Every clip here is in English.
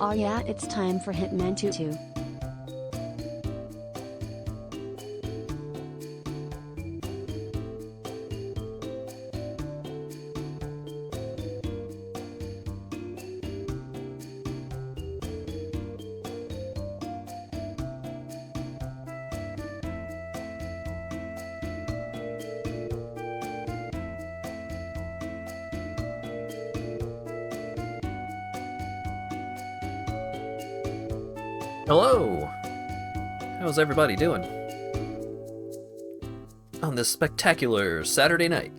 Oh yeah, it's time for Hitman 2. Hello! How's everybody doing? On this spectacular Saturday night,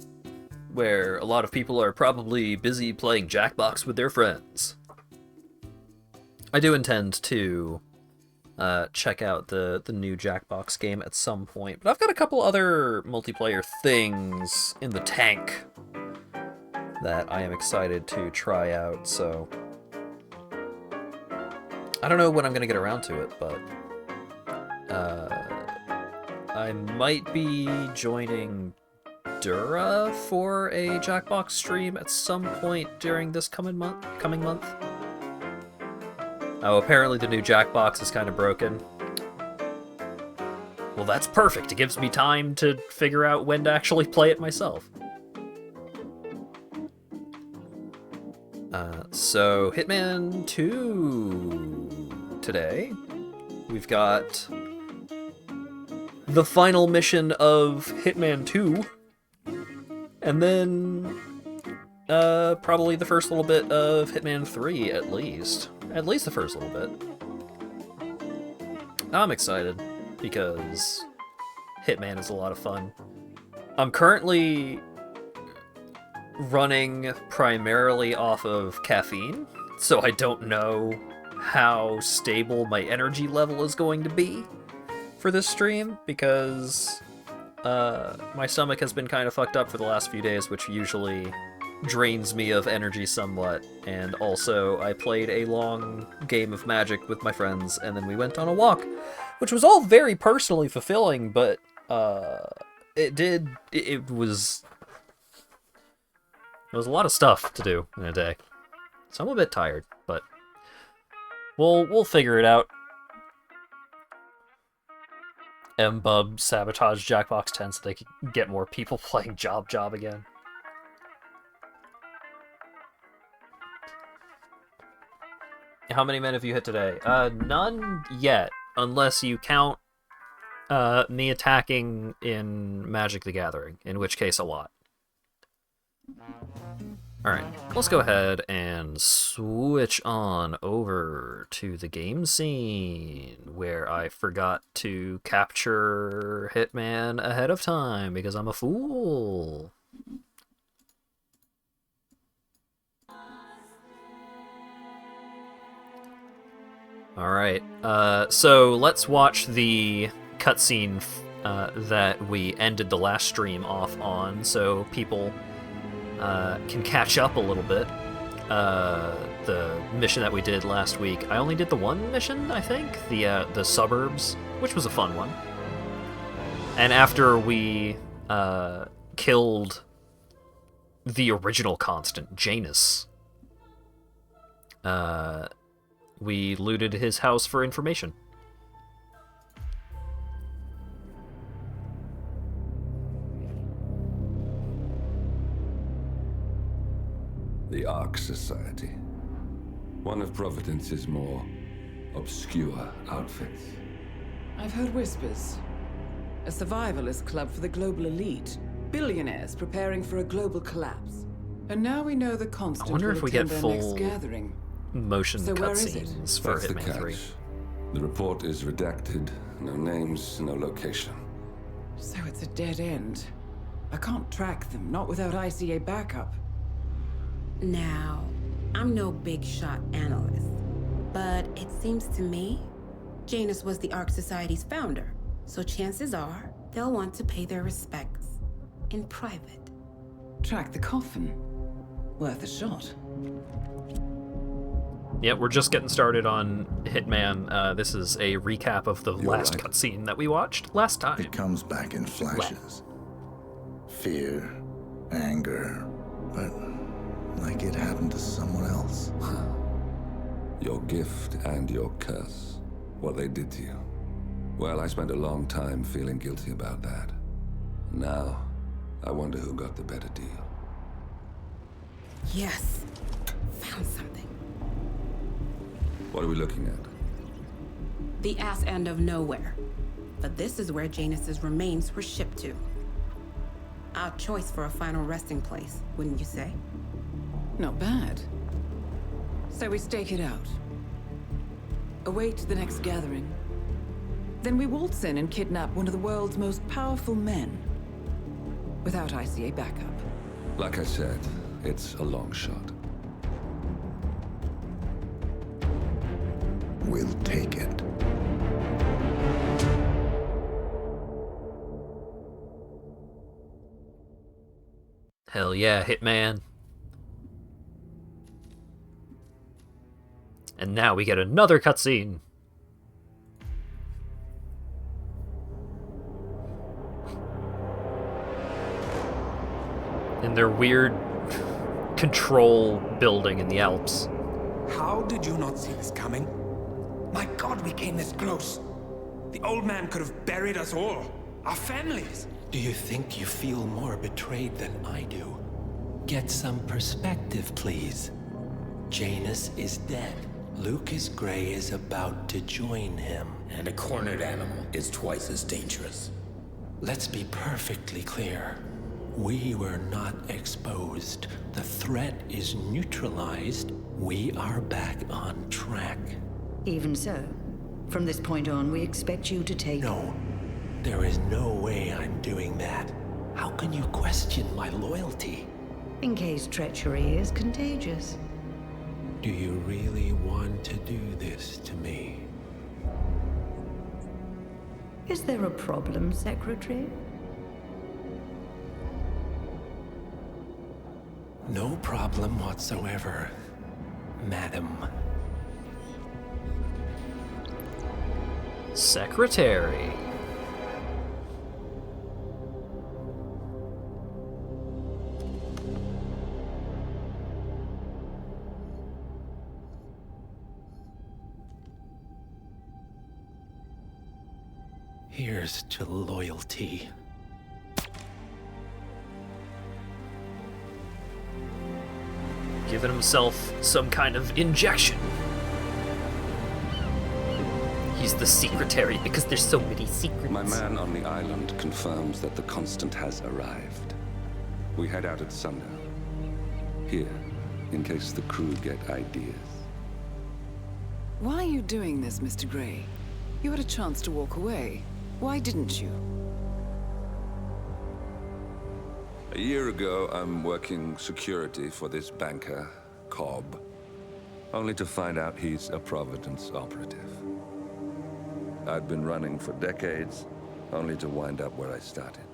where a lot of people are probably busy playing Jackbox with their friends. I do intend to check out the new Jackbox game at some point, but I've got a couple other multiplayer things in the tank that I am excited to try out, so I don't know when I'm going to get around to it, but I might be joining Dura for a Jackbox stream at some point during this coming month. Oh, apparently the new Jackbox is kind of broken. Well, that's perfect. It gives me time to figure out when to actually play it myself. So, Hitman 2 today. We've got the final mission of Hitman 2, and then probably the first little bit of Hitman 3, at least. At least the first little bit. I'm excited, because Hitman is a lot of fun. I'm currently running primarily off of caffeine, so I don't know how stable my energy level is going to be for this stream, because my stomach has been kind of fucked up for the last few days, which usually drains me of energy somewhat, and also I played a long game of Magic with my friends, and then we went on a walk, which was all very personally fulfilling, but it was a lot of stuff to do in a day. So I'm a bit tired, but we'll figure it out. M-Bub sabotage Jackbox 10 so they can get more people playing Job again. How many men have you hit today? None yet, unless you count me attacking in Magic the Gathering, in which case a lot. Alright, let's go ahead and switch on over to the game scene, where I forgot to capture Hitman ahead of time, because I'm a fool. Alright, so let's watch the cutscene that we ended the last stream off on, so people can catch up a little bit. The mission that we did last week, I only did the one mission, I think, the suburbs, which was a fun one. And after we killed the original constant, Janus, we looted his house for information. The Ark Society. One of Providence's more obscure outfits. I've heard whispers. A survivalist club for the global elite. Billionaires preparing for a global collapse. And now we know the Constant I wonder will if we get attend their full next gathering. motion So where is it? cutscenes for That's the Hitman 3. catch. The report is redacted. No names, no location. So it's a dead end. I can't track them, not without ICA backup. Now, I'm no big shot analyst, but it seems to me Janus was the Ark Society's founder, so chances are they'll want to pay their respects in private. Track the coffin. Worth a shot. Yeah, we're just getting started on Hitman. This is a recap of the last right. cutscene that we watched last time. It comes back in flashes. Fear, anger, but like it happened to someone else. Your gift and your curse. What they did to you. Well, I spent a long time feeling guilty about that. Now, I wonder who got the better deal. Yes. Found something. What are we looking at? The ass end of nowhere. But this is where Janus's remains were shipped to. Our choice for a final resting place, wouldn't you say? Not bad. So we stake it out. Await the next gathering. Then we waltz in and kidnap one of the world's most powerful men. Without ICA backup. Like I said, it's a long shot. We'll take it. Hell yeah, Hitman. And now we get another cutscene. In their weird control building in the Alps. How did you not see this coming? My God, we came this close. The old man could have buried us all. Our families. Do you think you feel more betrayed than I do? Get some perspective, please. Janus is dead. Lucas Gray is about to join him. And a cornered animal is twice as dangerous. Let's be perfectly clear. We were not exposed. The threat is neutralized. We are back on track. Even so, from this point on, we expect you to take... No, there is no way I'm doing that. How can you question my loyalty? In case treachery is contagious. Do you really want to do this to me? Is there a problem, Secretary? No problem whatsoever, Madam. Secretary. Here's to loyalty. Giving himself some kind of injection. He's the secretary because there's so many secrets. My man on the island confirms that the Constant has arrived. We head out at sundown. Here, in case the crew get ideas. Why are you doing this, Mr. Gray? You had a chance to walk away. Why didn't you? A year ago, I'm working security for this banker, Cobb, only to find out he's a Providence operative. I'd been running for decades, only to wind up where I started.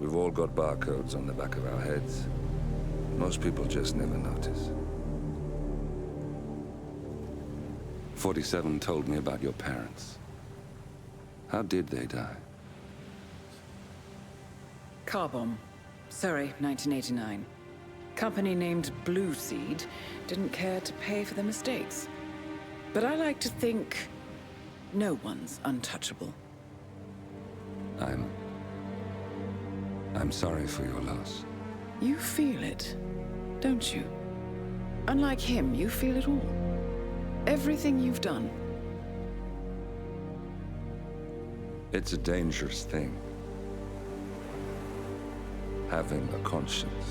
We've all got barcodes on the back of our heads. Most people just never notice. 47 told me about your parents. How did they die? Car bomb. Surrey, 1989. Company named Blue Seed didn't care to pay for their mistakes. But I like to think no one's untouchable. I'm sorry for your loss. You feel it, don't you? Unlike him, you feel it all. Everything you've done. It's a dangerous thing. Having a conscience.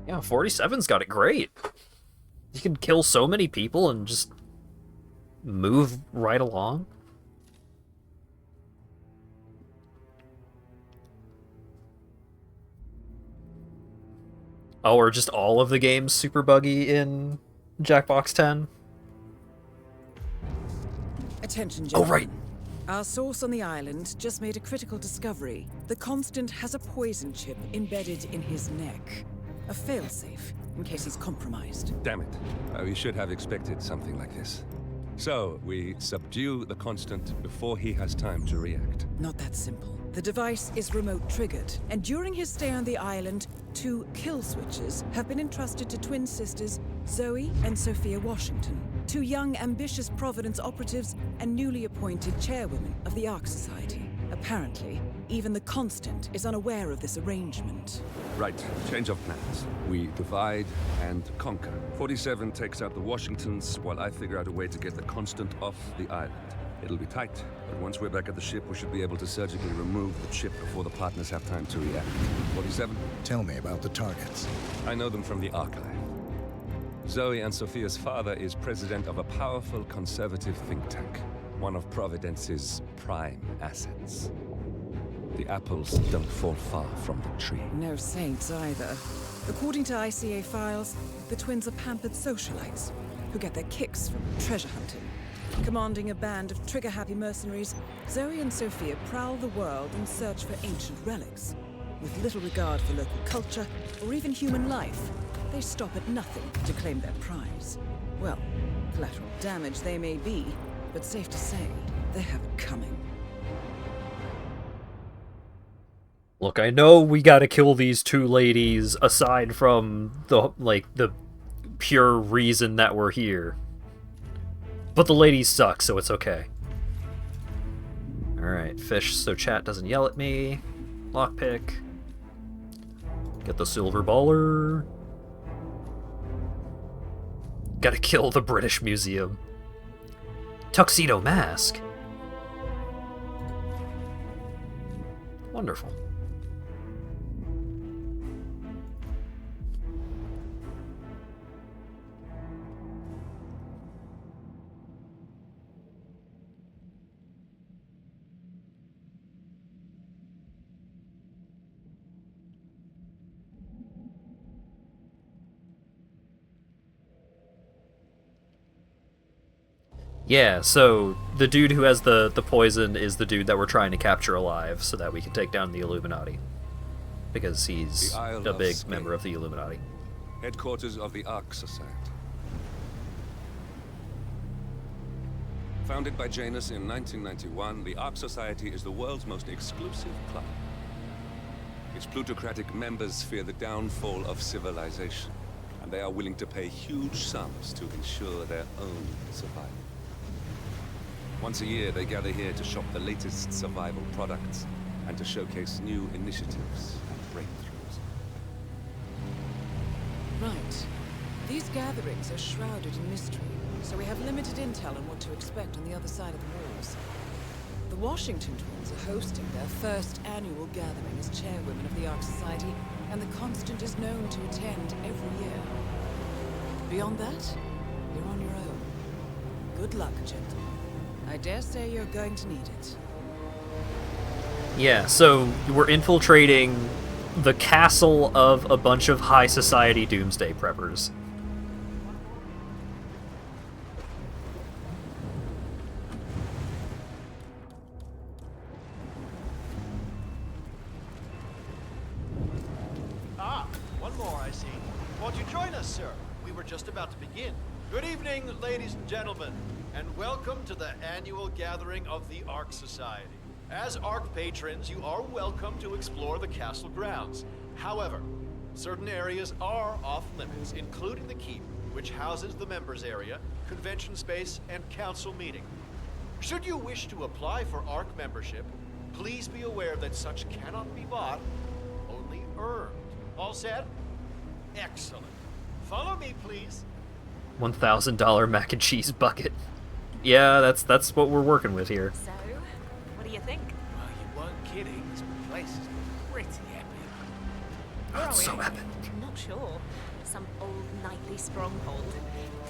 Yeah, 47's got it great. You can kill so many people and just move right along. Oh, or just all of the games super buggy in Jackbox 10? Attention, Oh, gentlemen. right. Our source on the island just made a critical discovery. The Constant has a poison chip embedded in his neck. A failsafe, in case he's compromised. Damn it. We should have expected something like this. So, we subdue the Constant before he has time to react. Not that simple. The device is remote triggered, and during his stay on the island, 2 kill switches have been entrusted to twin sisters Zoe and Sophia Washington, 2 young, ambitious Providence operatives and newly appointed chairwomen of the Ark Society. Apparently, even the Constant is unaware of this arrangement. Right, change of plans. We divide and conquer. 47 takes out the Washingtons, while I figure out a way to get the Constant off the island. It'll be tight, but once we're back at the ship, we should be able to surgically remove the chip before the partners have time to react. 47? Tell me about the targets. I know them from the archive. Zoe and Sophia's father is president of a powerful conservative think tank, one of Providence's prime assets. The apples don't fall far from the tree. No saints either. According to ICA files, the twins are pampered socialites who get their kicks from treasure hunting. Commanding a band of trigger-happy mercenaries, Zoe and Sophia prowl the world in search for ancient relics. With little regard for local culture or even human life, they stop at nothing to claim their prize. Well, collateral damage they may be, but safe to say, they have it coming. Look, I know we gotta kill these 2 ladies aside from the pure reason that we're here. But the ladies suck, so it's okay. Alright, fish so chat doesn't yell at me. Lockpick. Get the silver baller. Gotta kill the British Museum. Tuxedo mask. Wonderful. Yeah, so the dude who has the poison is the dude that we're trying to capture alive so that we can take down the Illuminati. Because he's a big member of the Illuminati. Headquarters of the Ark Society. Founded by Janus in 1991, the Ark Society is the world's most exclusive club. Its plutocratic members fear the downfall of civilization, and they are willing to pay huge sums to ensure their own survival. Once a year, they gather here to shop the latest survival products and to showcase new initiatives and breakthroughs. Right. These gatherings are shrouded in mystery, so we have limited intel on what to expect on the other side of the walls. The Washington twins are hosting their first annual gathering as chairwomen of the Ark Society, and the Constant is known to attend every year. Beyond that, you're on your own. Good luck, gentlemen. I dare say you're going to need it. Yeah, so we're infiltrating the castle of a bunch of high society doomsday preppers. One more, I see. Won't you join us, sir? We were just about to begin. Good evening, ladies and gentlemen, and welcome to the annual gathering of the Ark Society. As Ark patrons, you are welcome to explore the castle grounds. However, certain areas are off limits, including the keep, which houses the members area, convention space, and council meeting. Should you wish to apply for Ark membership, please be aware that such cannot be bought, only earned. All set? Excellent. Follow me, please. $1,000 mac and cheese bucket. Yeah, that's what we're working with here. So, what do you think? Well, you weren't kidding. This place is pretty epic. Oh, it's so epic. I'm not sure. Some old knightly stronghold.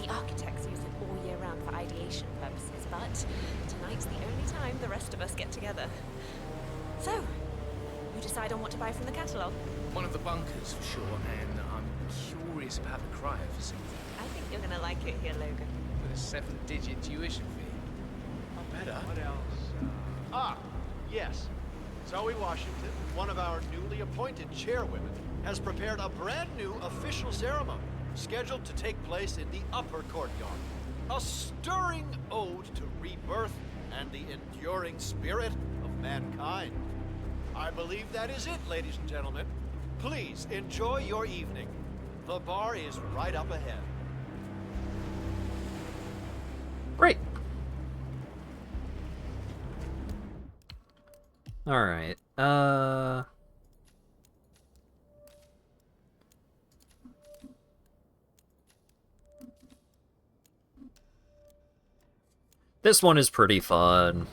The architects use it all year round for ideation purposes, but tonight's the only time the rest of us get together. So, you decide on what to buy from the catalogue? One of the bunkers, for sure, and I'm curious about the cryo facility. I think you're gonna like it here, Logan. With a 7-digit tuition fee. Not better. What else? Yes. Zoe Washington, one of our newly appointed chairwomen, has prepared a brand new official ceremony scheduled to take place in the upper courtyard. A stirring ode to rebirth and the enduring spirit of mankind. I believe that is it, ladies and gentlemen. Please enjoy your evening. The bar is right up ahead. Great. Alright, this one is pretty fun.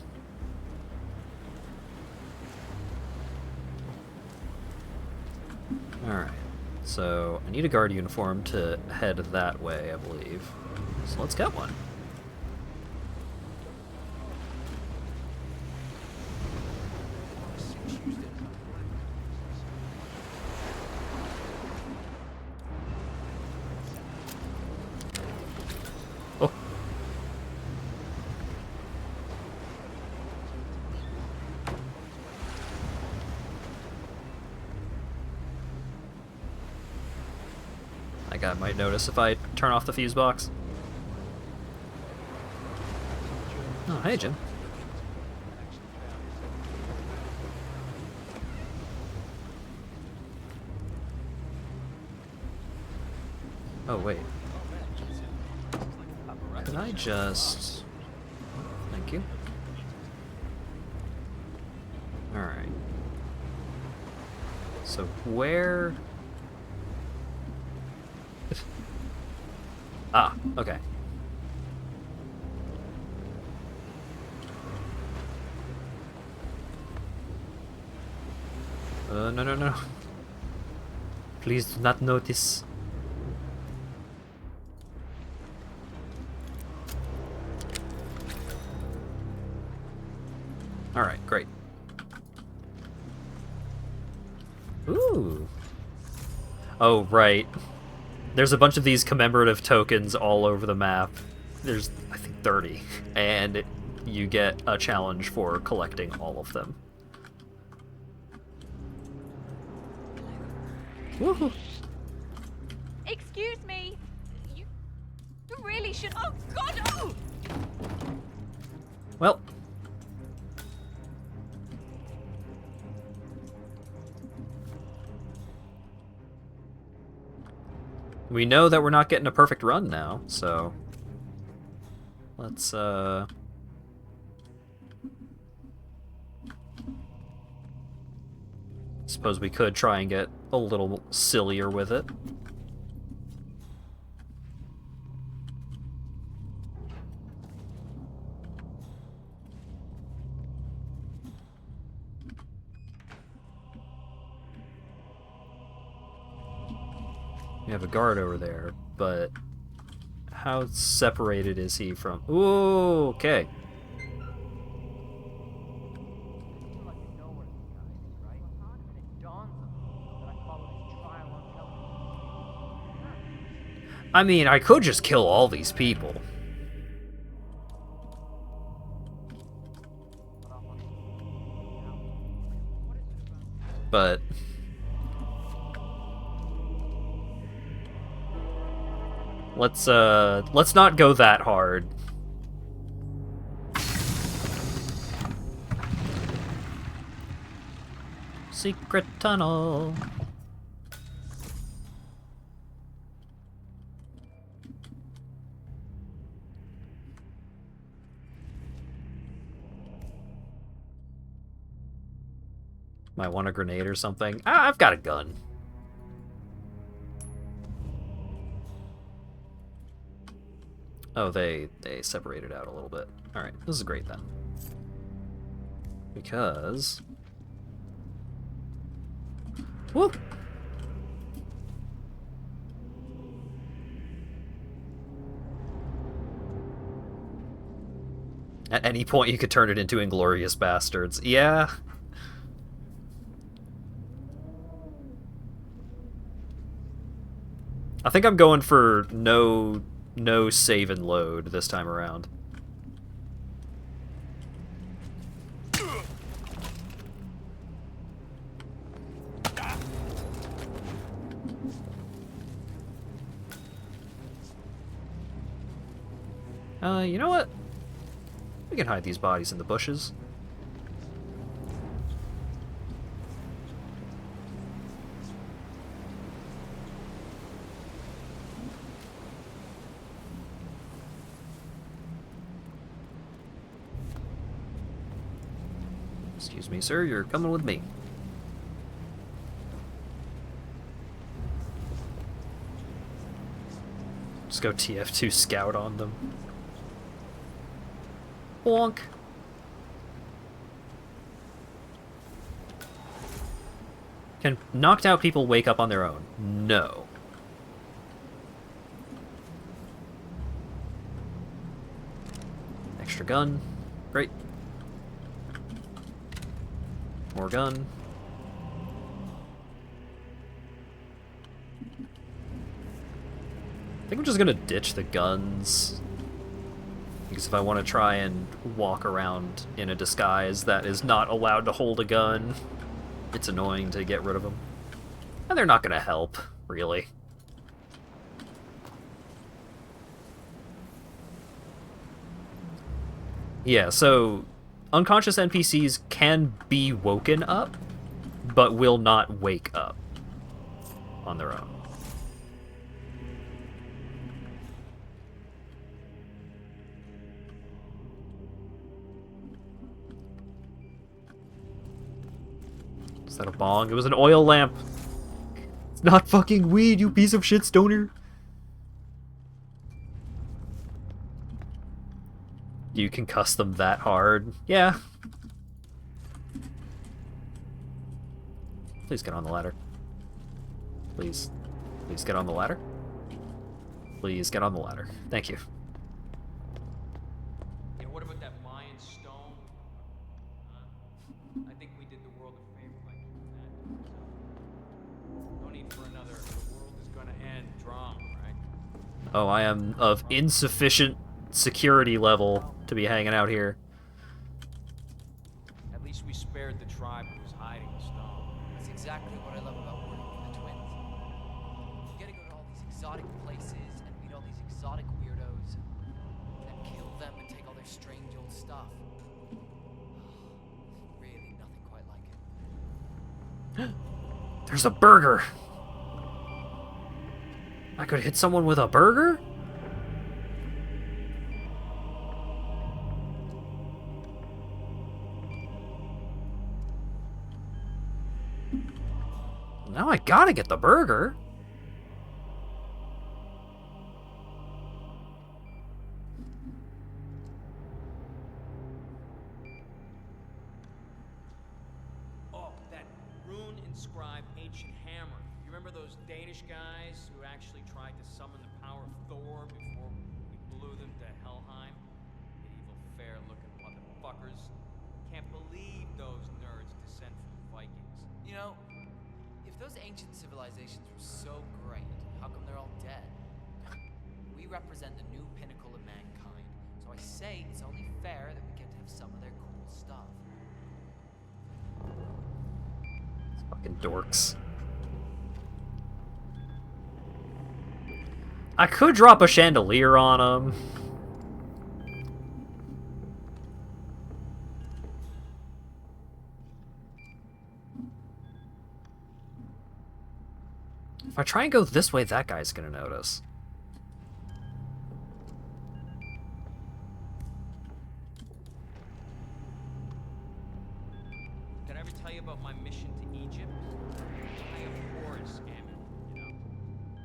Alright, so I need a guard uniform to head that way, I believe. So let's get one. Oh. That guy might notice if I turn off the fuse box. Oh, hey, Jim. Oh, wait. Could I just... Thank you. Alright. So where... Ah, okay. No. Please do not notice. Alright, great. Ooh. Oh, right. There's a bunch of these commemorative tokens all over the map. There's, I think, 30. And you get a challenge for collecting all of them. Woohoo! Excuse me! You really should... Oh, God! Oh! Well... We know that we're not getting a perfect run now, so... Let's, Suppose we could try and get a little sillier with it. We have a guard over there, but how separated is he from... Ooh, okay. I mean, I could just kill all these people. But... let's not go that hard. Secret tunnel. Might want a grenade or something. Ah, I've got a gun. Oh, they separated out a little bit. Alright, this is great then. Because... Woo! At any point you could turn it into Inglourious Bastards. Yeah. I think I'm going for no save and load this time around. You know what? We can hide these bodies in the bushes. Excuse me, sir, you're coming with me. Just go TF2 scout on them. Bonk. Can knocked out people wake up on their own? No. Extra gun. Great. More gun. I think I'm just gonna ditch the guns. Because if I want to try and walk around in a disguise that is not allowed to hold a gun, it's annoying to get rid of them. And they're not gonna help, really. Yeah, so unconscious NPCs can be woken up, but will not wake up on their own. Is that a bong? It was an oil lamp. It's not fucking weed, you piece of shit, stoner. You can cuss them that hard. Yeah. Please get on the ladder. Please. Please get on the ladder. Please get on the ladder. Thank you. Yeah, what about that Mayan stone? I think we did the world a favor by doing that. No need for another. The world is gonna end drama, right? Oh, I am of insufficient security level to be hanging out here. At least we spared the tribe who was hiding the stone. That's exactly what I love about working with the twins. You get to go to all these exotic places and meet all these exotic weirdos, and then kill them and take all their strange old stuff. Really, nothing quite like it. There's a burger. I could hit someone with a burger? Now I gotta get the burger. Oh, that rune-inscribed ancient hammer. You remember those Danish guys who actually tried to summon the power of Thor before we blew them to Helheim? Medieval fair-looking motherfuckers. Can't believe those nerds descend from the Vikings. You know, if those ancient civilizations were so great, how come they're all dead? We represent the new pinnacle of mankind, so I say it's only fair that we get to have some of their cool stuff. These fucking dorks. I could drop a chandelier on them. If I try and go this way, that guy's gonna notice. Did I ever tell you about my mission to Egypt? I have Horus amulet, you know.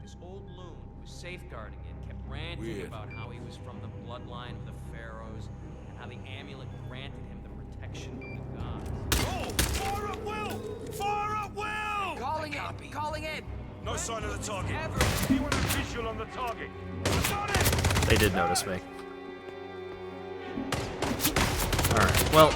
This old loon who was safeguarding it kept ranting about how he was from the bloodline of the pharaohs and how the amulet granted him the protection of the gods. Oh! Fire at will! Fire at will! Calling it! Calling it! No sign of the target. You want a visual on the target? Got it! They did notice me. Alright, well...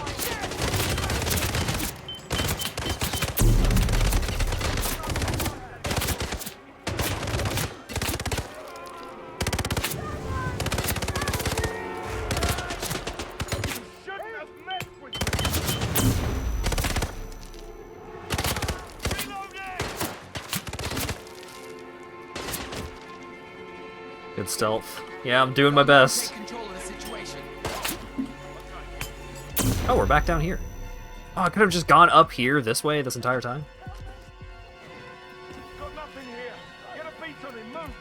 Good stealth. Yeah, I'm doing my best. Oh, we're back down here. Oh, I could have just gone up here this way this entire time. Got nothing here. Get a beat on him. Move.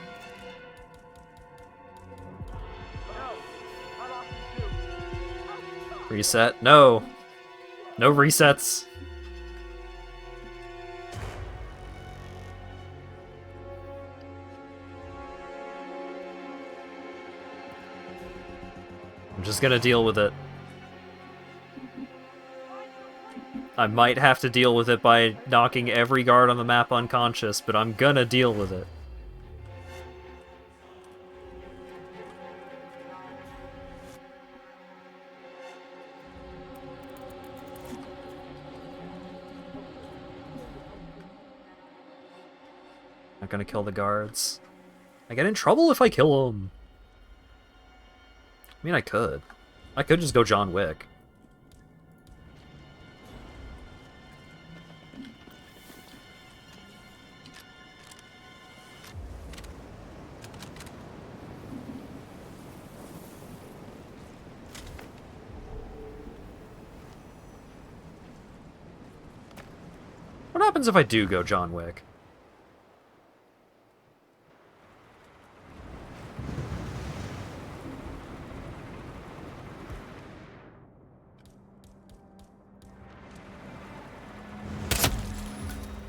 Reset. No. No resets. I'm just gonna deal with it. I might have to deal with it by knocking every guard on the map unconscious, but I'm gonna deal with it. Not gonna kill the guards. I get in trouble if I kill them. I mean, I could. I could just go John Wick. What happens if I do go John Wick?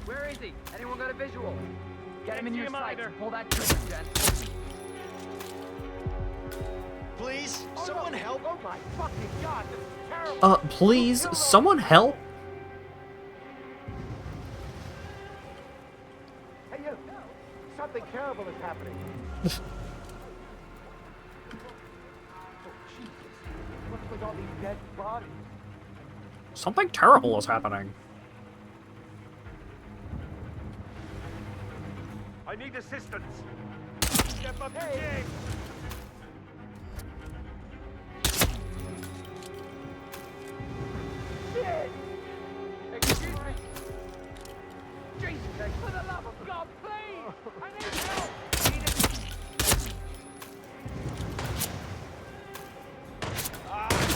Where is he? Anyone got a visual? Get him in your sight. Pull that trigger, Jen. Please, someone help! Oh my fucking god, this is terrible! Please, someone help? Hey, you! Something terrible is happening. Oh, Jesus. What's with all these dead bodies? Something terrible is happening. I need assistance. Step up the game. Shit! Excuse me. Jesus, for the love of God, please! I need help!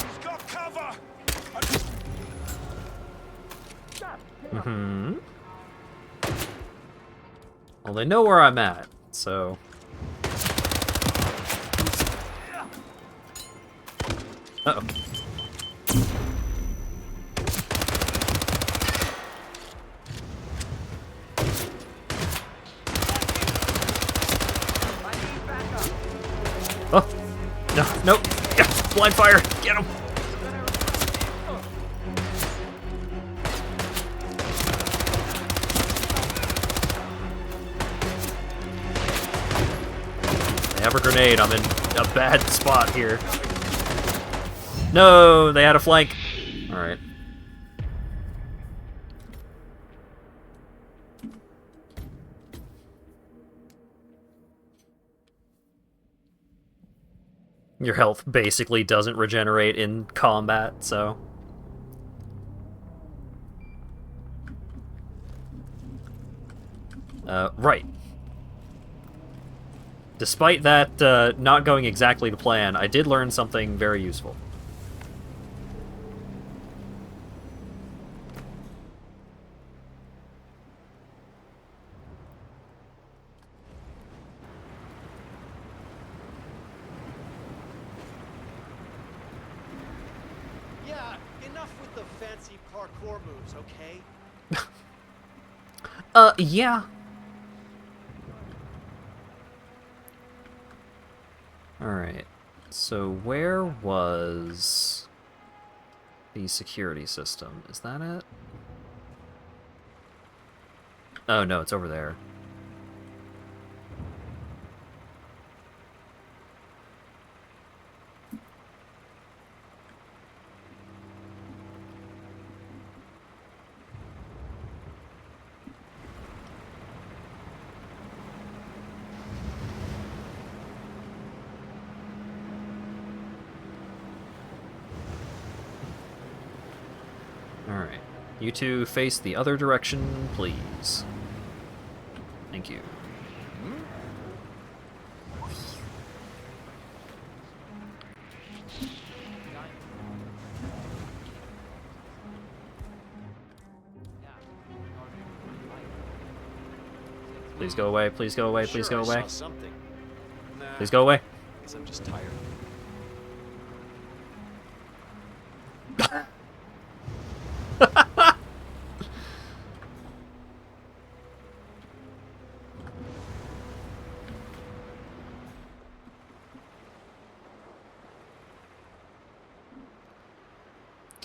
He's got cover! Mm-hmm. Well, they know where I'm at, so... Uh-oh. Oh! No, nope! Yeah, blind fire! Get him! They have a grenade. I'm in a bad spot here. No! They had a flank! Alright. Your health basically doesn't regenerate in combat, so... right. Despite that not going exactly to plan, I did learn something very useful. Yeah, enough with the fancy parkour moves, okay? Yeah. Alright, so where was the security system? Is that it? Oh no, it's over there. Alright. You two face the other direction, please. Thank you. Please go away, please go away, please go away. Please go away. Guess I'm just tired.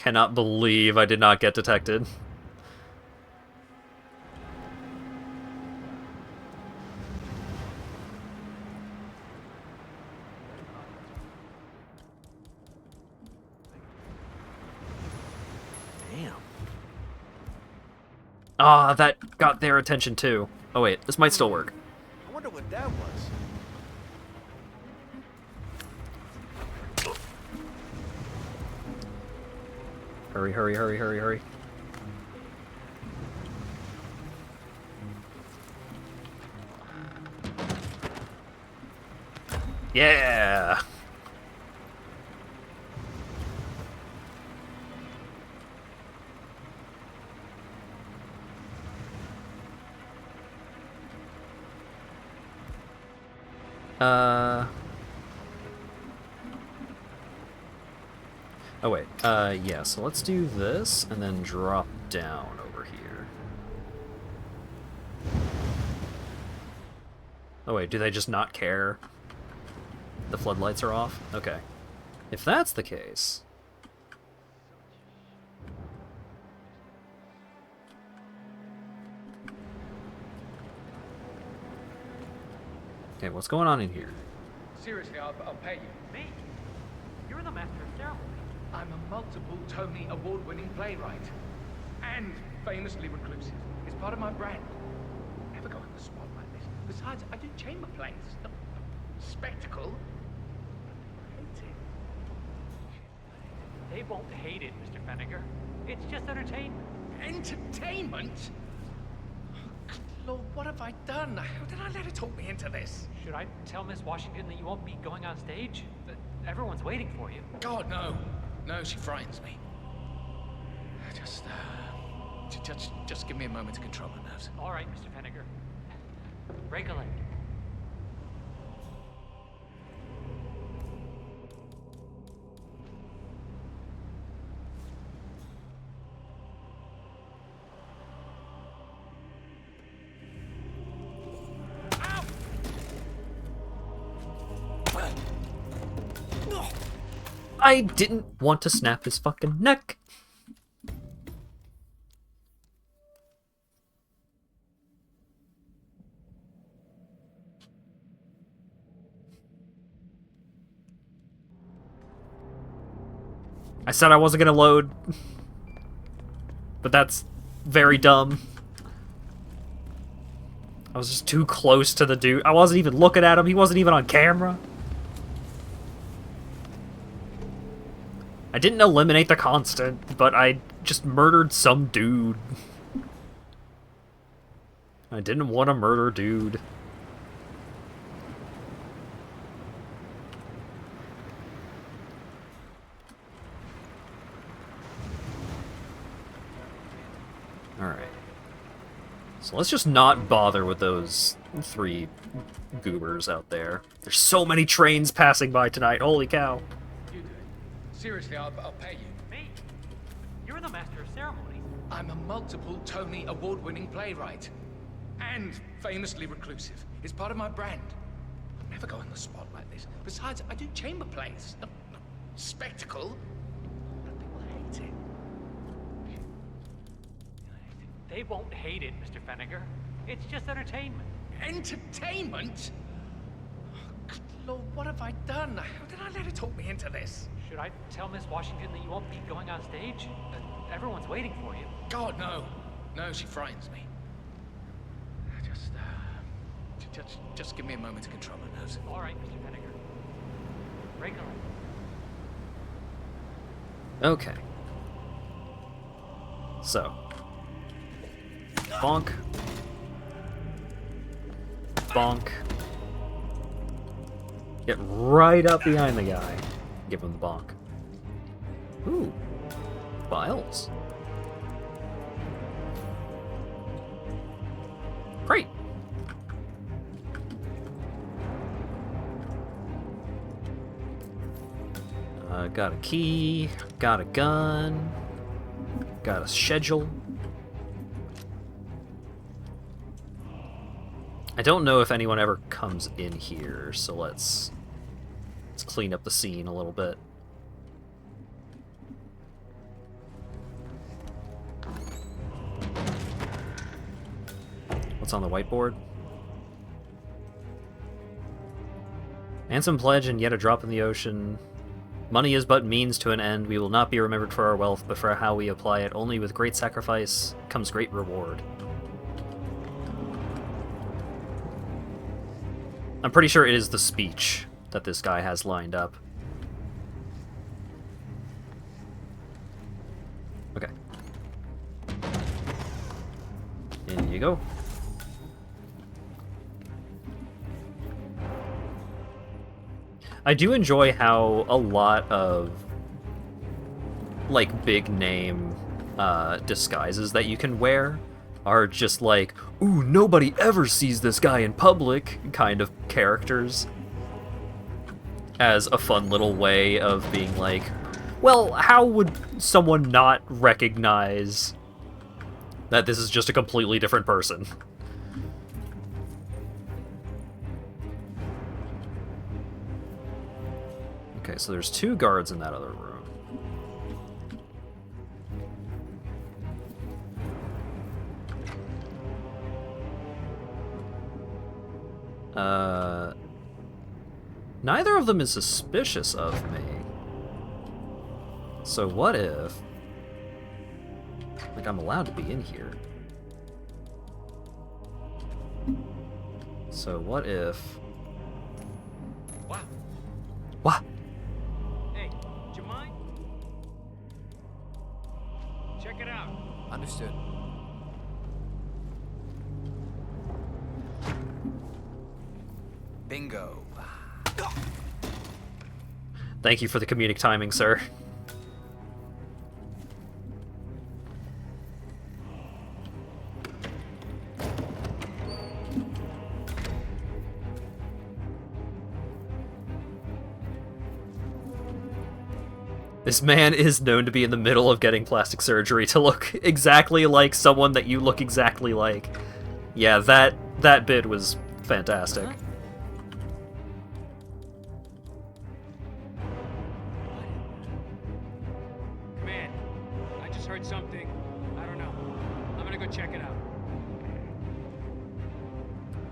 cannot believe I did not get detected. Damn. Ah, that got their attention too. Oh wait, this might still work. I wonder what that was. Hurry, hurry, hurry, hurry, hurry. Yeah! Oh wait, yeah, so let's do this, and then drop down over here. Oh wait, do they just not care? The floodlights are off? Okay. If that's the case... Okay, what's going on in here? Seriously, I'll pay you. Me? You're the master of ceremony. I'm a multiple Tony award-winning playwright. And famously reclusive. It's part of my brand. Never go on the spot like this. Besides, I do chamber plays. Spectacle. Hate it. They won't hate it, Mr. Fenniger. It's just entertainment. Entertainment? Oh, Lord, what have I done? How did I let her talk me into this? Should I tell Miss Washington that you won't be going on stage? That everyone's waiting for you. God, no. No, she frightens me. Just give me a moment to control my nerves. All right, Mr. Fenniger. Break a leg. I didn't want to snap his fucking neck. I said I wasn't gonna load, but that's very dumb. I was just too close to the dude. I wasn't even looking at him. He wasn't even on camera. I didn't eliminate the constant, but I just murdered some dude. I didn't want to murder dude. Alright. So let's just not bother with those 3 goobers out there. There's so many trains passing by tonight, holy cow. Seriously, I'll pay you. Me? You're the master of ceremonies. I'm a multiple Tony award-winning playwright. And famously reclusive. It's part of my brand. I'll never go on the spot like this. Besides, I do chamber plays. Spectacle. People hate it. They won't hate it, Mr. Fenniger. It's just entertainment. Entertainment? Oh, good Lord, what have I done? How did I let her talk me into this? Should I tell Miss Washington that you won't be going on stage? That everyone's waiting for you. God, no. No, she frightens me. Just give me a moment to control my nerves. All right, Mr. Fenniger. Break a leg. Okay. So. Bonk. Bonk. Get right up behind the guy. Give him the bonk. Ooh. Files. Great. Got a key, got a gun, got a schedule. I don't know if anyone ever comes in here, so let's clean up the scene a little bit. What's on the whiteboard? Handsome pledge and yet a drop in the ocean. Money is but means to an end. We will not be remembered for our wealth, but for how we apply it. Only with great sacrifice comes great reward. I'm pretty sure it is the speech that this guy has lined up. Okay. In you go. I do enjoy how a lot of, like, big name disguises that you can wear are just like, ooh, nobody ever sees this guy in public kind of characters. As a fun little way of being like, well, how would someone not recognize that this is just a completely different person? Okay, so there's 2 guards in that other room. Neither of them is suspicious of me. So what if... like, I'm allowed to be in here. So what if... Wow. What? Hey, do you mind? Check it out. Understood. Bingo. Thank you for the comedic timing, sir. This man is known to be in the middle of getting plastic surgery to look exactly like someone that you look exactly like. Yeah, that bit was fantastic. Huh? Command, I just heard something. I don't know. I'm gonna go check it out.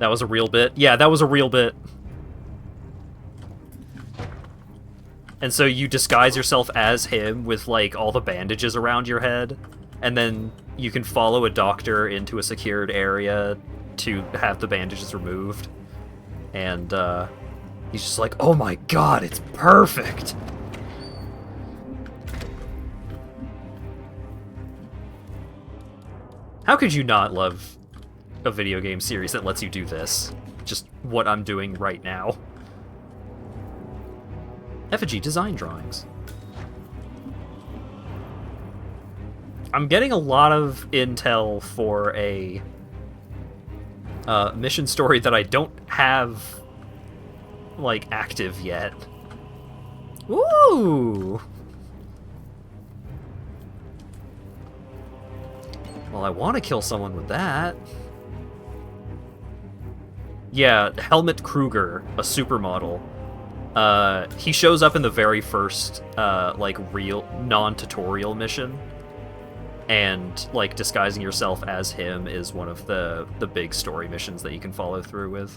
That was a real bit? Yeah, that was a real bit. And so you disguise yourself as him with, like, all the bandages around your head, and then you can follow a doctor into a secured area to have the bandages removed. And, he's just like, oh my god, it's perfect! How could you not love a video game series that lets you do this? Just what I'm doing right now. Effigy design drawings. I'm getting a lot of intel for a mission story that I don't have, like, active yet. Ooh! Well, I want to kill someone with that. Yeah, Helmut Kruger, a supermodel. He shows up in the very first, like, real, non-tutorial mission. And, like, disguising yourself as him is one of the big story missions that you can follow through with.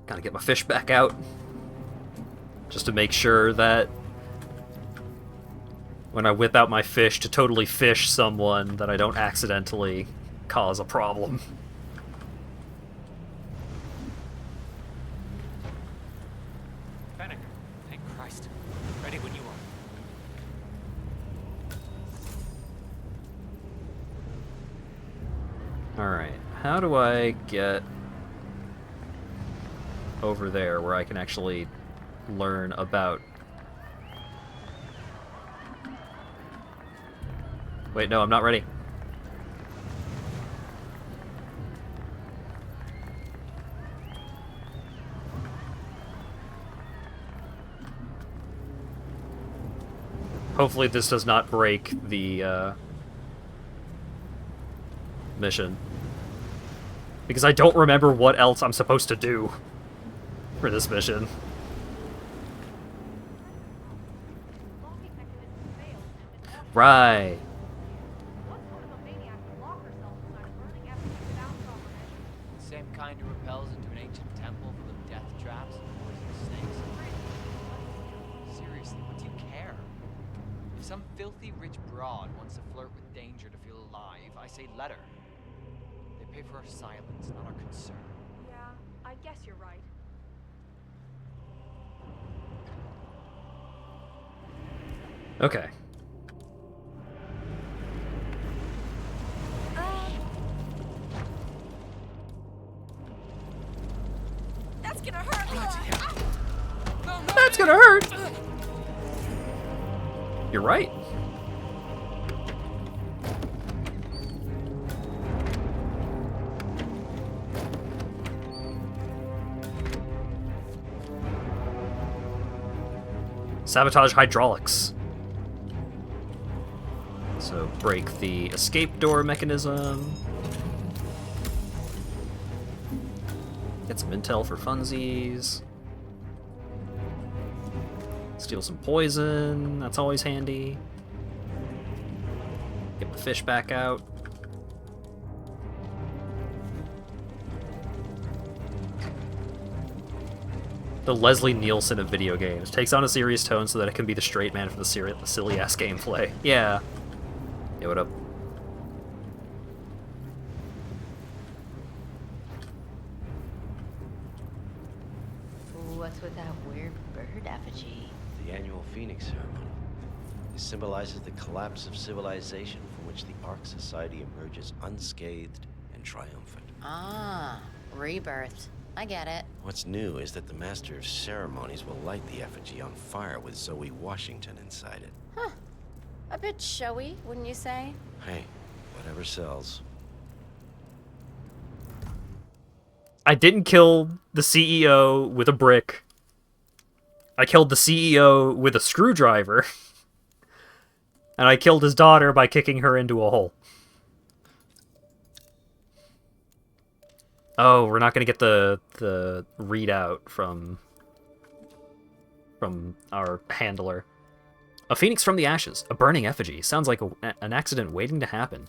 Gotta get my fish back out. Just to make sure that when I whip out my fish to totally fish someone, that I don't accidentally cause a problem. Fennec, thank Christ. Ready when you are. Alright, how do I get over there where I can actually learn about... Wait, no, I'm not ready. Hopefully this does not break the mission. Because I don't remember what else I'm supposed to do for this mission. Right. Same kind who repels into an ancient temple full of death traps and poisonous snakes. Seriously, what do you care? If some filthy rich broad wants to flirt with danger to feel alive, I say let her. They pay for our silence, not our concern. Yeah, I guess you're right. Okay. That's gonna hurt. That's gonna hurt! You're right. Sabotage hydraulics. So break the escape door mechanism. Get some intel for funsies. Steal some poison, that's always handy. Get the fish back out. The Leslie Nielsen of video games. Takes on a serious tone so that it can be the straight man for the silly-ass gameplay. Yeah. Yo, what up? What's with that weird bird effigy? The annual Phoenix ceremony. It symbolizes the collapse of civilization from which the Ark Society emerges unscathed and triumphant. Ah, rebirth. I get it. What's new is that the Master of Ceremonies will light the effigy on fire with Zoe Washington inside it. Huh. A bit showy, wouldn't you say? Hey, whatever sells. I didn't kill the CEO with a brick. I killed the CEO with a screwdriver. And I killed his daughter by kicking her into a hole. Oh, we're not going to get the readout from our handler. A phoenix from the ashes, a burning effigy. Sounds like an accident waiting to happen.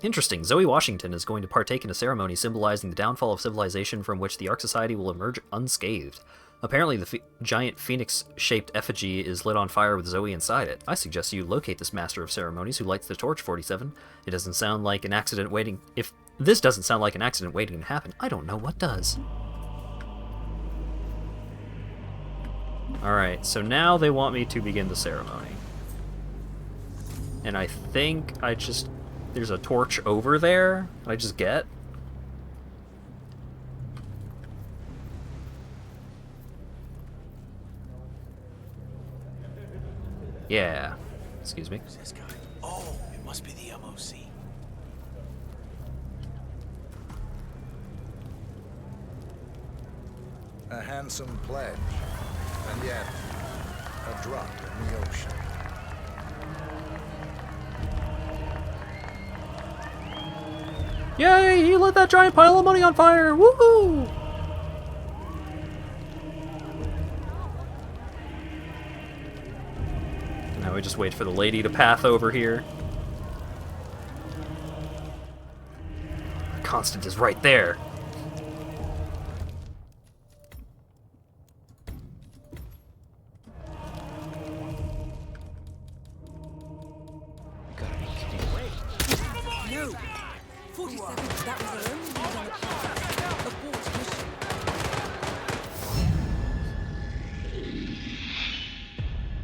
Interesting. Zoe Washington is going to partake in a ceremony symbolizing the downfall of civilization from which the Ark Society will emerge unscathed. Apparently, the giant phoenix-shaped effigy is lit on fire with Zoe inside it. I suggest you locate this Master of Ceremonies who lights the torch, 47. It doesn't sound like an accident waiting... If this doesn't sound like an accident waiting to happen, I don't know what does. Alright, so now they want me to begin the ceremony. And I think I just... There's a torch over there I just get. Yeah. Excuse me. Who's this guy? Oh, it must be the MOC. A handsome pledge, and yet a drop in the ocean. Yay! He lit that giant pile of money on fire! Woohoo! Now we just wait for the lady to path over here. Constant is right there. No! 47, that was our only lead on the path. Abort mission.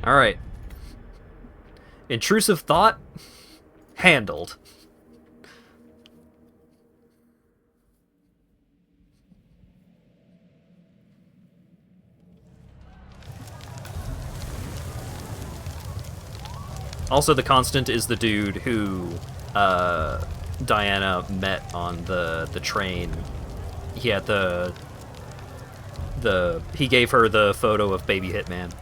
Alright. Intrusive thought? Handled. Also, the Constant is the dude who Diana met on the train. He had he gave her the photo of baby Hitman.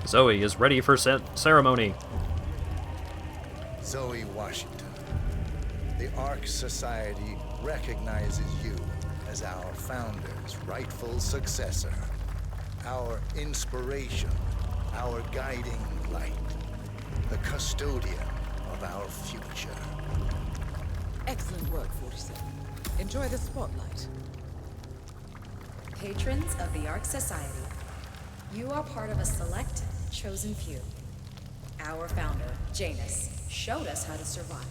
Zoe is ready for ceremony. Zoe Washington, the Ark Society recognizes you as our founder's rightful successor, our inspiration, our guiding light, the custodian of our future. Excellent work, 47. Enjoy the spotlight. Patrons of the Ark Society, you are part of a select, chosen few. Our founder, Janus, showed us how to survive.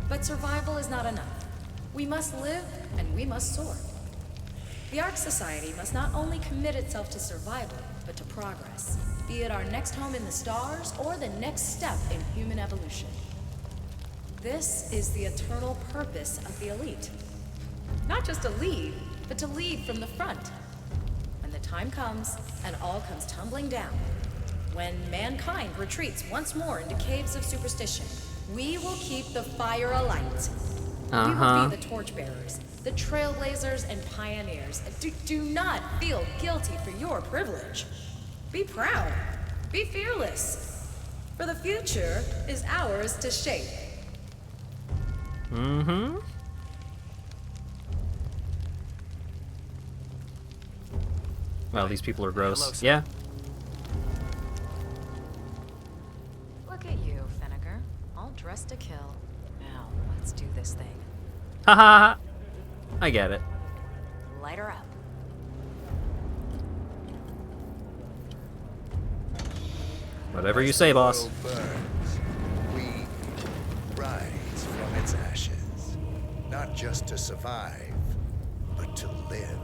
But survival is not enough. We must live, and we must soar. The Ark Society must not only commit itself to survival, but to progress, be it our next home in the stars or the next step in human evolution. This is the eternal purpose of the elite. Not just to lead, but to lead from the front. When the time comes, and all comes tumbling down, when mankind retreats once more into caves of superstition, we will keep the fire alight. We will be the torchbearers, the trailblazers and pioneers. Do not feel guilty for your privilege. Be proud. Be fearless. For the future is ours to shape. Mm-hmm. Well, these people are gross. Hello, sir. Yeah. Look at you, Finnegar. All dressed to kill. Now, let's do this thing. Haha. I get it. Light her up. Whatever you say, boss. The world burns, we rise from its ashes, not just to survive, but to live.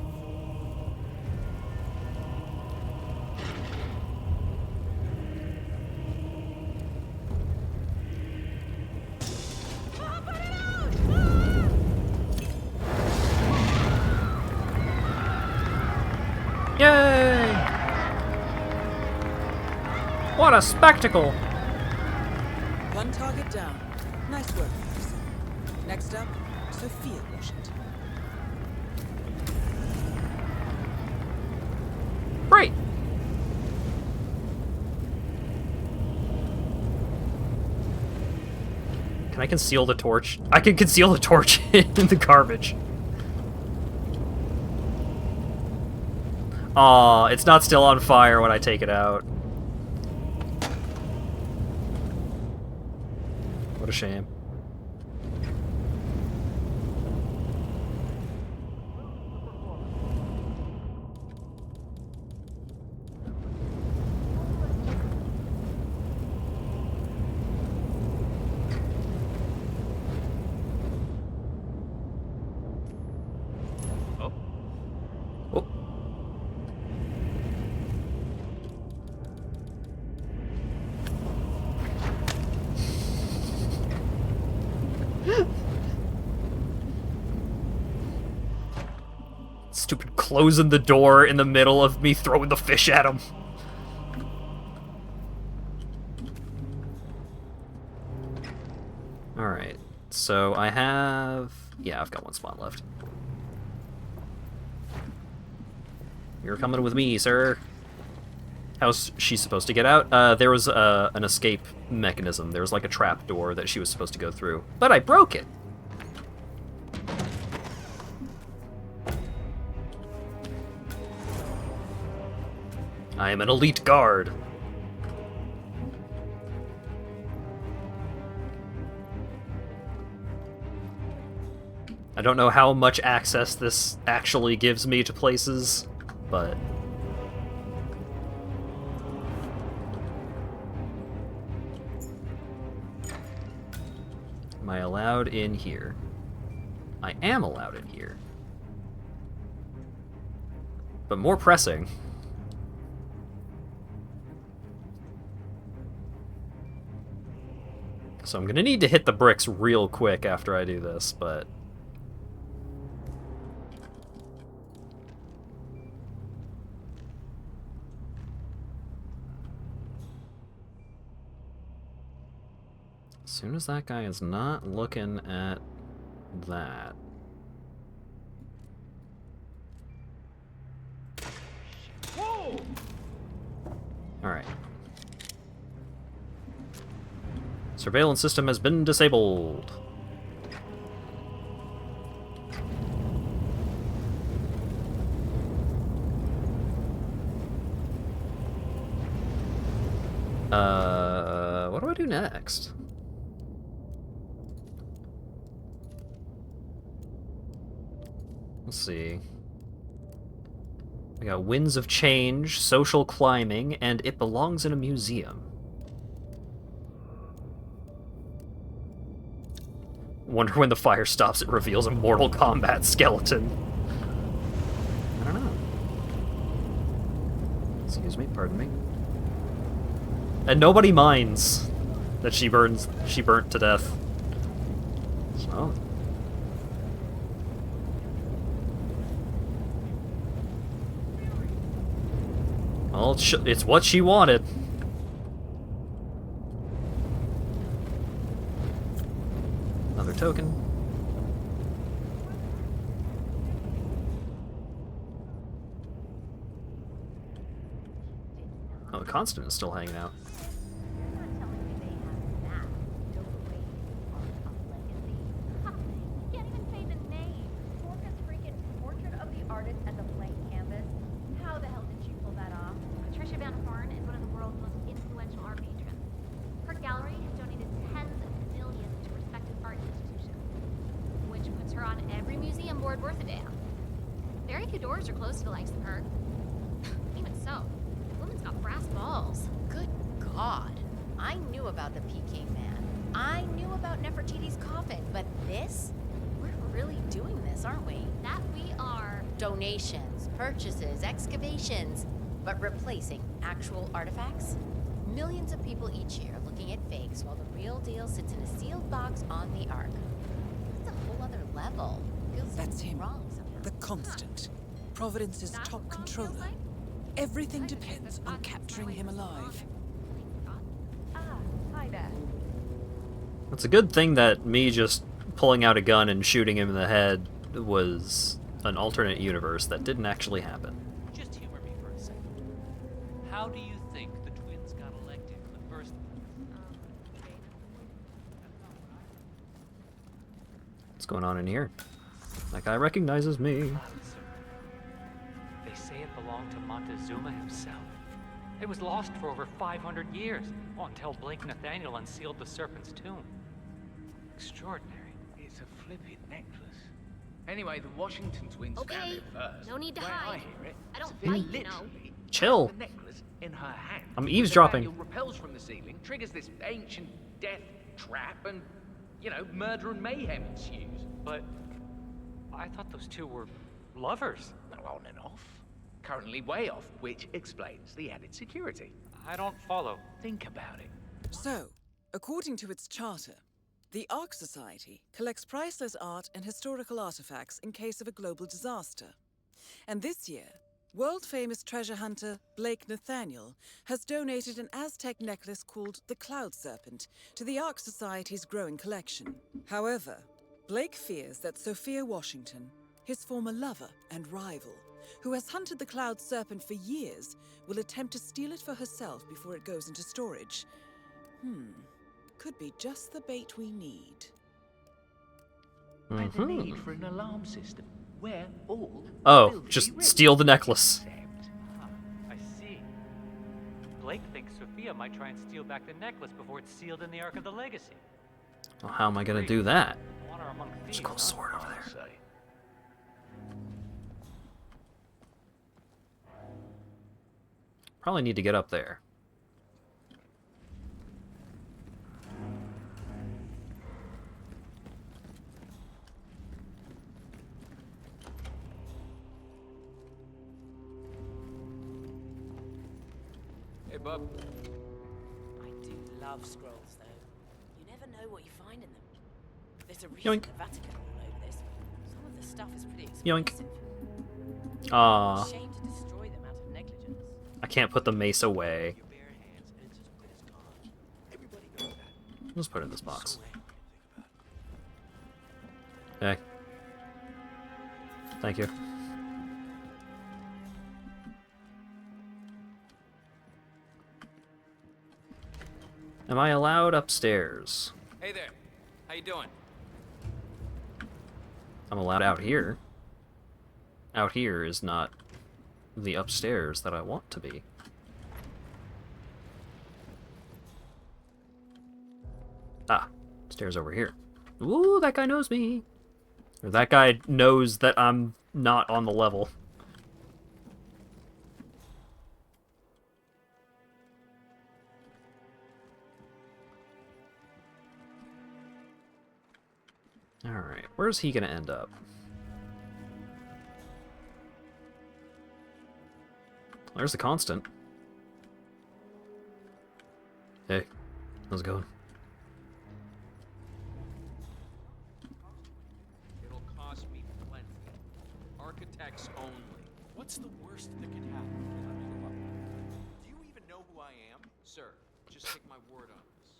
Yay! What a spectacle! One target down. Nice work, Anderson. Next up, Sophia Washington. Great! Can I conceal the torch? I can conceal the torch in the garbage. Aw, it's not still on fire when I take it out. What a shame. Oh. Oh. Stupid closing the door in the middle of me throwing the fish at him. Alright, so I have... yeah, I've got one spot left. You're coming with me, sir. How's she supposed to get out? There was an escape mechanism. There was like a trap door that she was supposed to go through. But I broke it! I am an elite guard. I don't know how much access this actually gives me to places, but... am I allowed in here? I am allowed in here. But more pressing. So I'm gonna need to hit the bricks real quick after I do this, but... as soon as that guy is not looking at that... Whoa! Alright. Surveillance system has been disabled. What do I do next? Let's see. I got Winds of Change, Social Climbing, and It Belongs in a Museum. Wonder when the fire stops, it reveals a Mortal Kombat skeleton. I don't know. Excuse me, pardon me. And nobody minds that she burnt to death. So. Well, it's what she wanted. Another token. Oh, the Constant is still hanging out. Donations, purchases, excavations, but replacing actual artifacts? Millions of people each year looking at fakes while the real deal sits in a sealed box on the Ark. That's a whole other level. Feels That's him. wrong somehow. The Constant. Providence's top controller. Everything depends on capturing him alive. Hi there. It's a good thing that me just pulling out a gun and shooting him in the head was an alternate universe that didn't actually happen. Just humor me for a second. How do you think the twins got elected in the first place? What's going on in here? That guy recognizes me. They say it belonged to Montezuma himself. It was lost for over 500 years, until Blake Nathaniel unsealed the Serpent's tomb. Extraordinary. It's a flippin' necklace. Anyway, the Washington twins found it first. No need to When hide. I hear it, I don't Sophia bite, you know. literally Chill. has the necklace in her hand. I'm eavesdropping. Nathaniel repels from the ceiling, triggers this ancient death trap, and, you know, murder and mayhem ensues. But I thought those two were lovers. Well, on and off. Currently way off, which explains the added security. I don't follow. Think about it. So, according to its charter, the Ark Society collects priceless art and historical artifacts in case of a global disaster. And this year, world-famous treasure hunter Blake Nathaniel has donated an Aztec necklace called the Cloud Serpent to the Ark Society's growing collection. However, Blake fears that Sophia Washington, his former lover and rival, who has hunted the Cloud Serpent for years, will attempt to steal it for herself before it goes into storage. Could be just the bait we need. Why the need for an alarm system? Where all Oh, just steal the necklace. I see. Blake thinks Sophia might try and steal back the necklace before it's sealed in the Ark of the Legacy. Well, how am I gonna do that? Honor among There's a thieves, cool sword over there. Probably need to get up there. Hey, bub. I do love scrolls, though. You never know what you find in them. There's a reason Yoink. the Vatican all over this. Some of the stuff is pretty Yoink. expensive. Aw. Shame to destroy them out of negligence. I can't put the mace away. Let's put it in this box. Okay. Thank you. Am I allowed upstairs? Hey there. How you doing? I'm allowed out here. Out here is not the upstairs that I want to be. Ah, stairs over here. Ooh, that guy knows me. Or that guy knows that I'm not on the level. Alright, where's he gonna end up? There's the constant. Hey, how's it going? It'll cost me plenty. Architects only. What's the worst that could happen? Let me go up. Do you even know who I am? Sir, just take my word on this.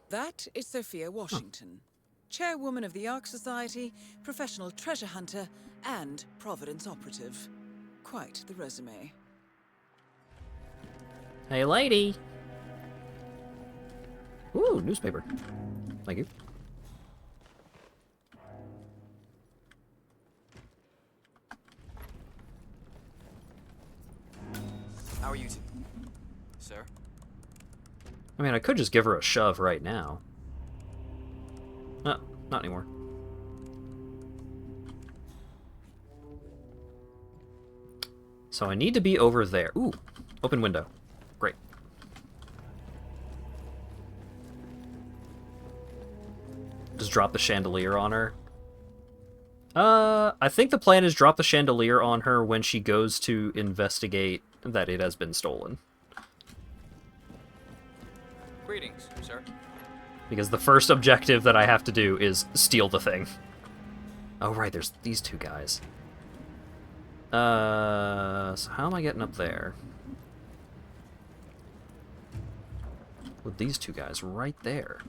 That is Sophia Washington, chairwoman of the Ark Society, professional treasure hunter, and Providence operative. Quite the resume. Hey, lady! Ooh, newspaper. Thank you. How are you two? Sir? I mean, I could just give her a shove right now. No, not anymore. So I need to be over there. Ooh, open window. Great. Just drop the chandelier on her. I think the plan is drop the chandelier on her when she goes to investigate that it has been stolen. Greetings, sir. Because the first objective that I have to do is steal the thing. Oh, right, there's these two guys. So how am I getting up there? With these two guys right there.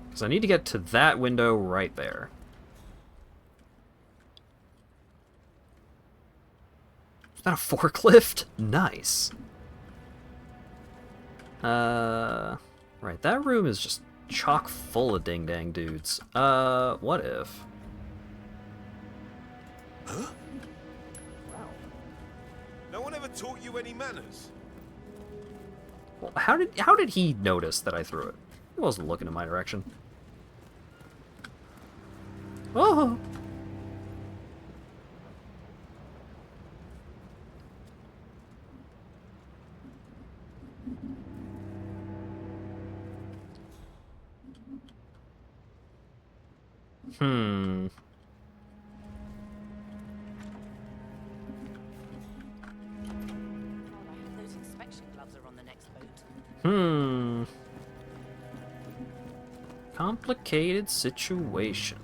Because I need to get to that window right there. Is that a forklift? Nice. Right, that room is just chock full of ding-dang dudes. What if? Huh? No one ever taught you any manners? Well, how did he notice that I threw it? He wasn't looking in my direction. Oh! Hmm. Those inspection gloves are on the next boat. Hmm. Complicated situation.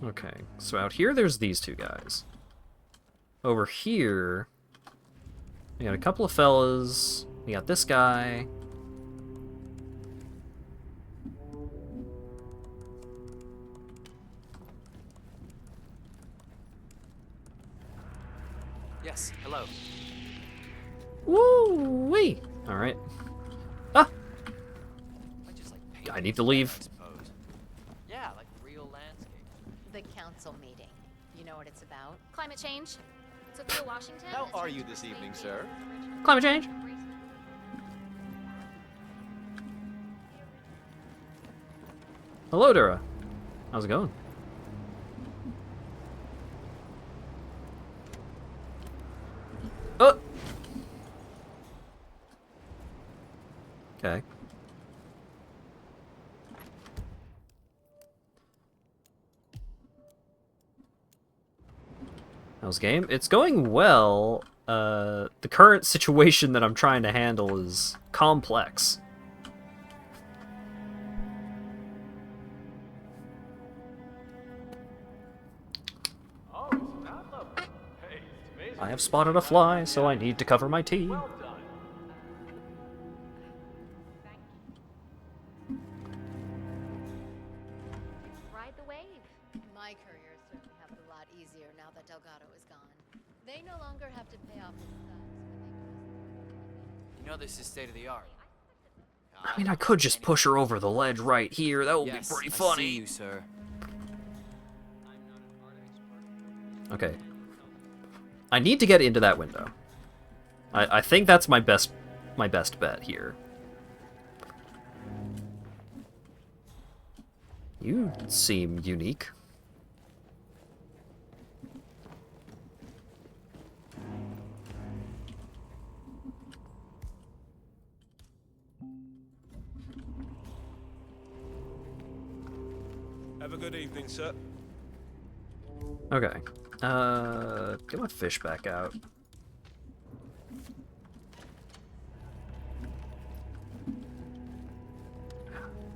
Okay, so out here there's these two guys. Over here, we got a couple of fellas. We got this guy. Yes, hello. Woo-wee! Alright. Ah! I need to leave. Yeah, like real landscape. The council meeting. You know what it's about? Climate change. Sophia Washington. How are you this evening, sir? Climate change. Hello, Dura. How's it going? Oh! Okay. How's game? It's going well. The current situation that I'm trying to handle is complex. I have spotted a fly, so I need to cover my tea. Ride the wave. My couriers certainly have it a lot easier now that Delgado is gone. They no longer have to pay off his thugs. You know this is state of the art. I mean, I could just push her over the ledge right here. That would be pretty funny. I see you, sir. Okay. I need to get into that window. I think that's my best bet here. You seem unique. Have a good evening, sir. Okay. Get my fish back out.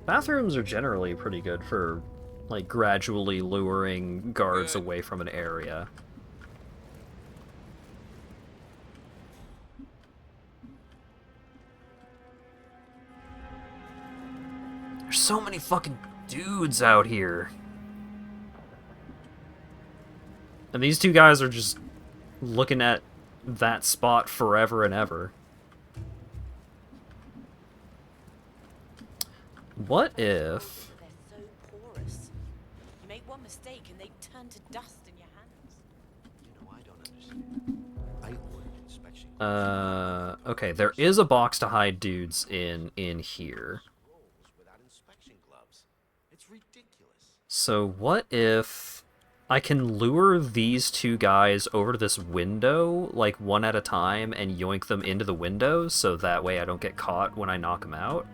Bathrooms are generally pretty good for, like, gradually luring guards away from an area. There's so many fucking dudes out here. And these two guys are just looking at that spot forever and ever. What if... They're so porous. You make one mistake and they turn to dust in your hands. You know, I don't understand. I ordered inspection. Okay, there is a box to hide dudes in here. Without inspection gloves. It's ridiculous. So what if I can lure these two guys over to this window, like one at a time, and yoink them into the window, so that way I don't get caught when I knock them out?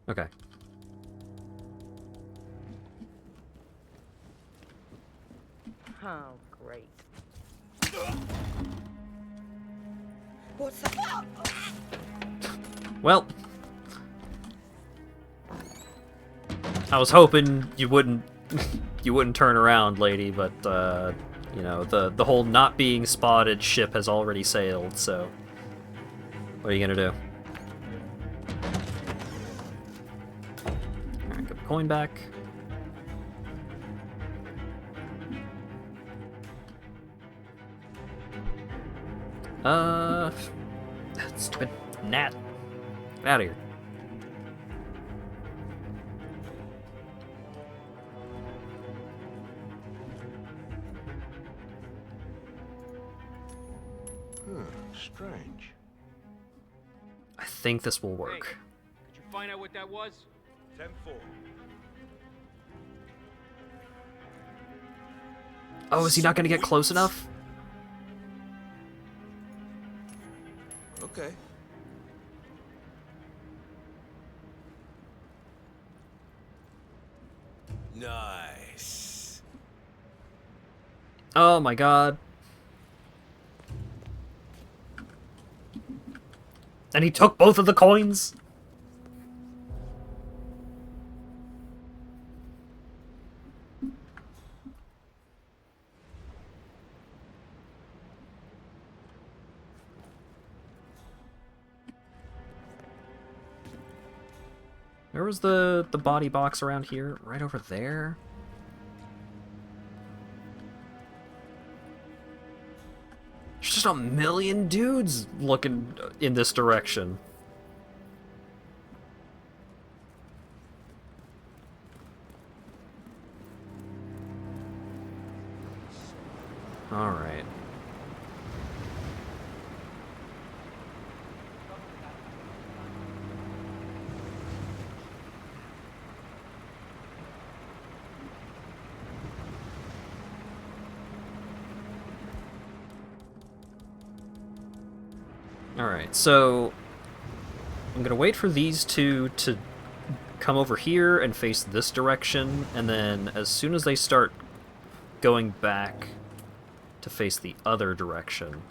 Okay. Oh, great. What's that? Well, I was hoping you wouldn't turn around, lady, but you know, the whole not being spotted ship has already sailed, so what are you gonna do? Alright, get the coin back. Stupid gnat. Get out of here. Strange. I think this will work. Hey, could you find out what that was? 10-4. Oh, is he not gonna get close enough? Okay. Nice. Oh my god. And he took both of the coins? Where was the body box around here? Right over there? There's just a million dudes looking in this direction. Alright. Alright, so I'm gonna wait for these two to come over here and face this direction, and then as soon as they start going back to face the other direction,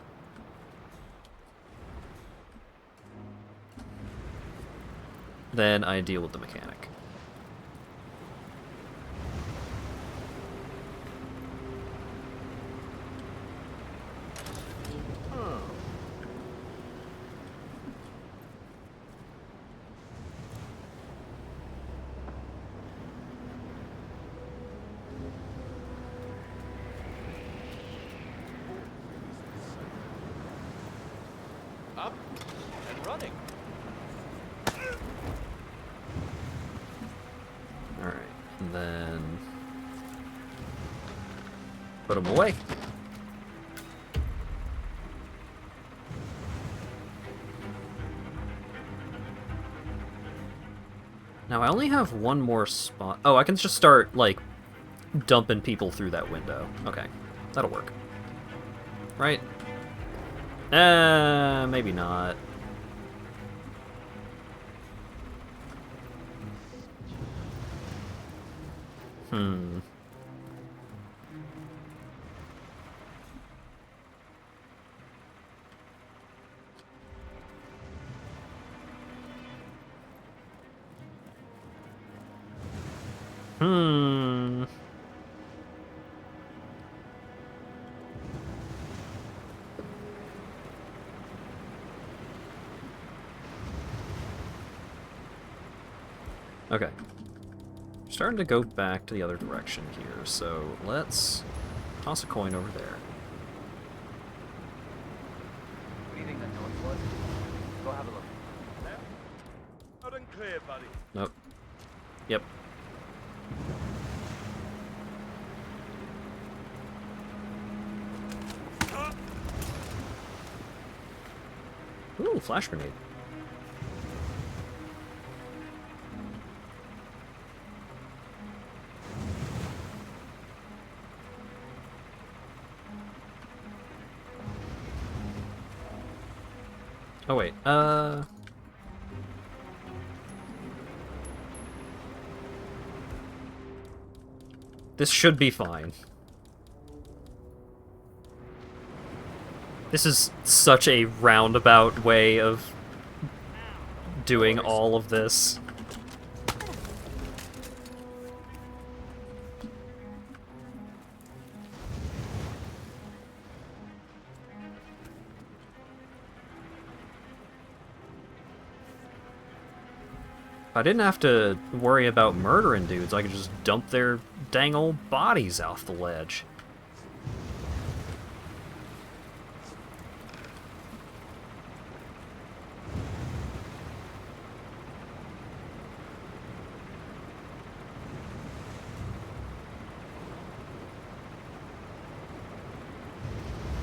then I deal with the mechanic. Up and running. Alright, and then put them away. Now I only have one more spot. Oh, I can just start, like, dumping people through that window. Okay, that'll work. Right? Maybe not. Okay. Starting to go back to the other direction here, so let's toss a coin over there. What do you think that noise was? Go have a look. Loud and clear, buddy. Nope. Yep. Ooh, flash grenade. Oh wait, this should be fine. This is such a roundabout way of doing all of this. If I didn't have to worry about murdering dudes, I could just dump their dang old bodies off the ledge.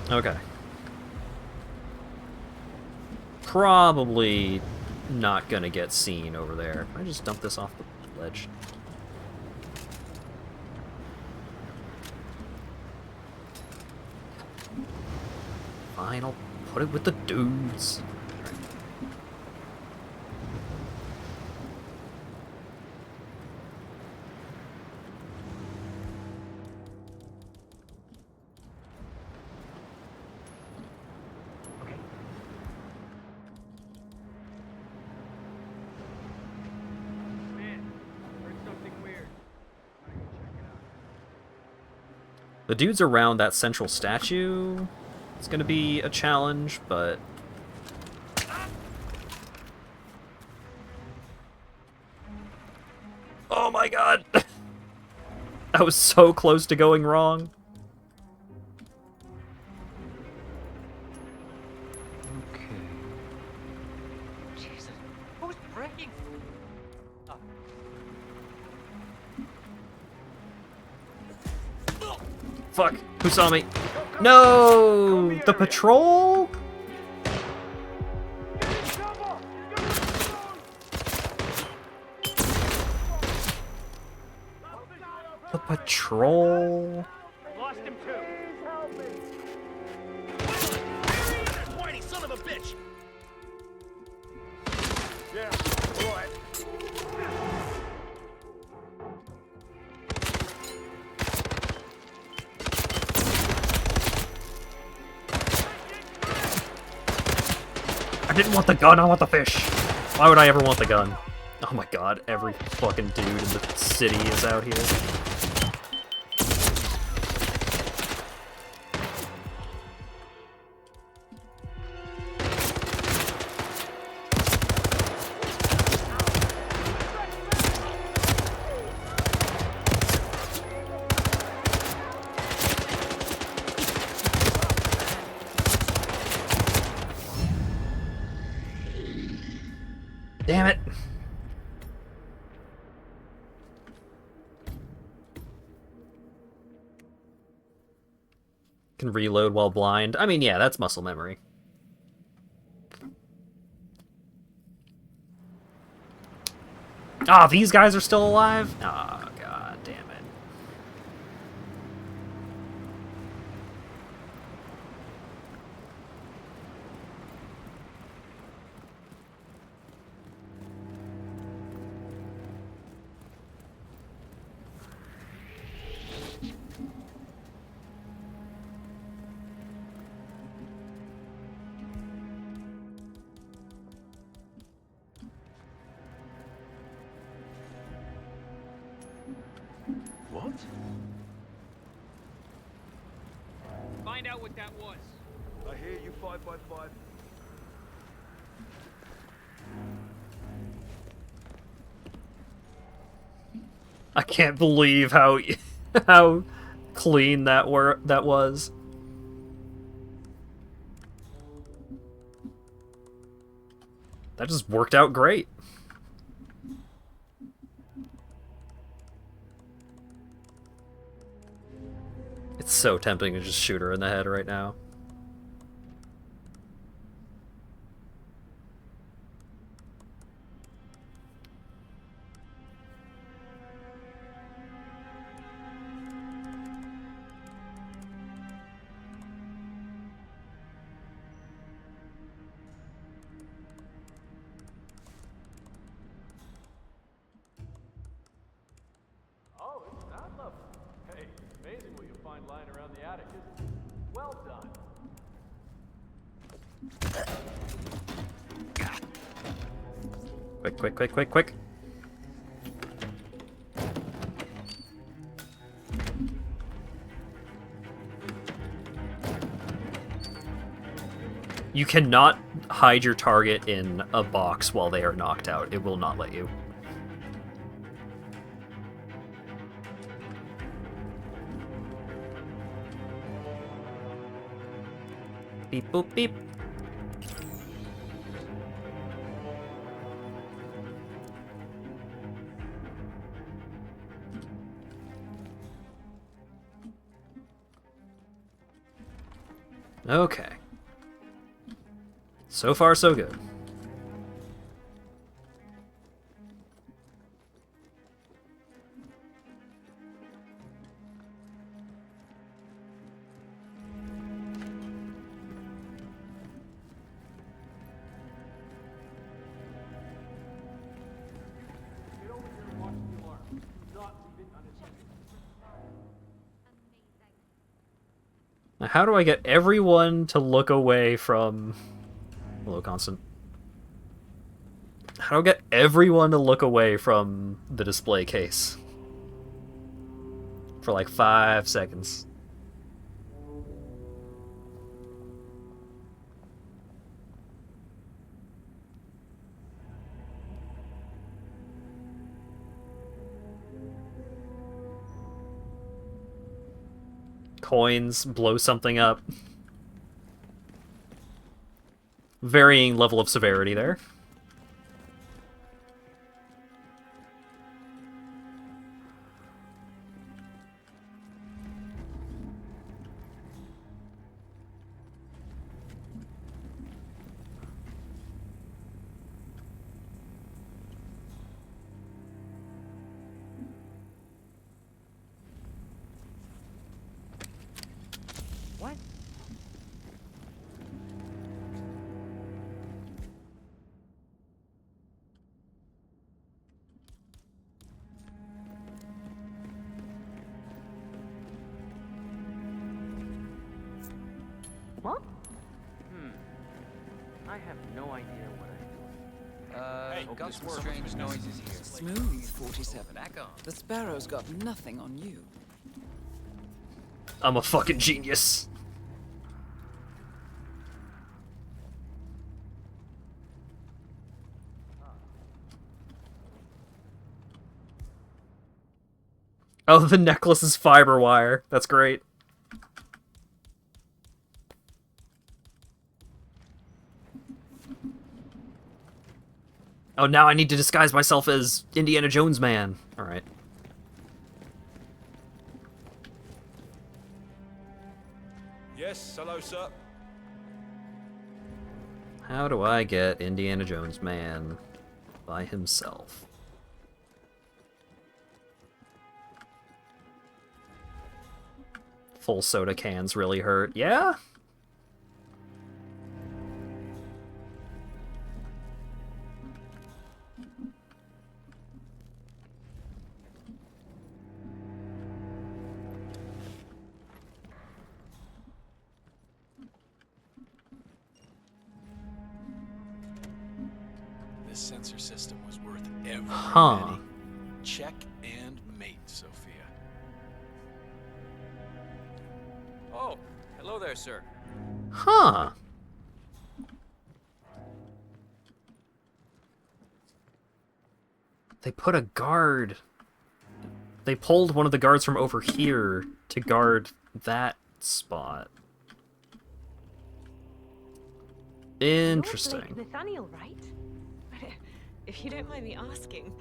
Okay. Probably not gonna get seen over there. Can I just dump this off the ledge? Fine, I'll put it with the dudes. The dudes around that central statue, it's gonna be a challenge, but... Oh my god! That was so close to going wrong. Okay. Jesus, who's breaking? Fuck, who saw me? No! The patrol? The patrol? Lost him too. Whitey, son of a bitch! Yeah, right. didn't want the gun, I want the fish! Why would I ever want the gun? Oh my god, every fucking dude in the city is out here. Damn it! Can reload while blind. I mean, yeah, that's muscle memory. Ah, these guys are still alive? Ah, god damn it. What? Find out what that was. I hear you, 5x5. I can't believe how how clean that was. That just worked out great. It's so tempting to just shoot her in the head right now. Oh, it's that level. Hey, it's amazing what you'll find lying around the attic, isn't it? Well done. Quick, quick, quick, quick, quick. You cannot hide your target in a box while they are knocked out. It will not let you. Beep, boop, beep. Okay. So far, so good. Get over here and watch the alarm. Do not leave it unattended. Now, how do I get everyone to look away from... Hello, Constant. How do I get everyone to look away from the display case? For like 5 seconds. Coins, blow something up. Varying level of severity there. What? I have no idea what I'm doing. Got some strange noises here. Smooth, 47. Back on. The Sparrow's got nothing on you. I'm a fucking genius. Oh, the necklace is fiber wire. That's great. Oh, now I need to disguise myself as Indiana Jones man. Alright. Yes, hello, sir. How do I get Indiana Jones man by himself? Full soda cans really hurt. Yeah? This sensor system was worth every Huh. penny. Check and mate, Sophia. Oh, hello there, sir. Huh. They put a guard. They pulled one of the guards from over here to guard that spot. Interesting. Interesting. Nathaniel, right? But if you don't mind me asking,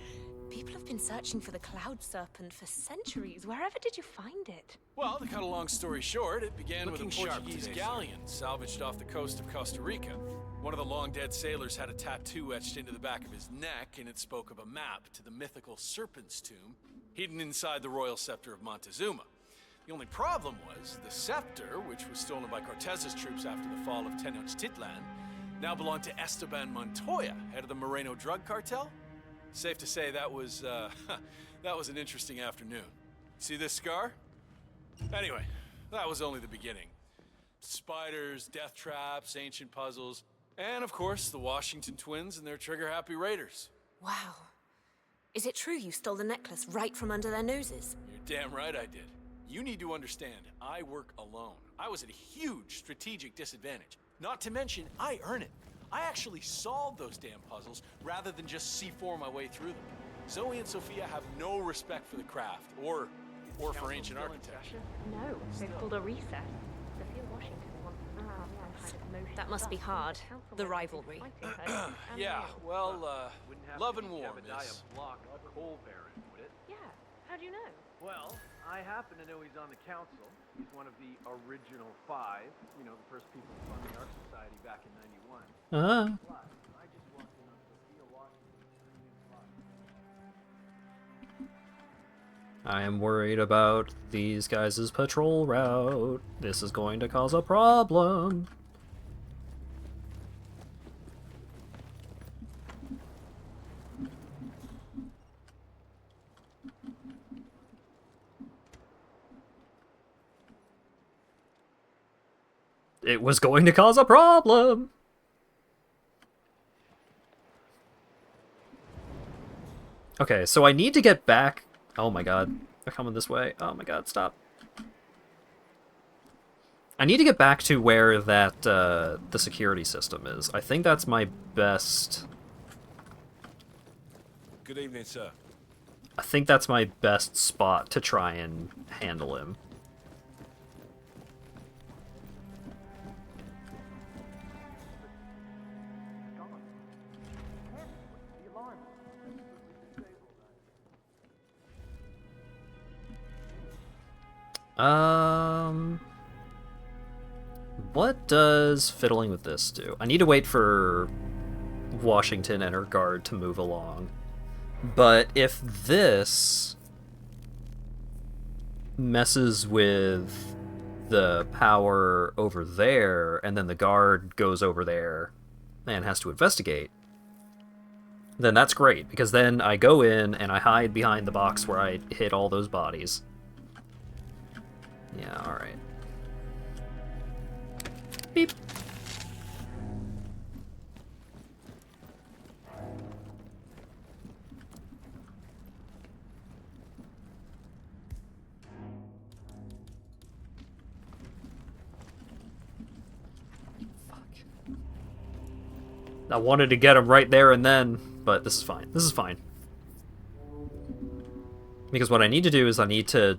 people have been searching for the Cloud Serpent for centuries. Wherever did you find it? Well, to cut a long story short, it began with a Looking sharp Portuguese today, galleon salvaged off the coast of Costa Rica. One of the long-dead sailors had a tattoo etched into the back of his neck, and it spoke of a map to the mythical Serpent's Tomb, hidden inside the royal scepter of Montezuma. The only problem was, the scepter, which was stolen by Cortez's troops after the fall of Tenochtitlan, now belonged to Esteban Montoya, head of the Moreno drug cartel. Safe to say that was an interesting afternoon. See this scar? Anyway, that was only the beginning. Spiders, death traps, ancient puzzles, and of course, the Washington twins and their trigger-happy raiders. Wow. Is it true you stole the necklace right from under their noses? You're damn right I did. You need to understand, I work alone. I was at a huge strategic disadvantage. Not to mention, I earn it. I actually solved those damn puzzles rather than just C4 my way through them. Zoe and Sophia have no respect for the craft, or for ancient architecture. No, they've pulled a recess. Sophia Washington wants some kind of motion. That must be hard, the rivalry. Yeah, well, love and war, miss. Coal baron, would it? Yeah, how do you know? Well, I happen to know he's on the council. He's one of the original 5. You know, the first people to fund the Ark Society back in '91. Plus, I just walked in on Sophia Washington. I am worried about these guys' patrol route. This is going to cause a problem. It was going to cause a problem. Okay, so I need to get back. Oh my god, they're coming this way. Oh my god, stop. I need to get back to where that the security system is. I think that's my best. Good evening, sir. I think that's my best spot to try and handle him. What does fiddling with this do? I need to wait for Washington and her guard to move along. But if this messes with the power over there, and then the guard goes over there and has to investigate, then that's great, because then I go in and I hide behind the box where I hit all those bodies. Yeah, alright. Beep. I wanted to get him right there and then, but this is fine. This is fine. Because what I need to do is I need to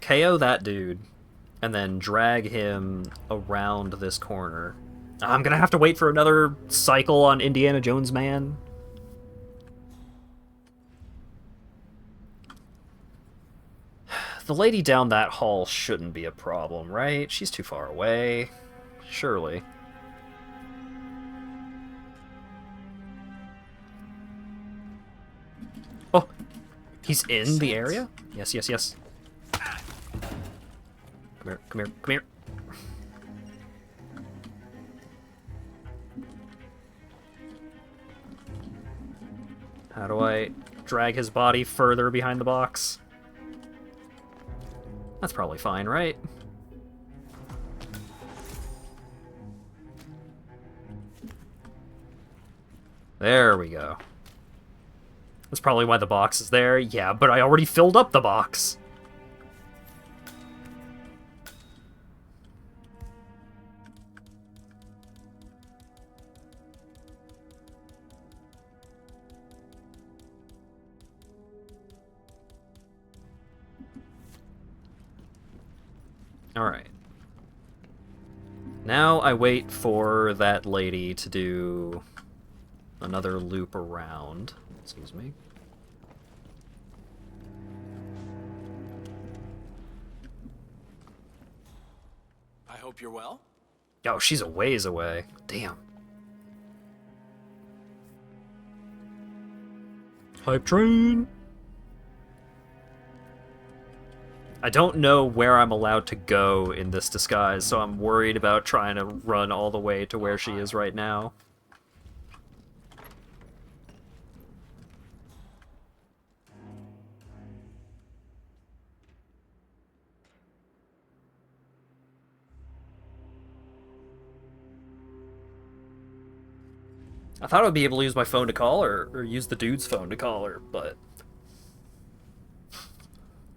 KO that dude and then drag him around this corner. I'm gonna have to wait for another cycle on Indiana Jones Man. The lady down that hall shouldn't be a problem, right? She's too far away. Surely. Oh, he's in the area? Yes, yes, yes. Come here, come here, come here. How do I drag his body further behind the box? That's probably fine, right? There we go. That's probably why the box is there. Yeah, but I already filled up the box. Alright. Now I wait for that lady to do another loop around. Excuse me. I hope you're well. Oh, she's a ways away. Damn. Hype train! I don't know where I'm allowed to go in this disguise, so I'm worried about trying to run all the way to where she is right now. I thought I would be able to use my phone to call her, or use the dude's phone to call her, but...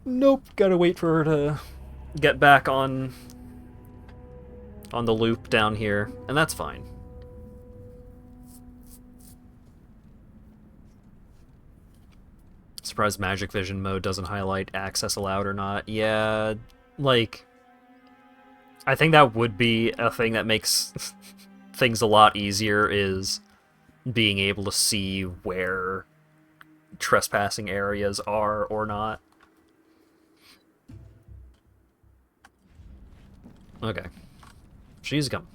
Nope, gotta wait for her to get back on the loop down here, and that's fine. Surprised Magic Vision mode doesn't highlight access allowed or not. Yeah, like... I think that would be a thing that makes things a lot easier, is being able to see where trespassing areas are or not. Okay. She's coming.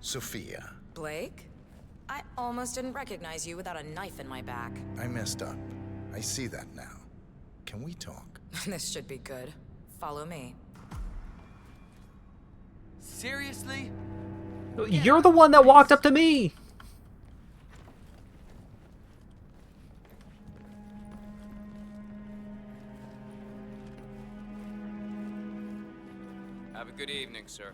Sophia, Blake? I almost didn't recognize you without a knife in my back. I messed up. I see that now. Can we talk? This should be good. Follow me. Seriously? You're the one that walked up to me! Have a good evening, sir.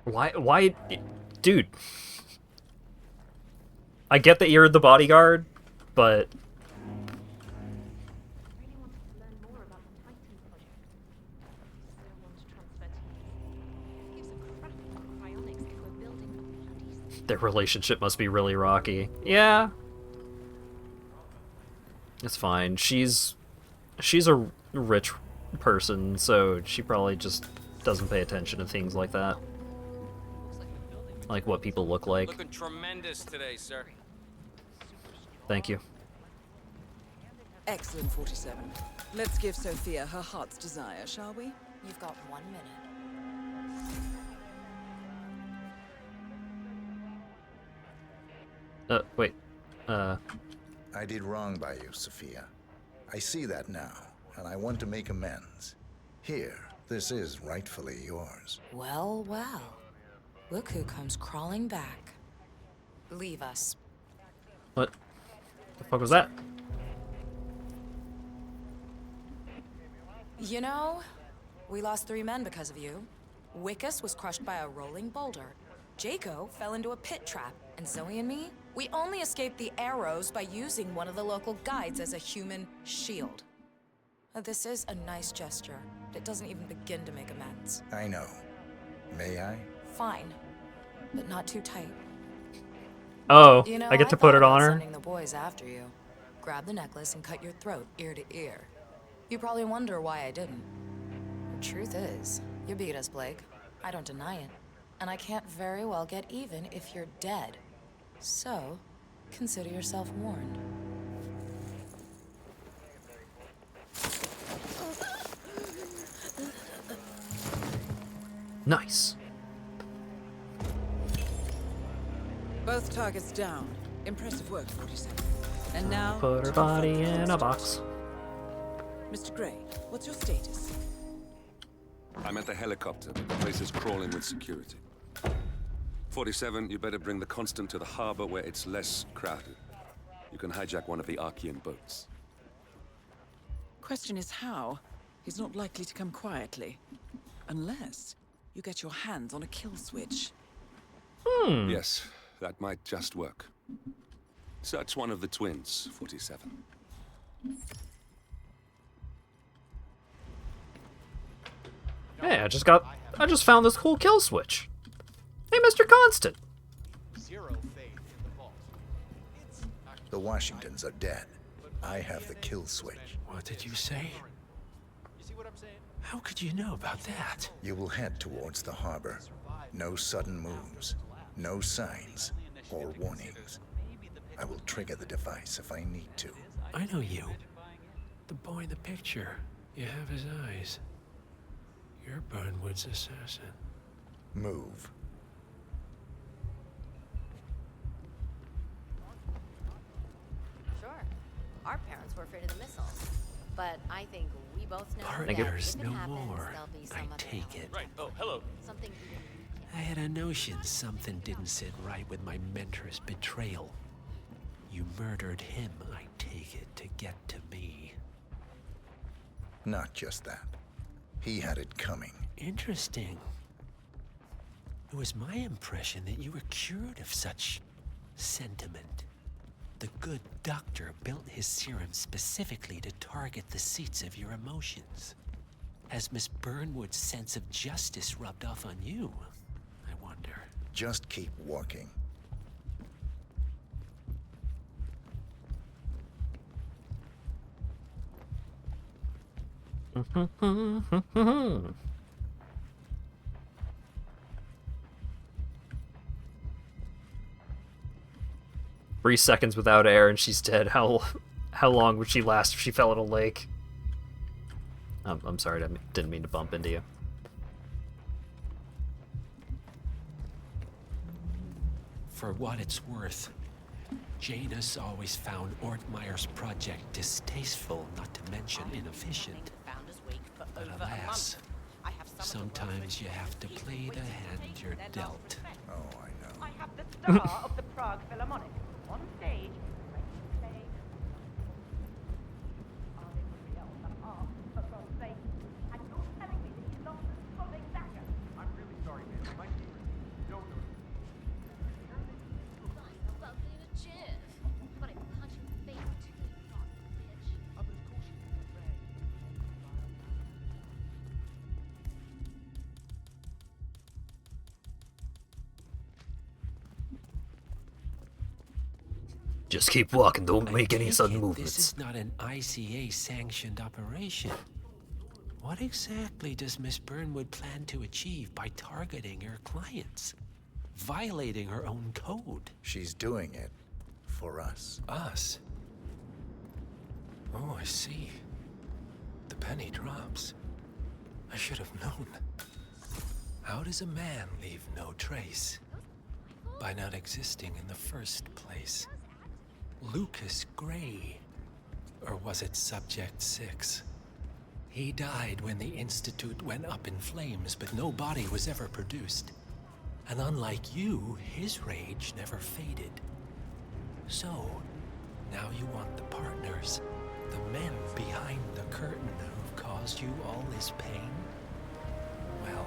Why, dude? I get that you're the bodyguard, but... Their relationship must be really rocky. Yeah. It's fine. She's a rich person, so she probably just doesn't pay attention to things like that. Like what people look like. Looking tremendous today, sir. Thank you. Excellent, 47. Let's give Sophia her heart's desire, shall we? You've got 1 minute. Wait. I did wrong by you, Sophia. I see that now, and I want to make amends. Here, this is rightfully yours. Well, well. Look who comes crawling back. Leave us. What the fuck was that? You know, we lost 3 men because of you. Wickus was crushed by a rolling boulder. Jaco fell into a pit trap, and Zoe and me, we only escaped the arrows by using one of the local guides as a human shield. This is a nice gesture, but it doesn't even begin to make amends. I know. May I? Fine, but not too tight. Oh, You know, I get to thought put it about on her? sending the boys after you. Grab the necklace and cut your throat ear to ear. You probably wonder why I didn't. The truth is, you beat us, Blake. I don't deny it. And I can't very well get even if you're dead. So, consider yourself warned. Nice. Both targets down. Impressive work, 47. And now... Put her body in a box. Mr. Gray, what's your status? I'm at the helicopter, but the place is crawling with security. 47, you better bring the Constant to the harbor where it's less crowded. You can hijack one of the Archean boats. Question is how? He's not likely to come quietly. Unless you get your hands on a kill switch. Yes, that might just work. Search one of the twins, 47. Hey, I just found this cool kill switch. Hey, Mr. Constant. Zero faith in the vault. The Washingtons are dead. I have the kill switch. What did you say? You see what I'm saying? How could you know about that? You will head towards the harbor. No sudden moves. No signs or warnings. I will trigger the device if I need to. I know you. The boy in the picture. You have his eyes. You're Burnwood's assassin. Move. Sure. Our parents were afraid of the missiles. But I think we both know that Partners if it no happens, more. there'll be some I other take element. it. Right. Oh, hello. Something I had a notion something didn't sit right with my mentor's betrayal. You murdered him, I take it, to get to me. Not just that. He had it coming. Interesting. It was my impression that you were cured of such sentiment. The good doctor built his serum specifically to target the seats of your emotions. Has Miss Burnwood's sense of justice rubbed off on you? I wonder. Just keep walking. Three seconds without air and she's dead. How long would she last if she fell in a lake? I'm sorry, I didn't mean to bump into you. For what it's worth, Janus always found Ortmeyer's project distasteful, not to mention inefficient. But alas, sometimes you have to play the hand you're dealt. Oh, I know. I have the star of the Prague Philharmonic on stage. I'm really sorry, man. My team don't know. About being a chick. But I punch you in the face too, you naughty bitch. Just keep walking, don't make any take sudden it movements. This is not an ICA-sanctioned operation. What exactly does Miss Burnwood plan to achieve by targeting her clients? Violating her own code? She's doing it for us. Us? Oh, I see. The penny drops. I should have known. How does a man leave no trace? By not existing in the first place. Lucas Gray. Or was it Subject 6? He died when the Institute went up in flames, but no body was ever produced. And unlike you, his rage never faded. So, now you want the partners, the men behind the curtain who've caused you all this pain? Well,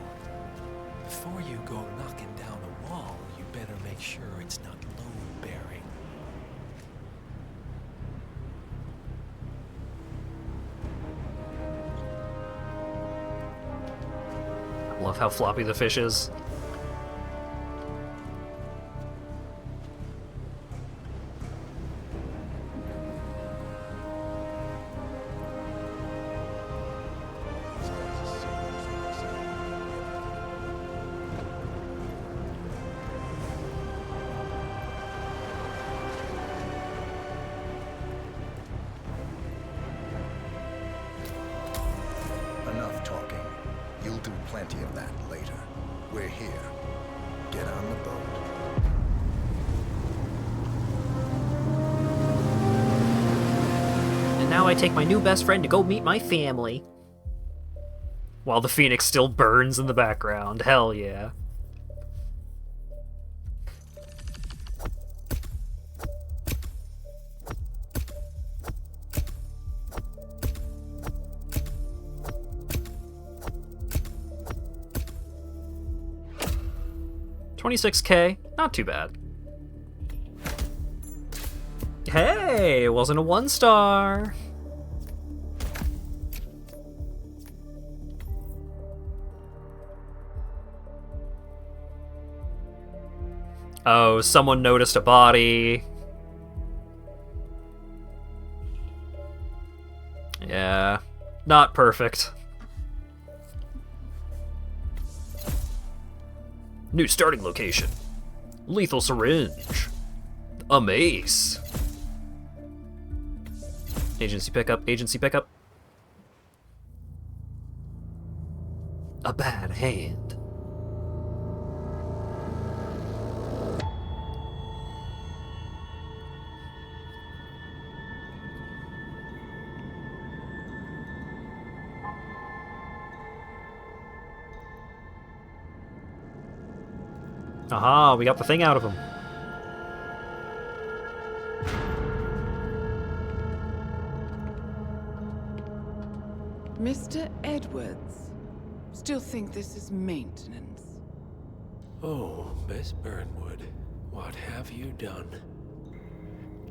before you go knocking down a wall, you better make sure it's not load-bearing. Love how floppy the fish is. Enough talking. You'll do plenty of that later. We're here. Get on the boat. And now I take my new best friend to go meet my family. While the Phoenix still burns in the background. Hell yeah. $26K, not too bad. Hey, it wasn't a 1-star. Oh, someone noticed a body. Yeah, not perfect. New starting location. Lethal syringe. A mace. Agency pickup, agency pickup. A bad hand. Aha, we got the thing out of him. Mr. Edwards, still think this is maintenance? Oh, Miss Burnwood, what have you done?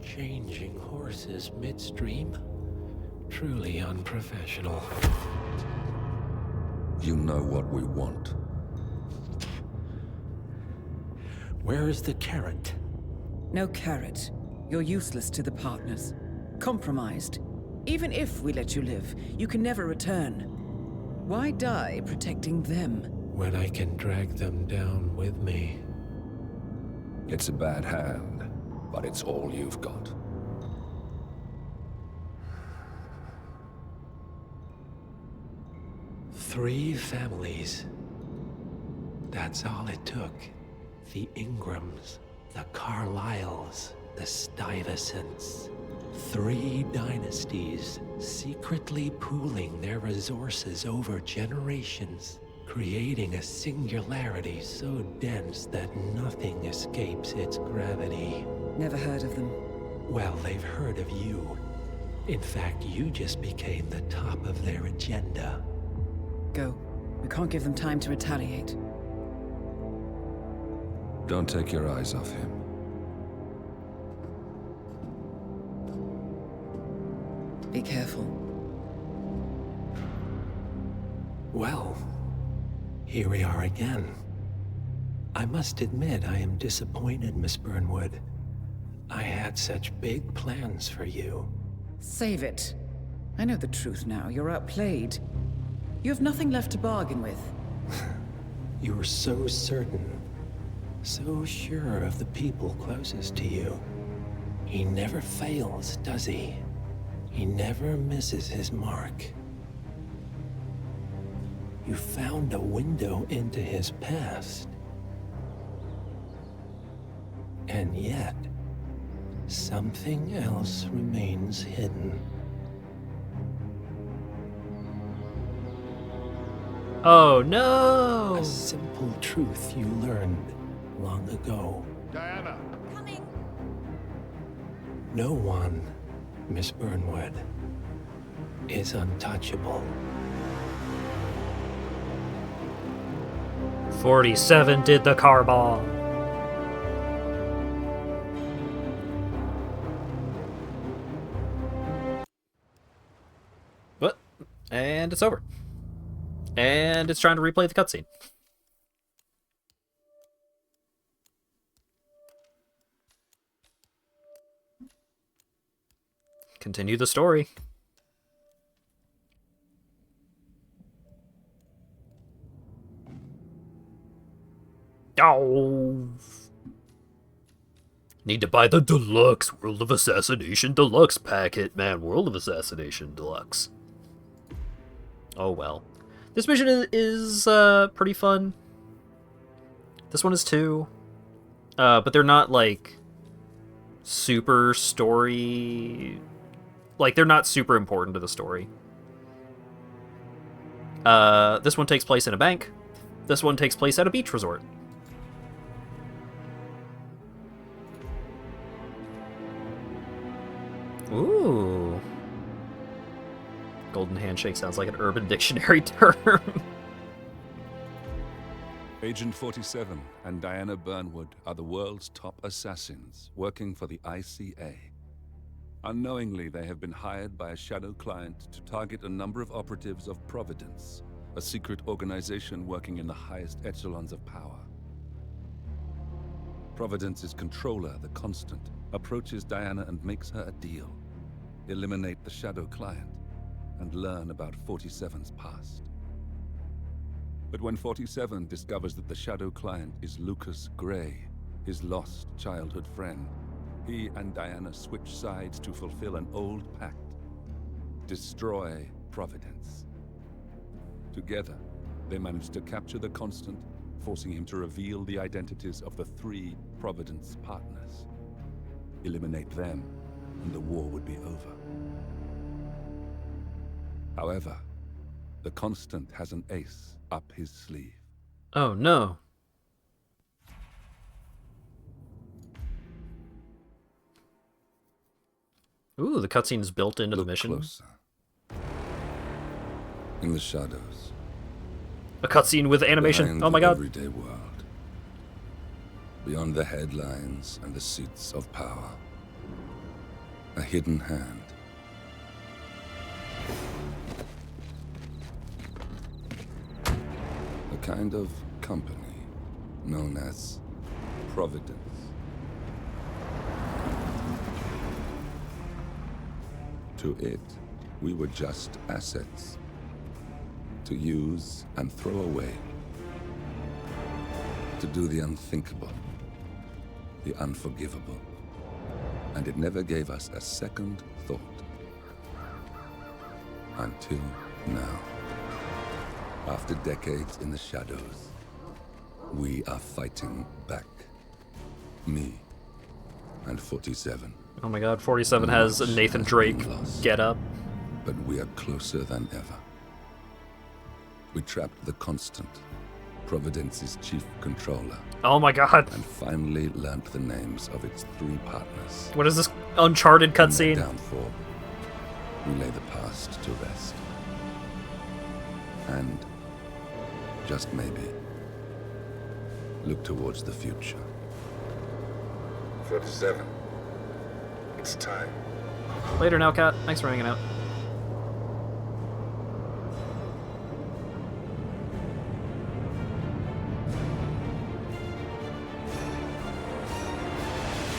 Changing horses midstream? Truly unprofessional. You know what we want. Where is the carrot? No carrot. You're useless to the partners. Compromised. Even if we let you live, you can never return. Why die protecting them? When I can drag them down with me. It's a bad hand, but it's all you've got. Three families. That's all it took. The Ingrams, the Carlyles, the Stuyvesants. 3 dynasties secretly pooling their resources over generations, creating a singularity so dense that nothing escapes its gravity. Never heard of them. Well, they've heard of you. In fact, you just became the top of their agenda. Go. We can't give them time to retaliate. Don't take your eyes off him. Be careful. Well, here we are again. I must admit I am disappointed, Miss Burnwood. I had such big plans for you. Save it. I know the truth now. You're outplayed. You have nothing left to bargain with. You were so certain. So sure of the people closest to you. He never fails, does he? He never misses his mark. You found a window into his past. And yet, Something else remains hidden. Oh no! A simple truth you learned long ago. Diana! Coming! No one, Miss Burnwood, is untouchable. 47 did the car bomb. What? And it's over. And it's trying to replay the cutscene. Continue the story. Oh. Need to buy the deluxe World of Assassination Deluxe pack, Hitman World of Assassination Deluxe. Oh well. This mission is pretty fun. This one is too. But they're not like super story. Like they're not super important to the story. This one takes place in a bank. This one takes place at a beach resort. Ooh. Golden Handshake sounds like an Urban Dictionary term. Agent 47 and Diana Burnwood are the world's top assassins working for the ICA. Unknowingly, they have been hired by a shadow client to target a number of operatives of Providence, a secret organization working in the highest echelons of power. Providence's controller, the Constant, approaches Diana and makes her a deal. Eliminate the shadow client and learn about 47's past. But when 47 discovers that the shadow client is Lucas Gray, his lost childhood friend, he and Diana switch sides to fulfill an old pact: destroy Providence. Together, they manage to capture the Constant, forcing him to reveal the identities of the 3 Providence partners. Eliminate them, and the war would be over. However, the Constant has an ace up his sleeve. Oh no. Ooh, the cutscene's built into the mission. Closer. In the shadows. A cutscene with animation. Behind Oh my the god. everyday world. Beyond the headlines and the seats of power. A hidden hand. A kind of company known as Providence. To it, we were just assets. To use and throw away. To do the unthinkable. The unforgivable. And it never gave us a second thought. Until now. After decades in the shadows, we are fighting back. Me and 47. Oh my god, 47 has a Nathan Drake get up. But we are closer than ever. We trapped the Constant, Providence's chief controller. Oh my god. And finally learnt the names of its 3 partners. What is this Uncharted cutscene? Downfall. We lay the past to rest. And, just maybe, look towards the future. 47. It's time. Later now, Kat. Thanks for hanging out.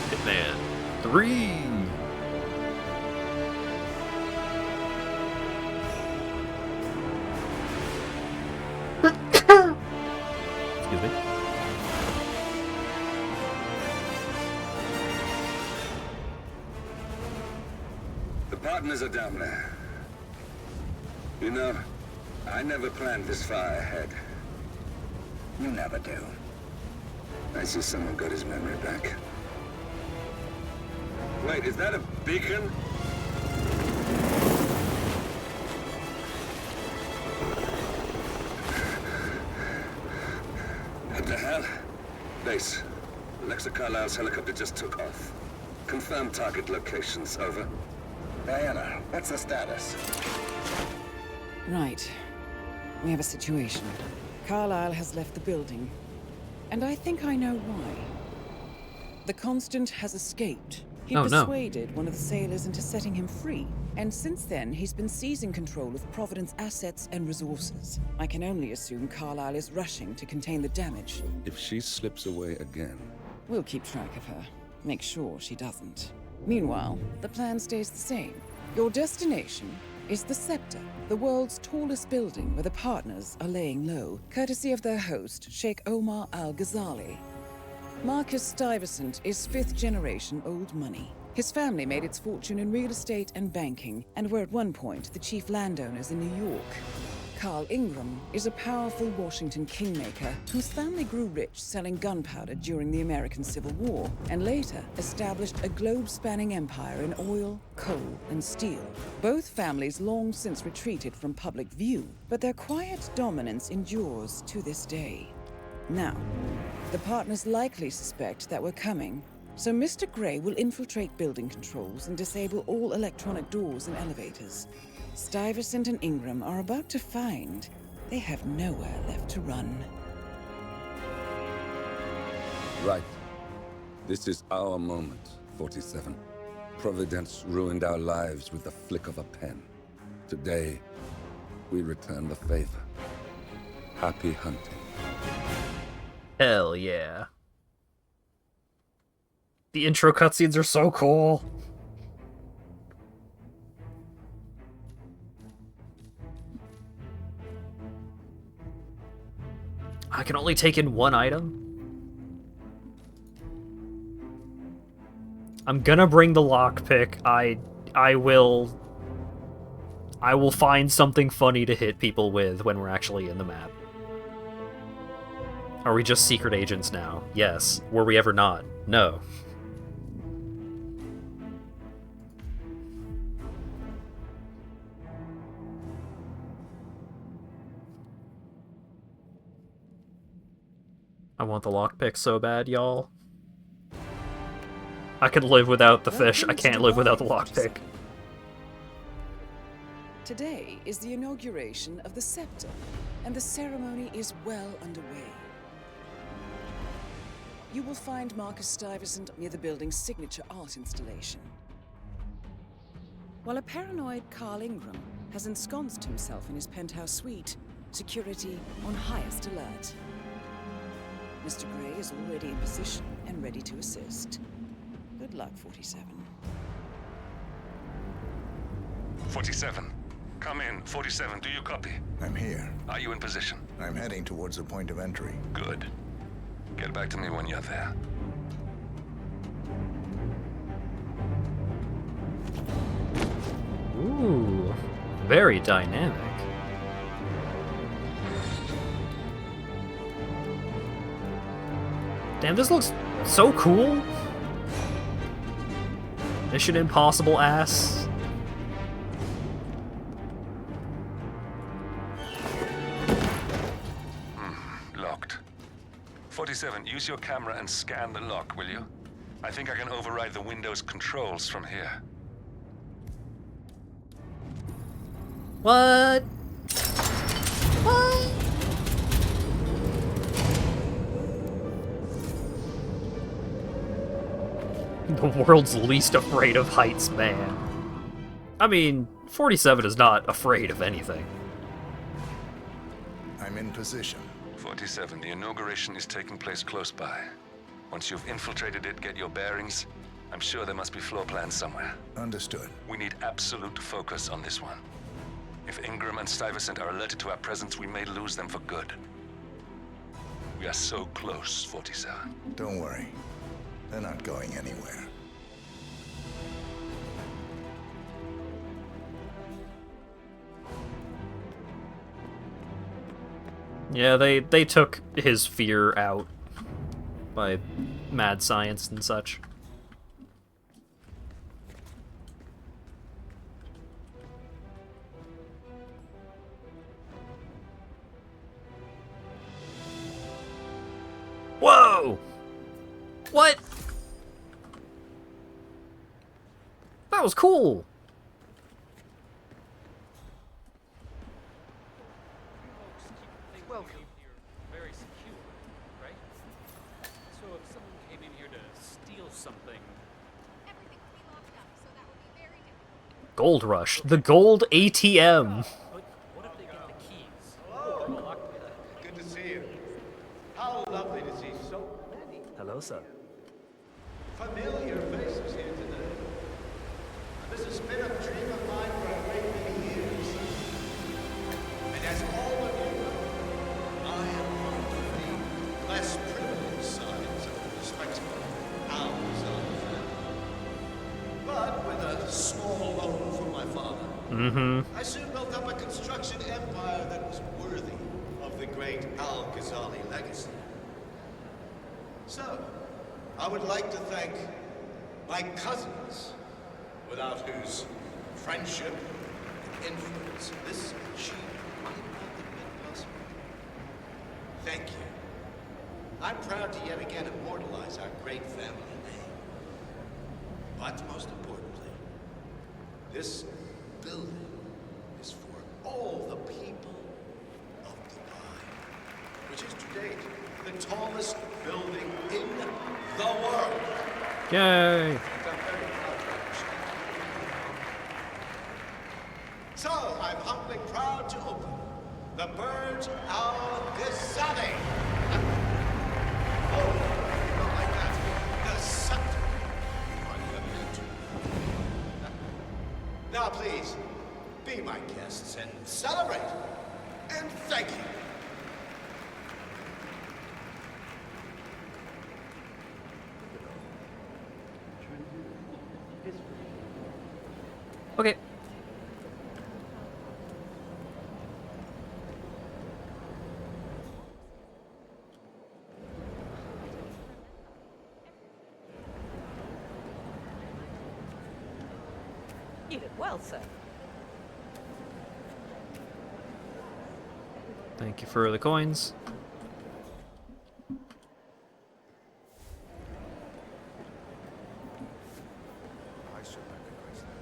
Hitman 3. Excuse me. The partners are down there. You know, I never planned this far ahead. You never do. I see someone got his memory back. Wait, is that a beacon? What the hell? Base. Alexa Carlisle's helicopter just took off. Confirm target locations, over. Diana, what's the status? Right. We have a situation. Carlisle has left the building. And I think I know why. The Constant has escaped. He persuaded one of the sailors into setting him free. And since then, he's been seizing control of Providence assets and resources. I can only assume Carlisle is rushing to contain the damage. If she slips away again... We'll keep track of her. Make sure she doesn't. Meanwhile, the plan stays the same. Your destination is the Scepter, the world's tallest building where the partners are laying low, courtesy of their host, Sheikh Omar Al-Ghazali. Marcus Stuyvesant is fifth-generation old money. His family made its fortune in real estate and banking, and were at one point the chief landowners in New York. Carl Ingram is a powerful Washington kingmaker whose family grew rich selling gunpowder during the American Civil War, and later established a globe-spanning empire in oil, coal, and steel. Both families long since retreated from public view, but their quiet dominance endures to this day. Now, the partners likely suspect that we're coming, so Mr. Grey will infiltrate building controls and disable all electronic doors and elevators. Stuyvesant and Ingram are about to find they have nowhere left to run. Right. This is our moment, 47. Providence ruined our lives with the flick of a pen. Today, we return the favor. Happy hunting. Hell yeah. The intro cutscenes are so cool. I can only take in one item? I'm gonna bring the lockpick. I will find something funny to hit people with when we're actually in the map. Are we just secret agents now? Yes. Were we ever not? No. I want the lockpick so bad, y'all. I can live without the fish. I can't live without the lockpick. Today is the inauguration of the Scepter, and the ceremony is well underway. You will find Marcus Stuyvesant near the building's signature art installation, while a paranoid Carl Ingram has ensconced himself in his penthouse suite, security on highest alert. Mr. Grey is already in position and ready to assist. Good luck, 47. 47. Come in. 47, do you copy? I'm here. Are you in position? I'm heading towards the point of entry. Good. Get back to me when you're there. Ooh, very dynamic. Damn, this looks so cool. Mission Impossible ass. Locked. 47, use your camera and scan the lock, will you? I think I can override the Windows controls from here. What? What? The world's least afraid of heights, man. I mean, 47 is not afraid of anything. I'm in position. 47, the inauguration is taking place close by. Once you've infiltrated it, get your bearings. I'm sure there must be floor plans somewhere. Understood. We need absolute focus on this one. If Ingram and Stuyvesant are alerted to our presence, we may lose them for good. We are so close, 47. Don't worry. They're not going anywhere. Yeah, they took his fear out by mad science and such. Whoa! What? That was cool! Welcome. Here very secure, right? So if someone came in here to steal something, Gold Rush. The gold ATM. what if they get the keys? Hello. Good to see you. How lovely to see so many Hello, sir. familiar faces here today. This has been a dream of mine for a great many years. And as all of you know, I am one of the less privileged sides of the respectable Al-Zahn family. But with a small loan from my father, I soon built up a construction empire that was worthy of the great Al-Ghazali legacy. So, I would like to thank my cousins, without whose friendship and influence this achievement might not have been possible. Thank you. I'm proud to yet again immortalize our great family name. But most importantly, this building is for all the people of Dubai, which is to date the tallest building in the world. Yay! So, I'm humbly proud to open the Burj Al Ghazali. Oh, not like that. The scepter. Now, please, be my guests and celebrate. And thank you. Okay. You did well, sir. Thank you for the coins.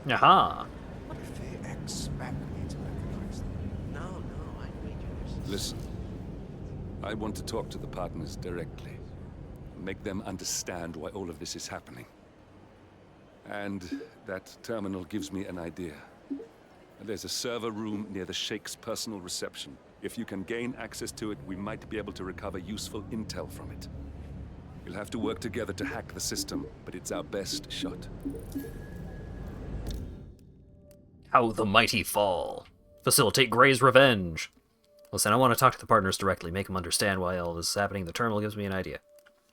Aha! What if they expect me to recognize them? No, I made you. Listen, I want to talk to the partners directly. Make them understand why all of this is happening. And that terminal gives me an idea. There's a server room near the Sheikh's personal reception. If you can gain access to it, we might be able to recover useful intel from it. You'll have to work together to hack the system, but it's our best shot. How the mighty fall. Facilitate Gray's revenge. Listen, I want to talk to the partners directly, make them understand why all this is happening. The terminal gives me an idea.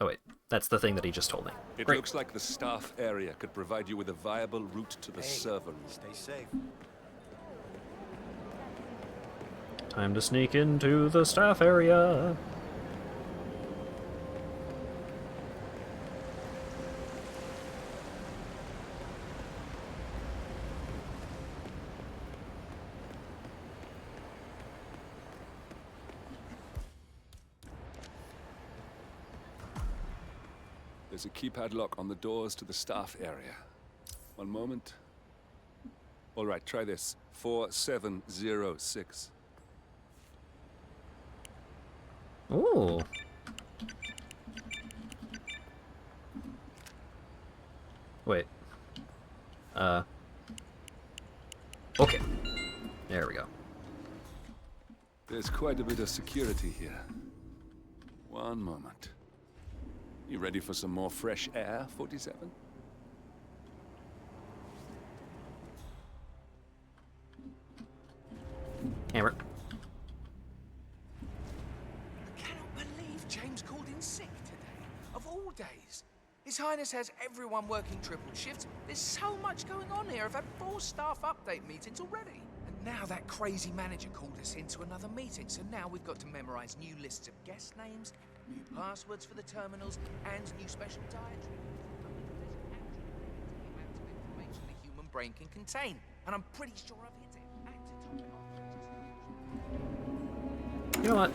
Oh wait, that's the thing that he just told me. It Great. looks like the staff area could provide you with a viable route to the server room. Stay safe. Time to sneak into the staff area. There's a keypad lock on the doors to the staff area. One moment. All right, try this. 4706. Ooh. Wait. Okay. There we go. There's quite a bit of security here. One moment. You ready for some more fresh air, 47? Hammer. I cannot believe James called in sick today. Of all days. His Highness has everyone working triple shifts. There's so much going on here. I've had 4 staff update meetings already. And now that crazy manager called us into another meeting. So now we've got to memorize new lists of guest names, new passwords for the terminals, and new special dietary. The amount of information the human brain can contain. And I'm pretty sure I've hit it. You know what?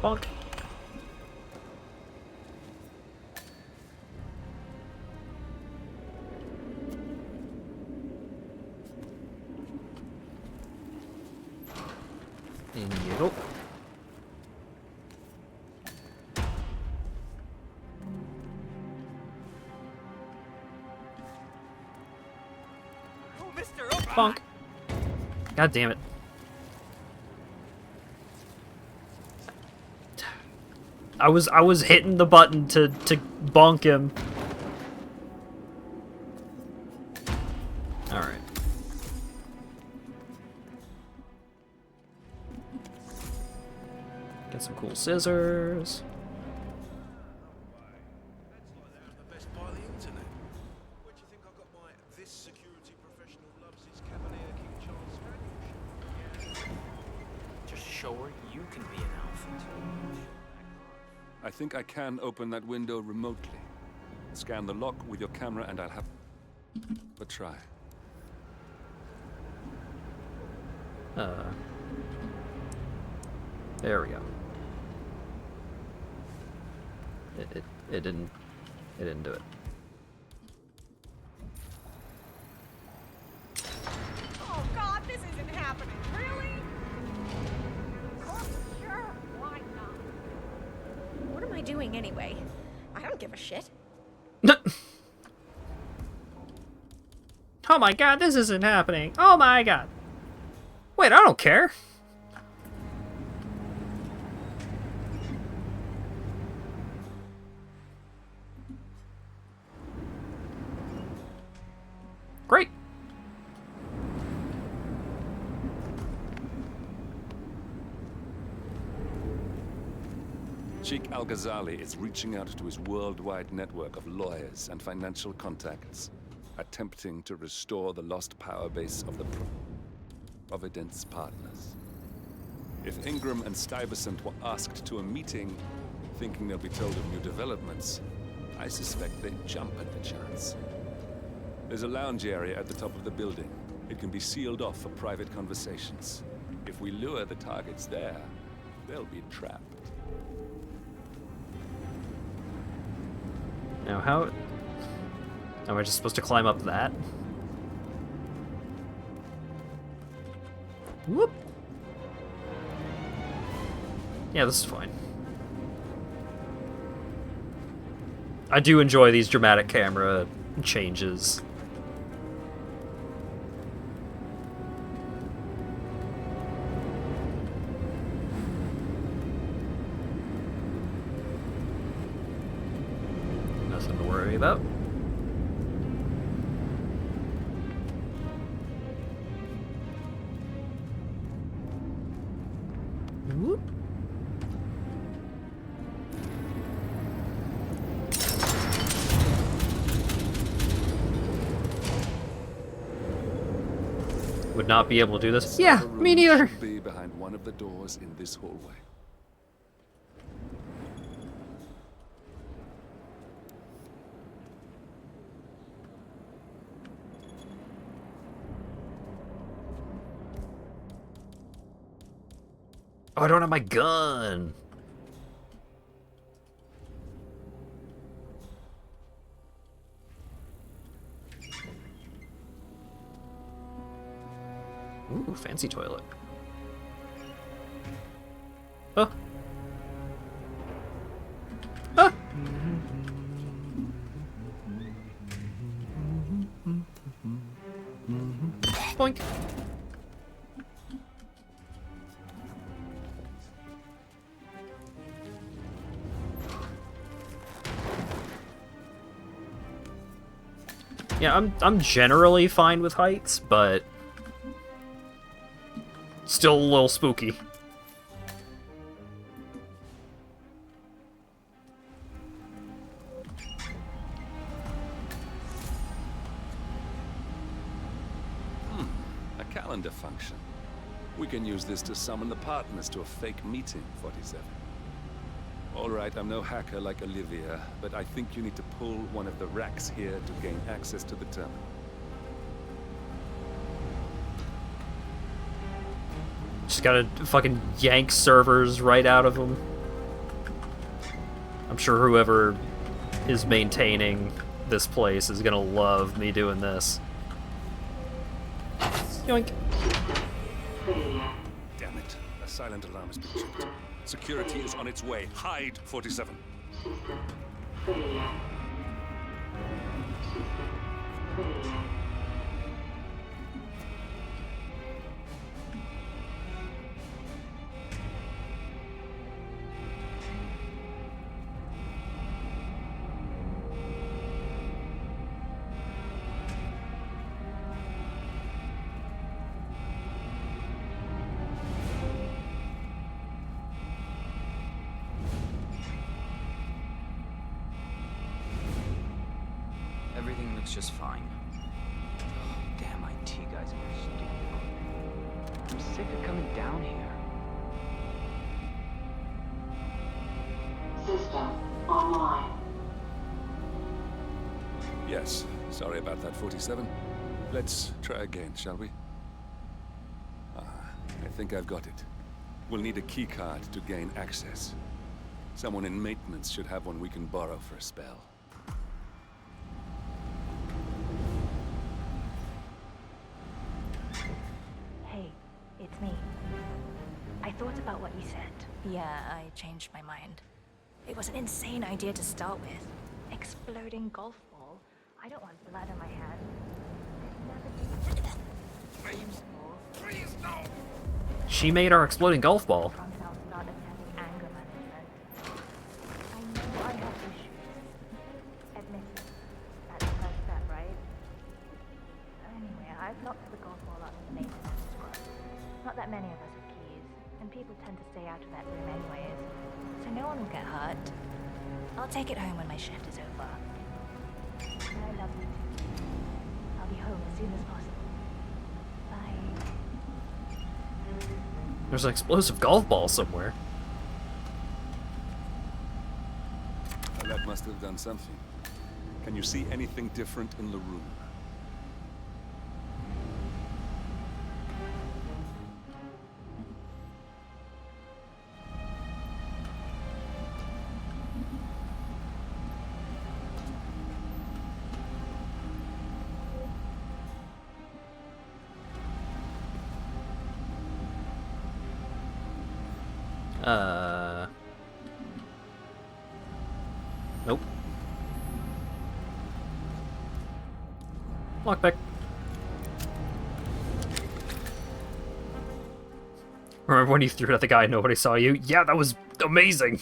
Bonk. In you go. Oh, Mr. Bonk. God damn it. I was hitting the button to bonk him. All right. Get some cool scissors. Just show her you can be an alpha. I think I can open that window remotely. Scan the lock with your camera and I'll have a try. There we go. It didn't do it. Oh God, this isn't happening. Really? Oh, sure. Why not? What am I doing anyway? I don't give a shit. Oh my God, this isn't happening. Oh my God. Wait, I don't care. Great. Sheikh Al-Ghazali is reaching out to his worldwide network of lawyers and financial contacts, attempting to restore the lost power base of the Providence partners. If Ingram and Stuyvesant were asked to a meeting, thinking they'll be told of new developments, I suspect they'd jump at the chance. There's a lounge area at the top of the building. It can be sealed off for private conversations. If we lure the targets there, they'll be trapped. Now how... Am I just supposed to climb up that? Whoop! Yeah, this is fine. I do enjoy these dramatic camera changes. Nothing to worry about. Whoop. Would not be able to do this. Yeah, me neither. Should be behind one of the doors in this hallway. Oh, I don't have my gun. Ooh, fancy toilet. Oh. Ah. Boink. Yeah, I'm generally fine with heights, but still a little spooky. A calendar function. We can use this to summon the partners to a fake meeting, 47. All right, I'm no hacker like Olivia, but I think you need to pull one of the racks here to gain access to the terminal. Just gotta fucking yank servers right out of them. I'm sure whoever is maintaining this place is gonna love me doing this. Yoink. Damn it. A silent alarm has been tripped. Security is on its way. Hide, 47. Everything looks just fine. Damn IT guys are stupid. I'm sick of coming down here. System online. Yes, sorry about that, 47. Let's try again, shall we? I think I've got it. We'll need a keycard to gain access. Someone in maintenance should have one we can borrow for a spell. Hey, it's me. I thought about what you said. Yeah, I changed my mind. It was an insane idea to start with. Exploding golf ball? I don't want blood on my hands. Please, no! She made our exploding golf ball. I've locked the golf ball up in the maintenance squad. Not that many of us have keys, and people tend to stay out of that room anyways, so no one will get hurt. I'll take it home when my shift is over. I love you too. I'll be home as soon as possible. Bye. There's an explosive golf ball somewhere. That must have done something. Can you see anything different in the room? Nope. Lockpick. Remember when you threw it at the guy and nobody saw you? Yeah, that was amazing!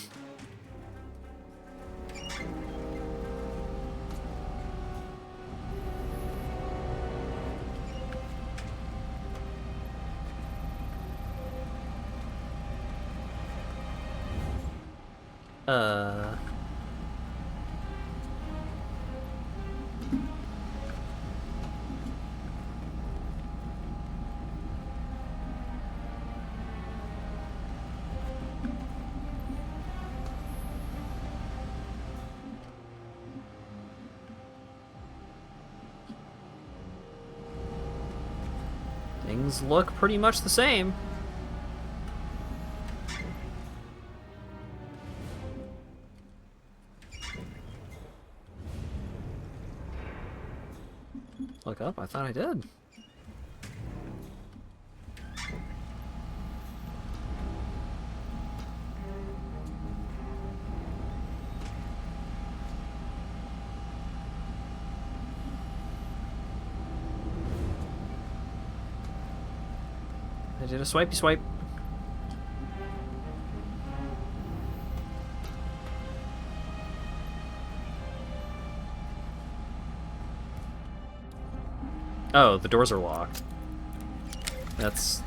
Things look pretty much the same. Look up, I thought I did. I did a swipey swipe. Oh, the doors are locked. That's...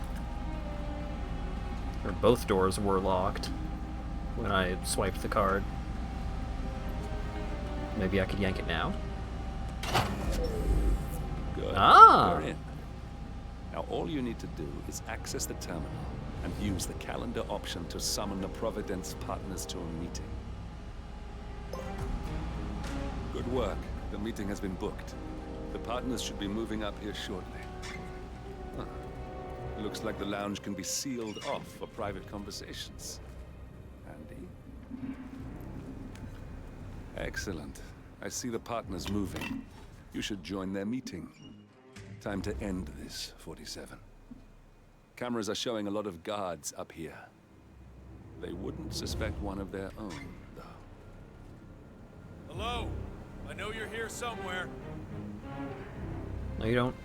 Or both doors were locked when I swiped the card. Maybe I could yank it now? Good. Ah! We're in. Now all you need to do is access the terminal and use the calendar option to summon the Providence partners to a meeting. Good work. The meeting has been booked. The partners should be moving up here shortly. Huh. Looks like the lounge can be sealed off for private conversations. Handy. Excellent. I see the partners moving. You should join their meeting. Time to end this, 47. Cameras are showing a lot of guards up here. They wouldn't suspect one of their own, though. Hello? I know you're here somewhere. No, you don't.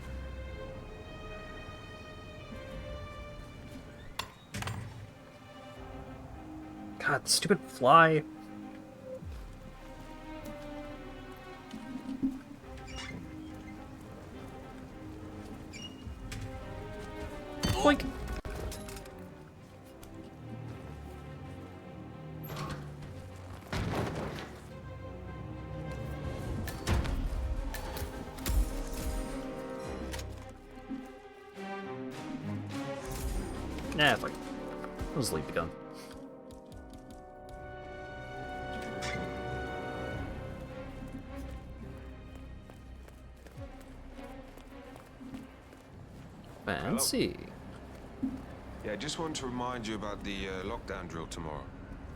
God, stupid fly. Boink. Nah, fuck. I'll just leave the gun. Fancy. Yeah, I just wanted to remind you about the lockdown drill tomorrow.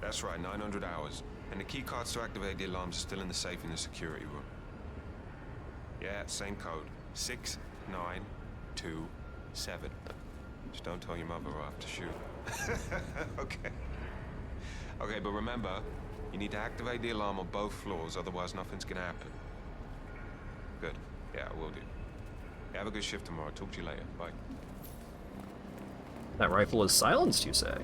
That's right, 900 hours. And the key cards to activate the alarms are still in the safe in the security room. Yeah, same code. 6927. Just don't tell your mother or I'll have to shoot. Okay. Okay, but remember, you need to activate the alarm on both floors, otherwise nothing's gonna happen. Good. Yeah, I will do. Yeah, have a good shift tomorrow. Talk to you later. Bye. That rifle is silenced, you say?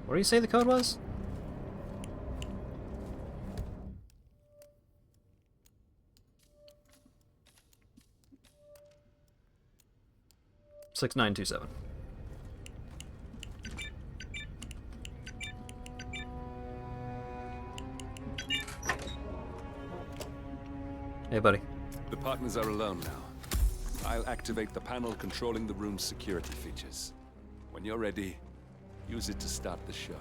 What do you say the code was? Six 927. Hey, buddy. The partners are alone now. I'll activate the panel controlling the room's security features. When you're ready, use it to start the show.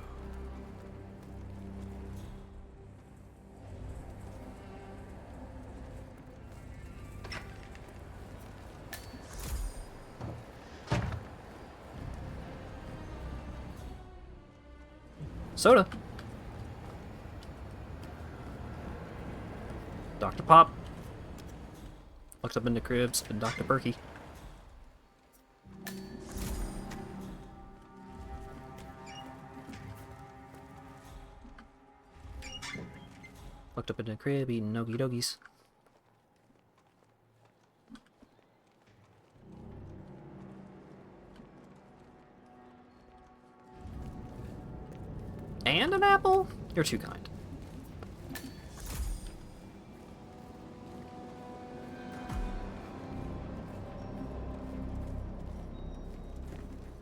Soda. Dr. Pop. Locked up in the cribs and Dr. Perky. Locked up in the crib eating Nogi Doggies. And an apple? You're too kind.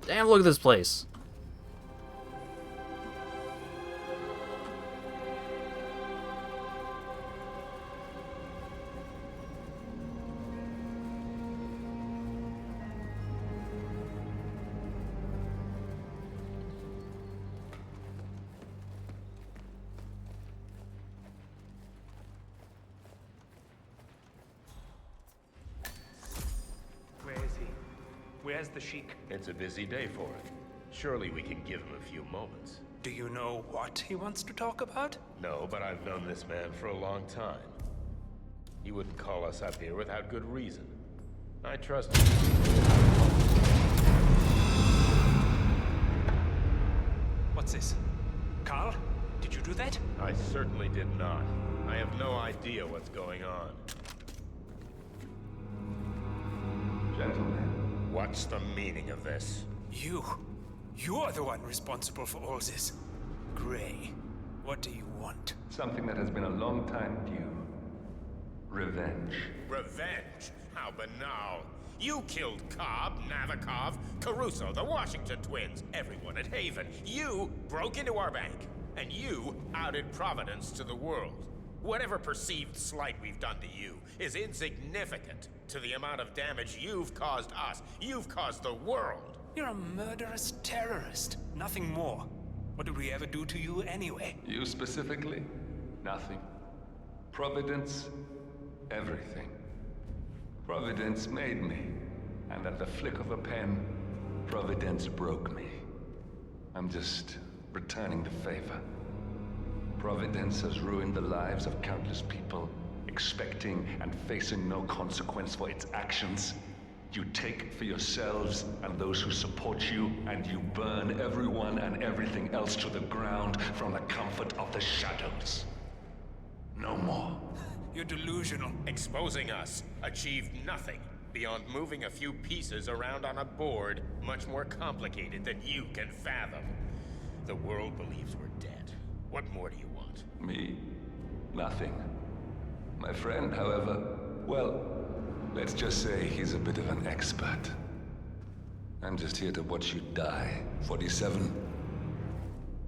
Damn, look at this place. Where's the Sheik? It's a busy day for him. Surely we can give him a few moments. Do you know what he wants to talk about? No, but I've known this man for a long time. He wouldn't call us up here without good reason. I trust him. What's this? Carl? Did you do that? I certainly did not. I have no idea what's going on. Gentlemen. What's the meaning of this? You're the one responsible for all this. Gray, what do you want? Something that has been a long time due. Revenge. Revenge? How banal. You killed Cobb, Navikov, Caruso, the Washington twins, everyone at Haven. You broke into our bank, and you outed Providence to the world. Whatever perceived slight we've done to you is insignificant to the amount of damage you've caused us. You've caused the world. You're a murderous terrorist, nothing more. What did we ever do to you anyway? You specifically? Nothing. Providence, everything. Providence made me, and at the flick of a pen, Providence broke me. I'm just returning the favor. Providence has ruined the lives of countless people, expecting and facing no consequence for its actions. You take for yourselves and those who support you, and you burn everyone and everything else to the ground from the comfort of the shadows. No more. You're delusional. Exposing us achieved nothing beyond moving a few pieces around on a board much more complicated than you can fathom. The world believes we're dead. What more do you want? Me? Nothing. My friend, however, well, let's just say he's a bit of an expert. I'm just here to watch you die. 47.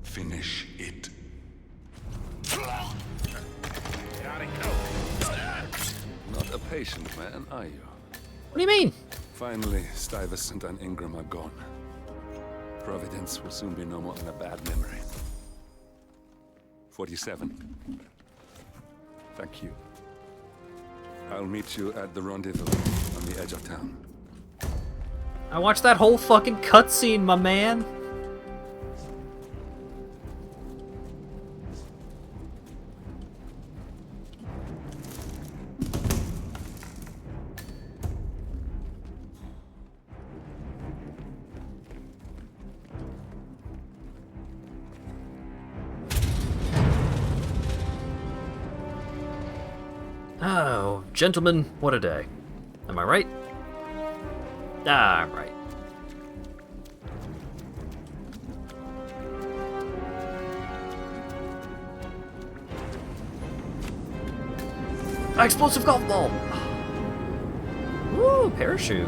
Finish it. Not a patient man, are you? What do you mean? Finally, Stuyvesant and Ingram are gone. Providence will soon be no more than a bad memory. 47. Thank you. I'll meet you at the rendezvous on the edge of town. I watched that whole fucking cutscene, my man. Oh, gentlemen, what a day. Am I right? Ah, I'm right. Explosive golf ball! Woo, parachute.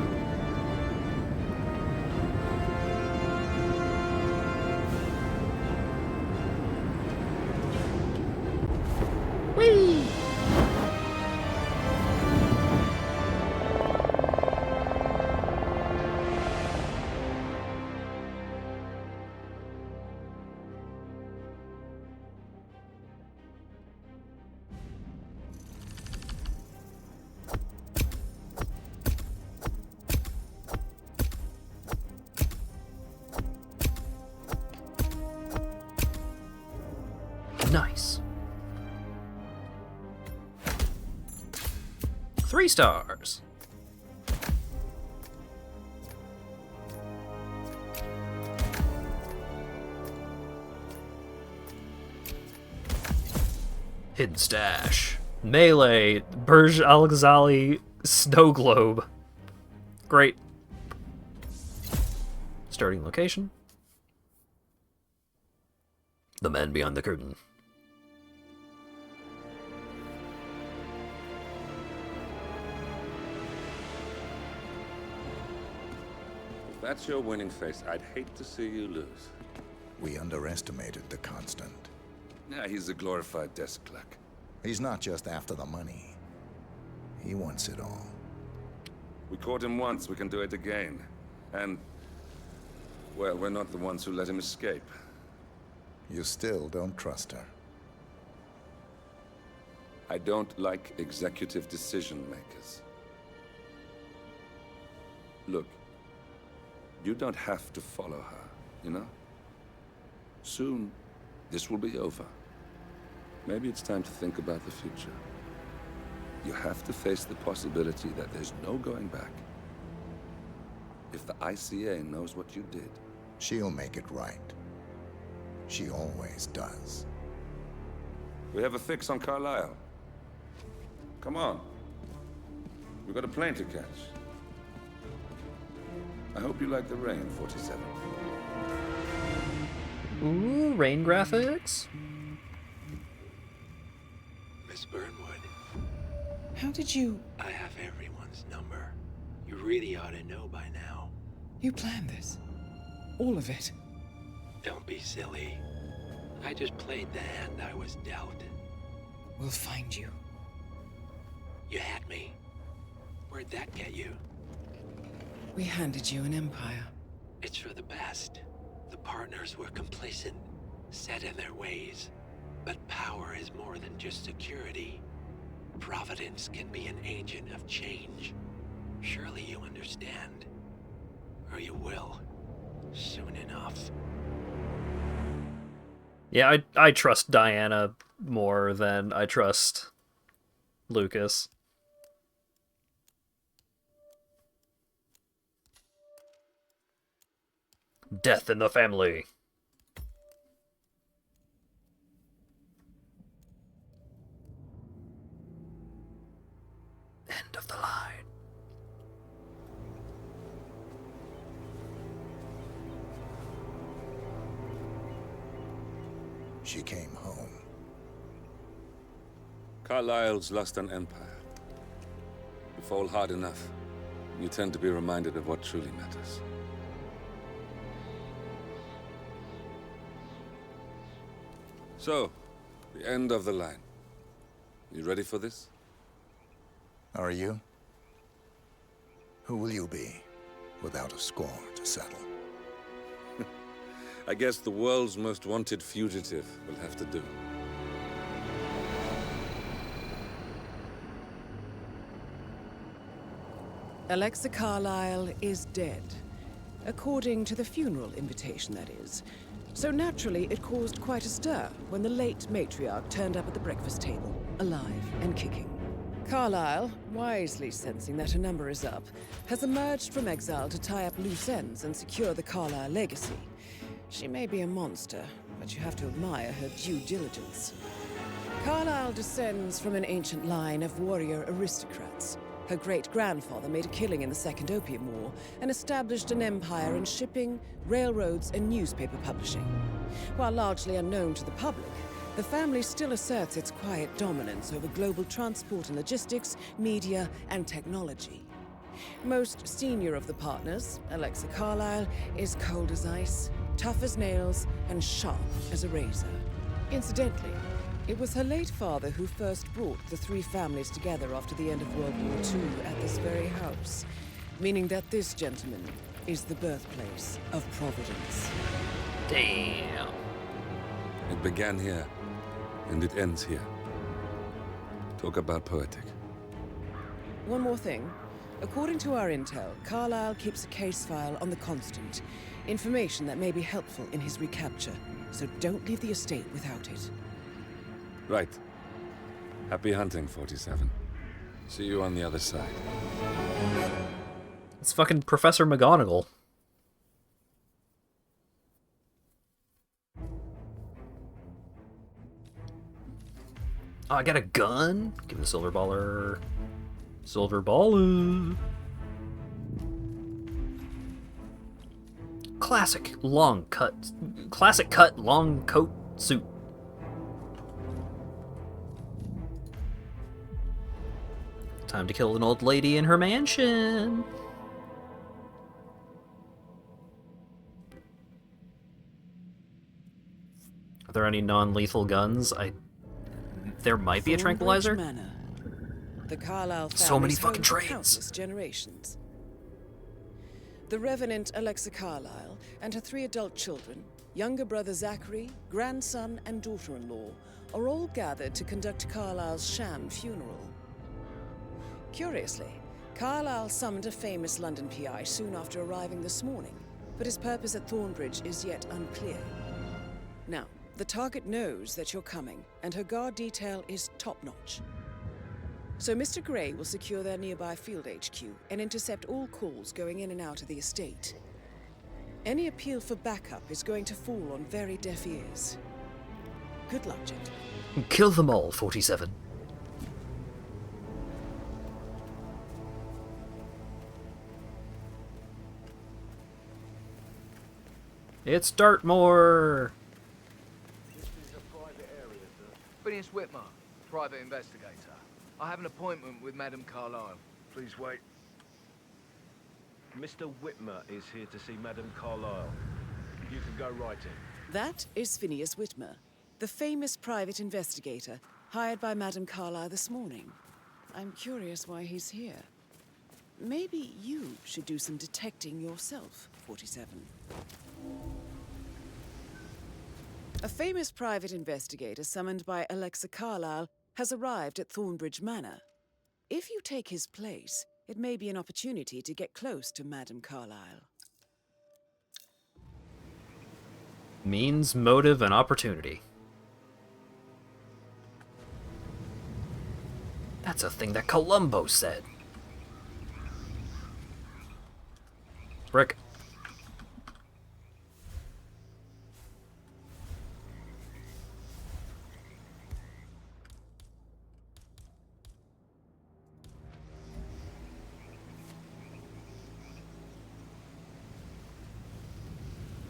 Whee! Nice. 3 stars. Hidden stash. Melee. Burj Al Ghazali snow globe. Great. Starting location. The man beyond the curtain. If that's your winning face, I'd hate to see you lose. We underestimated the Constant. Yeah, he's a glorified desk clerk. He's not just after the money. He wants it all. We caught him once, we can do it again. And, well, we're not the ones who let him escape. You still don't trust her. I don't like executive decision makers. Look, you don't have to follow her, you know? Soon, this will be over. Maybe it's time to think about the future. You have to face the possibility that there's no going back. If the ICA knows what you did, she'll make it right. She always does. we have a fix on Carlisle. Come on. We've got a plane to catch. I hope you like the rain, 47. Ooh, rain graphics? Miss Burnwood. How did you... I have everyone's number. You really ought to know by now. You planned this? All of it? Don't be silly. I just played the hand I was dealt. We'll find you. You had me. Where'd that get you? We handed you an empire. It's for the best. The partners were complacent. set in their ways. But power is more than just security. Providence can be an agent of change. Surely you understand. Or you will. Soon enough. Yeah, I trust Diana more than I trust Lucas. Death in the family. End of the line. She came home. Carlyle's lost an empire. You fall hard enough, you tend to be reminded of what truly matters. So, the end of the line. You ready for this? Are you? Who will you be, without a score to settle? I guess the world's most wanted fugitive will have to do. Alexa Carlyle is dead. According to the funeral invitation, that is. So naturally, it caused quite a stir when the late matriarch turned up at the breakfast table, alive and kicking. Carlyle, wisely sensing that her number is up, has emerged from exile to tie up loose ends and secure the Carlyle legacy. She may be a monster, but you have to admire her due diligence. Carlyle descends from an ancient line of warrior aristocrats. Her great-grandfather made a killing in the Second Opium War and established an empire in shipping, railroads, and newspaper publishing. While largely unknown to the public, the family still asserts its quiet dominance over global transport and logistics, media, and technology. Most senior of the partners, Alexa Carlyle, is cold as ice, tough as nails, and sharp as a razor. Incidentally, it was her late father who first brought the three families together after the end of World War II at this very house, meaning that this gentleman is the birthplace of Providence. Damn. It began here, and it ends here. Talk about poetic. One more thing. According to our intel, Carlyle keeps a case file on the Constant. Information that may be helpful in his recapture, so don't leave the estate without it. Right. Happy hunting, 47. See you on the other side. It's fucking Professor McGonagall. Oh, I got a gun? Give the silver baller. Silver baller. Classic long cut long coat suit. Time to kill an old lady in her mansion. Are there any non-lethal guns? There might be a tranquilizer. Manor. The Carlyle So many family's fucking home for trains. countless generations. The Revenant Alexa Carlyle and her 3 adult children, younger brother Zachary, grandson, and daughter-in-law, are all gathered to conduct Carlyle's sham funeral. Curiously, Carlyle summoned a famous London PI soon after arriving this morning, but his purpose at Thornbridge is yet unclear. Now, the target knows that you're coming, and her guard detail is top-notch. So Mr. Gray will secure their nearby field HQ and intercept all calls going in and out of the estate. Any appeal for backup is going to fall on very deaf ears. Good luck, gentlemen. Kill them all, 47. It's Dartmoor! Phineas Whitmer, private investigator. I have an appointment with Madame Carlyle. Please wait. Mr. Whitmer is here to see Madame Carlyle. You can go right in. That is Phineas Whitmer, the famous private investigator hired by Madame Carlyle this morning. I'm curious why he's here. Maybe you should do some detecting yourself, 47. A famous private investigator summoned by Alexa Carlyle has arrived at Thornbridge Manor. If you take his place, it may be an opportunity to get close to Madame Carlyle. Means, motive, and opportunity. That's a thing that Columbo said. Brick.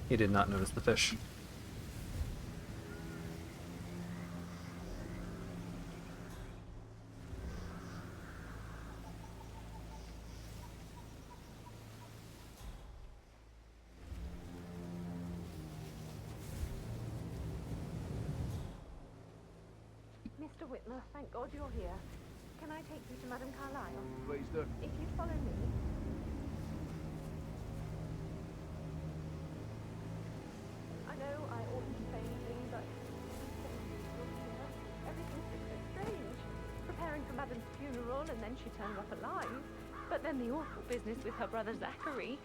He did not notice the fish. Mr. Whitmer, thank God you're here. Can I take you to Madame Carlyle? Please do. If you follow me. I know I oughtn't say anything, but everything's just so strange. Preparing for Madame's funeral, and then she turned up alive. But then the awful business with her brother Zachary,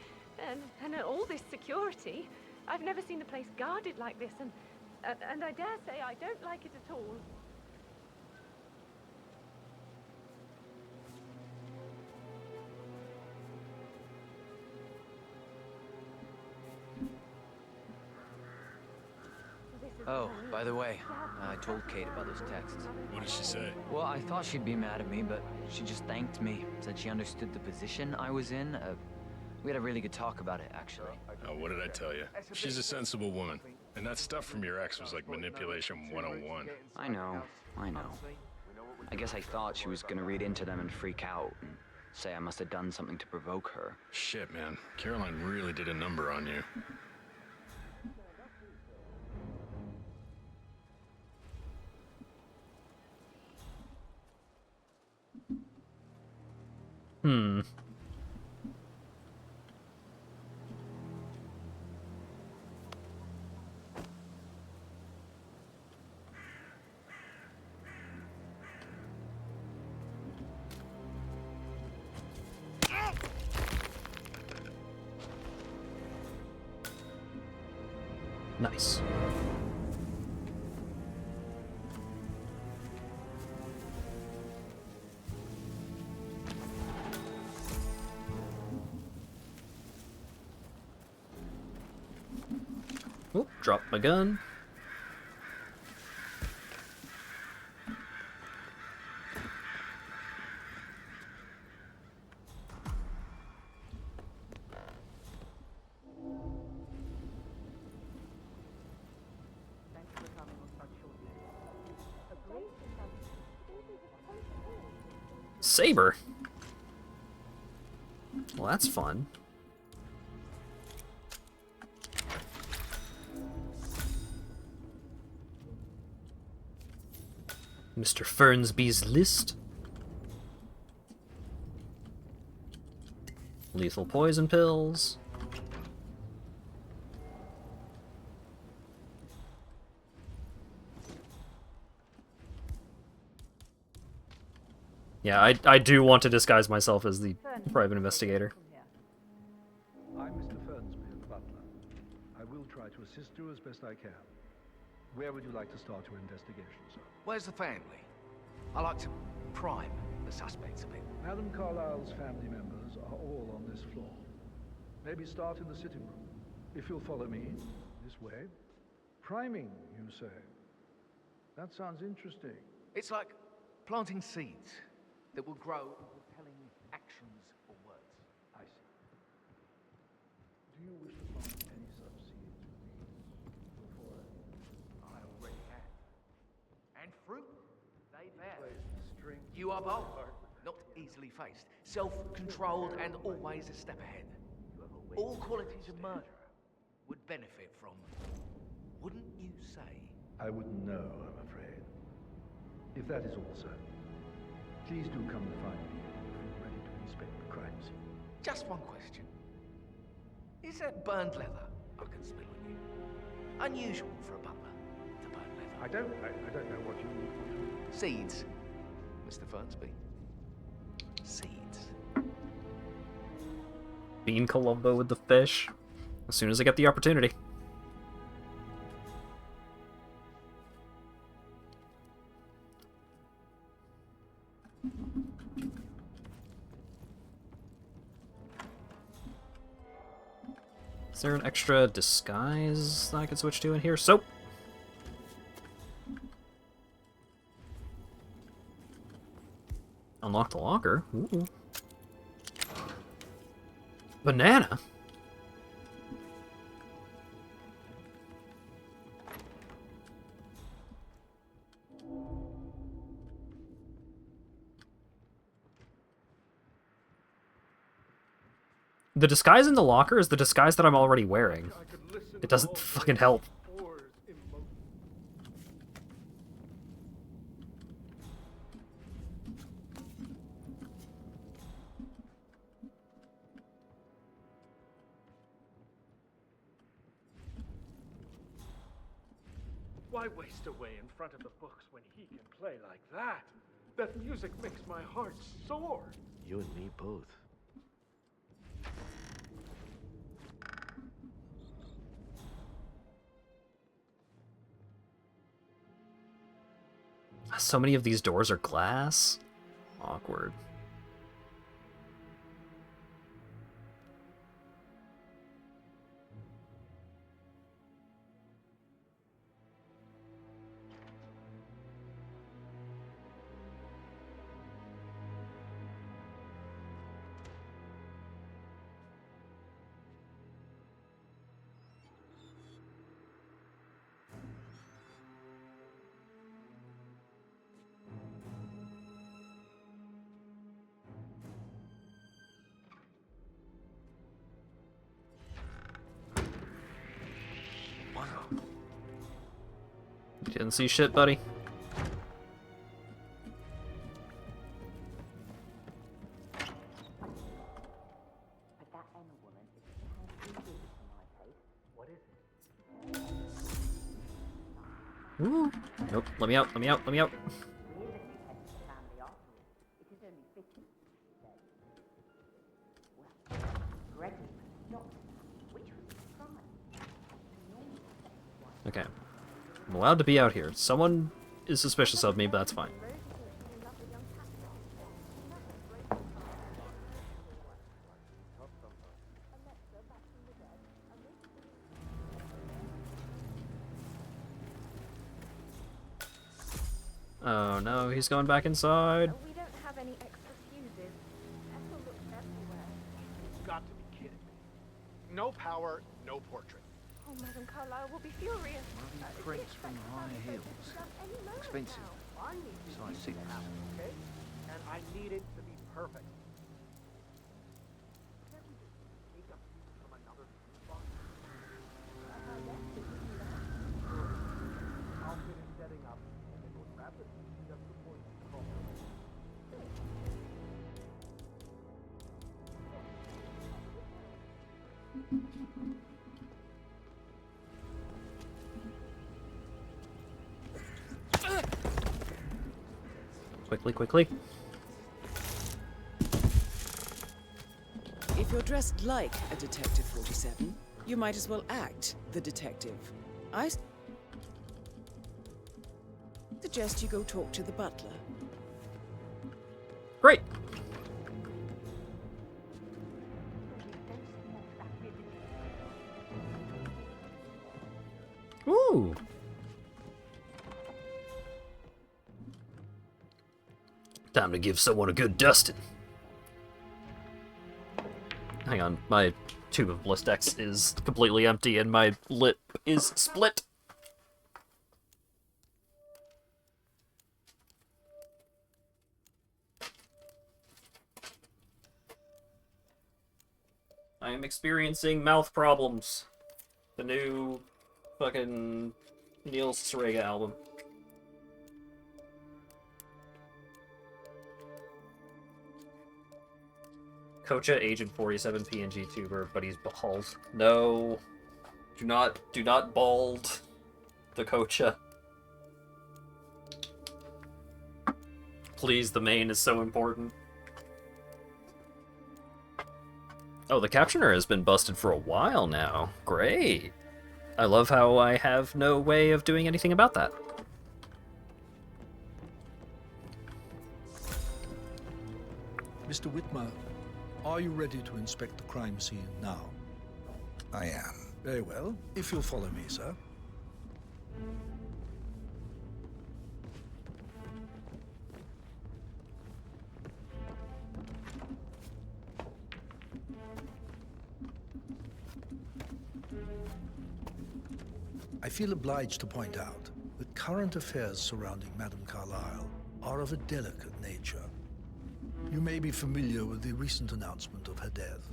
and all this security. I've never seen the place guarded like this, and I dare say I don't like it at all. Oh, by the way, I told Kate about those texts. What did she say? Well, I thought she'd be mad at me, but she just thanked me. Said she understood the position I was in. We had a really good talk about it, actually. Oh, what did I tell you? She's a sensible woman. And that stuff from your ex was like manipulation 101. I know. I guess I thought she was gonna read into them and freak out, and say I must have done something to provoke her. Shit, man. Caroline really did a number on you. Nice. Oh, dropped my gun. Saber. Well, that's fun. Mr. Fernsby's list. Lethal poison pills. Yeah, I do want to disguise myself as the private investigator. I'm Mr. Fernsby, the butler. I will try to assist you as best I can. Where would you like to start your investigation, sir? Where's the family? I like to prime the suspects a bit. Madame Carlyle's family members are all on this floor. Maybe start in the sitting room. If you'll follow me, this way. Priming, you say? That sounds interesting. It's like planting seeds that will grow into telling actions or words. I see. Do you wish to plant any such seeds before I already have. And fruit, they bear. string? You are bold, not easily faced, self-controlled and always a step ahead. All qualities a murderer would benefit from, wouldn't you say? I wouldn't know, I'm afraid. If that is all, sir, please do come and find me when you're ready to inspect the crime scene. Just one question. Is that burned leather I can smell on you unusual for a butler? I don't know what you... Seeds, Mr. Fernsby. Seeds. Bean Columbo with the fish. As soon as I get the opportunity. Is there an extra disguise that I can switch to in here? Soap! Unlock the locker? Ooh. Banana? The disguise in the locker is the disguise that I'm already wearing. It doesn't fucking help. Why waste away in front of the books when he can play like that? That music makes my heart soar. You and me both. So many of these doors are glass. Awkward. Didn't see shit, buddy. Ooh. Nope. Let me out. Let me out. Let me out. Okay. I'm allowed to be out here. Someone is suspicious of me, but that's fine. Oh no, he's going back inside. We don't have any extra fuses. People look everywhere. You've got to be kidding me. No power, no portrait. Oh, Madam Carlyle will be furious. Prints from high heels. Expensive. Size 6. Okay? And I need it to be perfect. I'll finish setting up and then we'll grab it just before you call. Quickly, quickly. If you're dressed like a Detective 47, you might as well act the detective. I suggest you go talk to the butler. Great. Ooh. Time to give someone a good dusting. Hang on, my tube of Blistex is completely empty and my lip is split. I am experiencing mouth problems. The new fucking Neil Sorega album. Kocha, Agent 47, PNG tuber, but he's bald. No. Do not bald the Kocha. Please, the main is so important. Oh, the captioner has been busted for a while now. Great. I love how I have no way of doing anything about that. Mr. Whitmer, are you ready to inspect the crime scene now? I am. Very well. If you'll follow me, sir. I feel obliged to point out that current affairs surrounding Madame Carlyle are of a delicate nature. You may be familiar with the recent announcement of her death.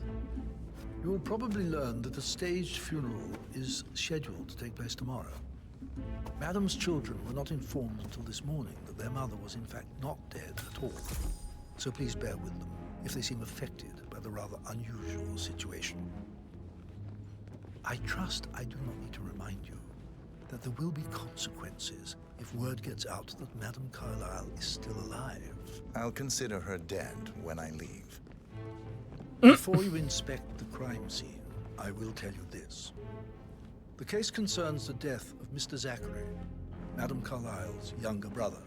You will probably learn that a staged funeral is scheduled to take place tomorrow. Madame's children were not informed until this morning that their mother was in fact not dead at all. So please bear with them if they seem affected by the rather unusual situation. I trust I do not need to remind you that there will be consequences if word gets out that Madame Carlyle is still alive. I'll consider her dead when I leave. Before you inspect the crime scene, I will tell you this. The case concerns the death of Mr. Zachary, Madame Carlyle's younger brother.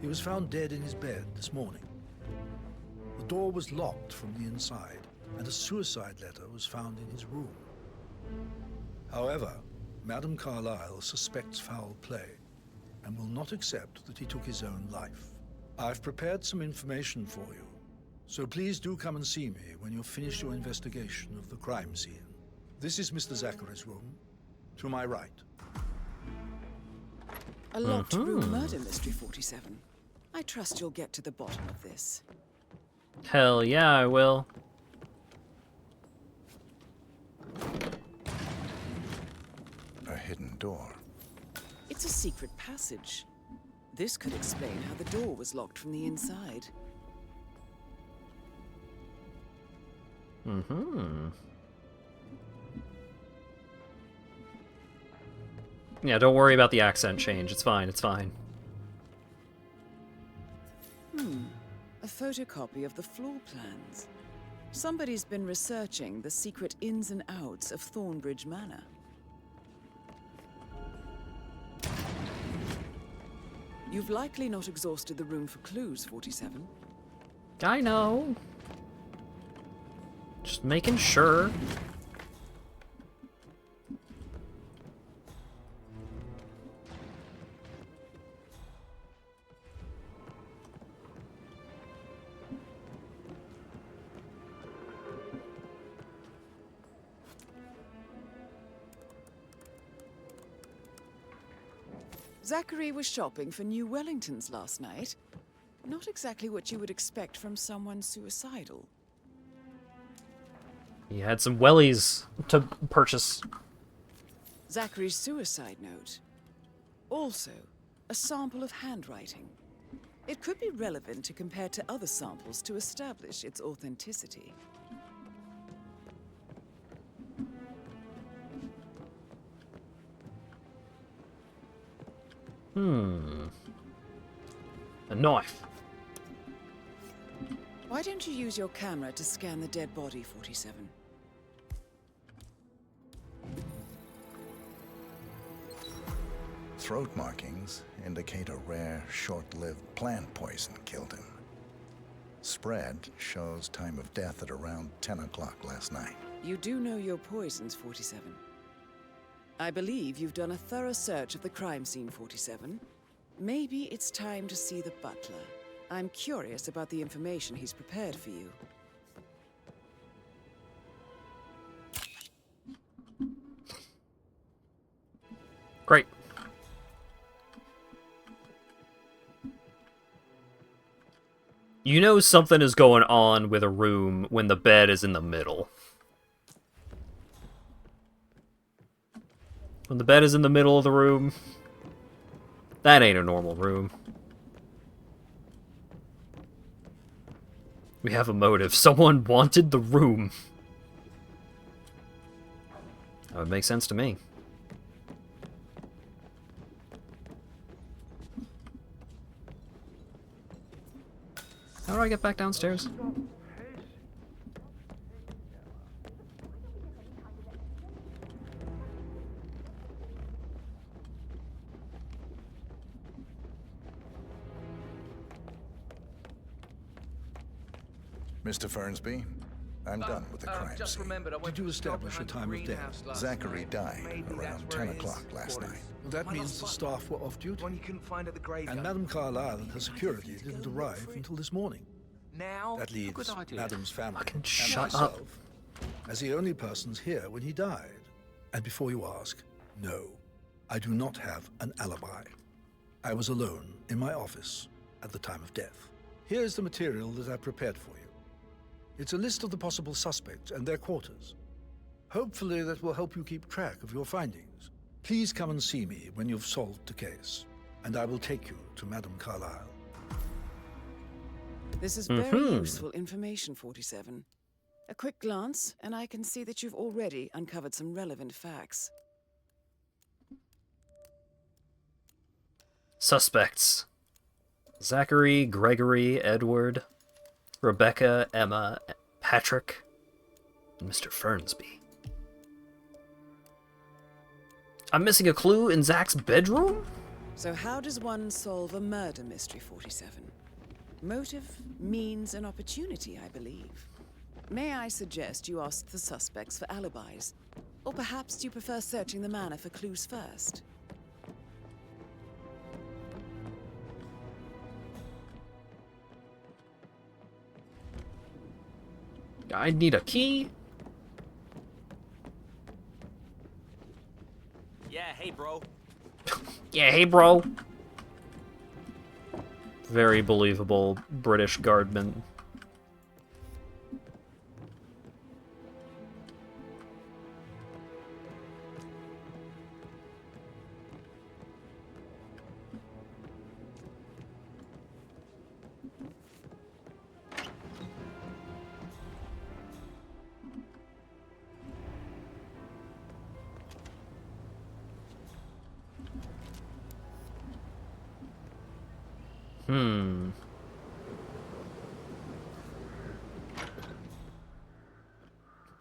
He was found dead in his bed this morning. The door was locked from the inside, and a suicide letter was found in his room. However, Madame Carlyle suspects foul play and will not accept that he took his own life. I've prepared some information for you, so please do come and see me when you've finished your investigation of the crime scene. This is Mr. Zachary's room, to my right. A locked room murder mystery, 47. I trust you'll get to the bottom of this. Hell yeah, I will. A hidden door. It's a secret passage. This could explain how the door was locked from the inside. Yeah, don't worry about the accent change. It's fine, it's fine. A photocopy of the floor plans. Somebody's been researching the secret ins and outs of Thornbridge Manor. You've likely not exhausted the room for clues, 47. I know. Just making sure. Zachary was shopping for new Wellingtons last night. Not exactly what you would expect from someone suicidal. He had some wellies to purchase. Zachary's suicide note. Also, a sample of handwriting. It could be relevant to compare to other samples to establish its authenticity. A knife. Why don't you use your camera to scan the dead body, 47? Throat markings indicate a rare, short-lived plant poison killed him. Spread shows time of death at around 10 o'clock last night. You do know your poisons, 47. I believe you've done a thorough search of the crime scene, 47. Maybe it's time to see the butler. I'm curious about the information he's prepared for you. Great. You know something is going on with a room when the bed is in the middle. When the bed is in the middle of the room, that ain't a normal room. We have a motive. Someone wanted the room. That would make sense to me. How do I get back downstairs? Mr. Fernsby, I'm done with the crime Just scene. remembered, Did you establish a time of death? Zachary died around 10 o'clock last night. Well, that means the staff were off duty. One you couldn't find at the graveyard. And Madame Carlyle and her security didn't arrive until this morning. Now? That leaves Madame's family and shut myself up. as the only persons here when he died. And before you ask, no, I do not have an alibi. I was alone in my office at the time of death. Here's the material that I prepared for you. It's a list of the possible suspects and their quarters. Hopefully that will help you keep track of your findings. Please come and see me when you've solved the case, and I will take you to Madame Carlyle. This is very useful information, 47. A quick glance, and I can see that you've already uncovered some relevant facts. Suspects: Zachary, Gregory, Edward, Rebecca, Emma, Patrick, and Mr. Fernsby. I'm missing a clue in Zach's bedroom? So how does one solve a murder mystery, 47? Motive, means, and opportunity, I believe. May I suggest you ask the suspects for alibis? Or perhaps do you prefer searching the manor for clues first? I need a key. Yeah, hey, bro. Yeah, hey, bro. Very believable British guardman.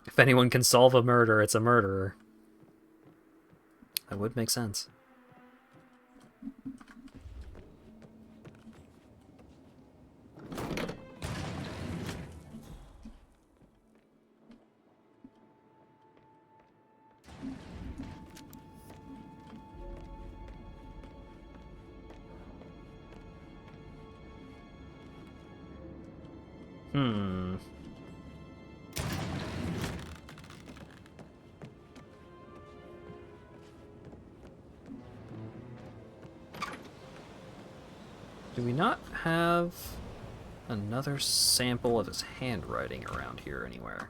If anyone can solve a murder, it's a murderer. That would make sense. Do we not have another sample of his handwriting around here anywhere?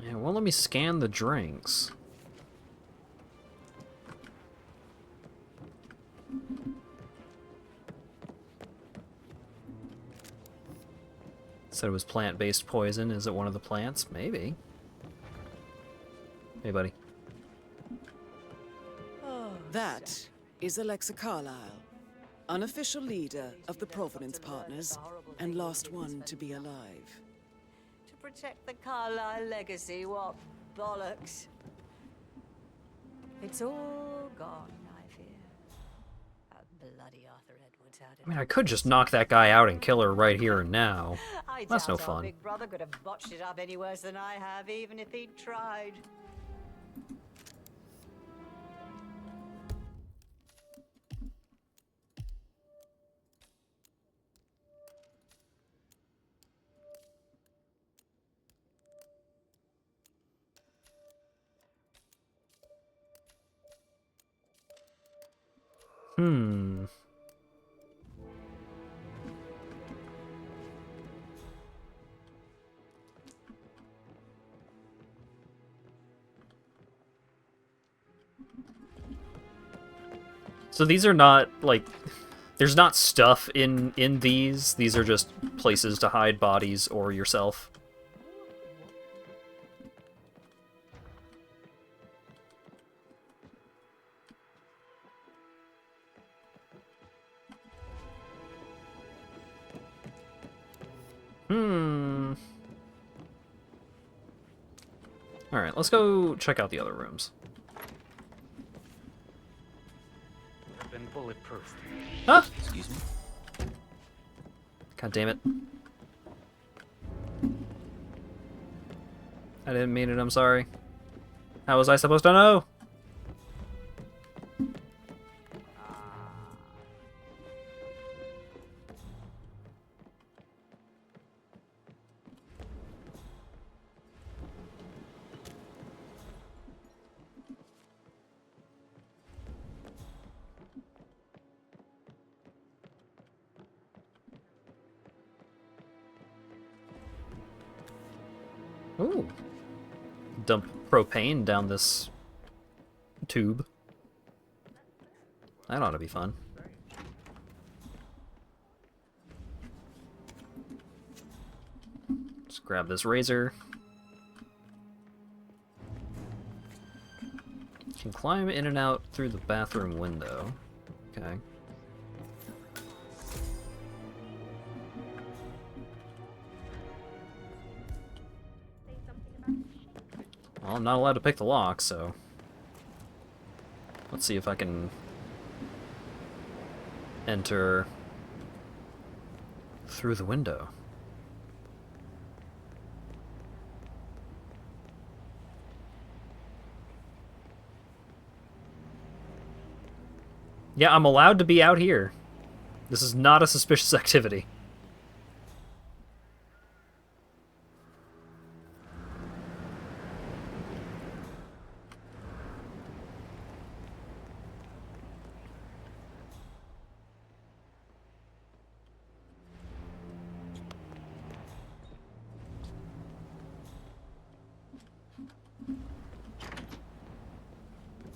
Yeah, it won't let me scan the drinks. Said it was plant-based poison. Is it one of the plants? Maybe. Hey, buddy. That is Alexa Carlyle, unofficial leader of the Providence Partners, and last one to be alive. To protect the Carlyle legacy, what bollocks. It's all gone, I fear. That bloody Arthur Edwards had it. I mean, I could just knock that guy out and kill her right here and now. That's no doubt our fun. Big Brother could have botched it up any worse than I have, even if he'd tried. So these are not, like... There's not stuff in these. These are just places to hide bodies or yourself. Alright, let's go check out the other rooms. Been bulletproof. Huh? Excuse me? God damn it. I didn't mean it, I'm sorry. How was I supposed to know? Ooh. Dump propane down this tube. That ought to be fun. Let's grab this razor. Can climb in and out through the bathroom window. Okay. Well, I'm not allowed to pick the lock, so... Let's see if I can... enter... through the window. Yeah, I'm allowed to be out here. This is not a suspicious activity.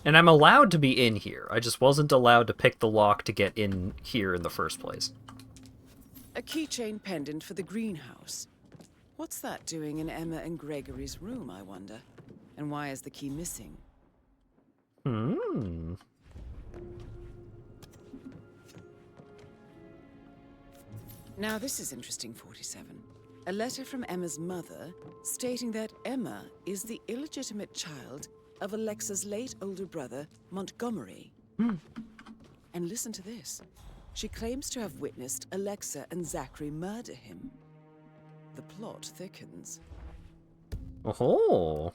And I'm allowed to be in here. I just wasn't allowed to pick the lock to get in here in the first place. A keychain pendant for the greenhouse. What's that doing in Emma and Gregory's room, I wonder? And why is the key missing? Hmm. Now this is interesting, 47. A letter from Emma's mother stating that Emma is the illegitimate child of Alexa's late older brother, Montgomery. And listen to this. She claims to have witnessed Alexa and Zachary murder him. The plot thickens. Oh.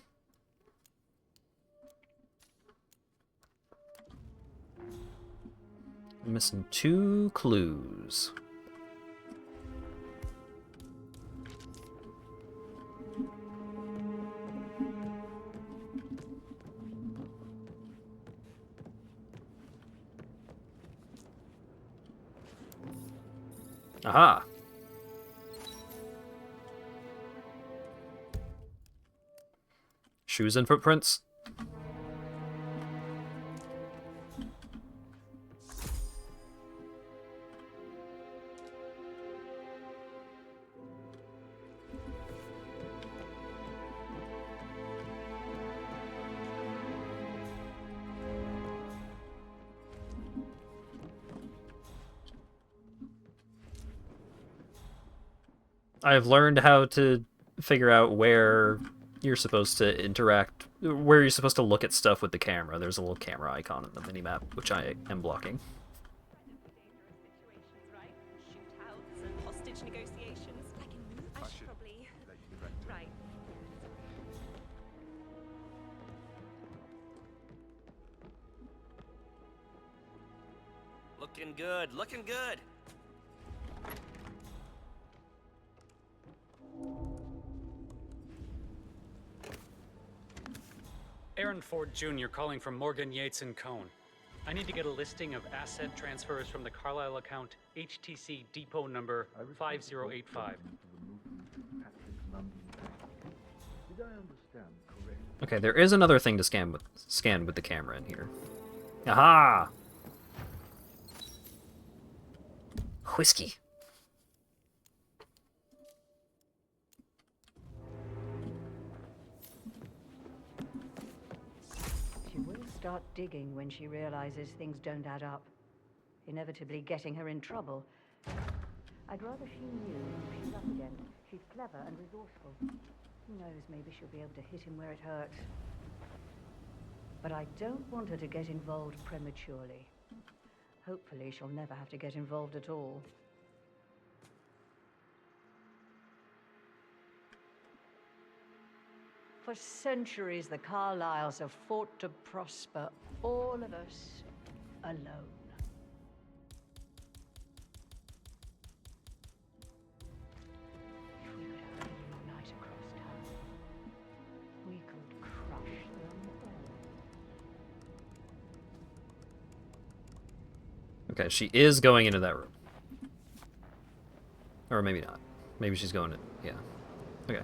Missing 2 clues. Aha! Shoes and footprints. I've learned how to figure out where you're supposed to interact, where you're supposed to look at stuff with the camera. There's a little camera icon in the minimap, which I am blocking. Shootouts and hostage negotiations. I should probably... Right. Looking good, looking good. Aaron Ford Jr. calling from Morgan Yates & Cone. I need to get a listing of asset transfers from the Carlisle account HTC depot number 5085. Okay, there is another thing to scan with the camera in here. Aha! whiskey. She will start digging when she realizes things don't add up, inevitably getting her in trouble. I'd rather she knew who she's up against. She's clever and resourceful. Who knows, maybe she'll be able to hit him where it hurts. But I don't want her to get involved prematurely. Hopefully she'll never have to get involved at all. For centuries, the Carlyles have fought to prosper, all of us alone. If we could only unite across town, we could crush them all. Okay, she is going into that room. Or maybe not. Maybe she's going to... yeah. Okay.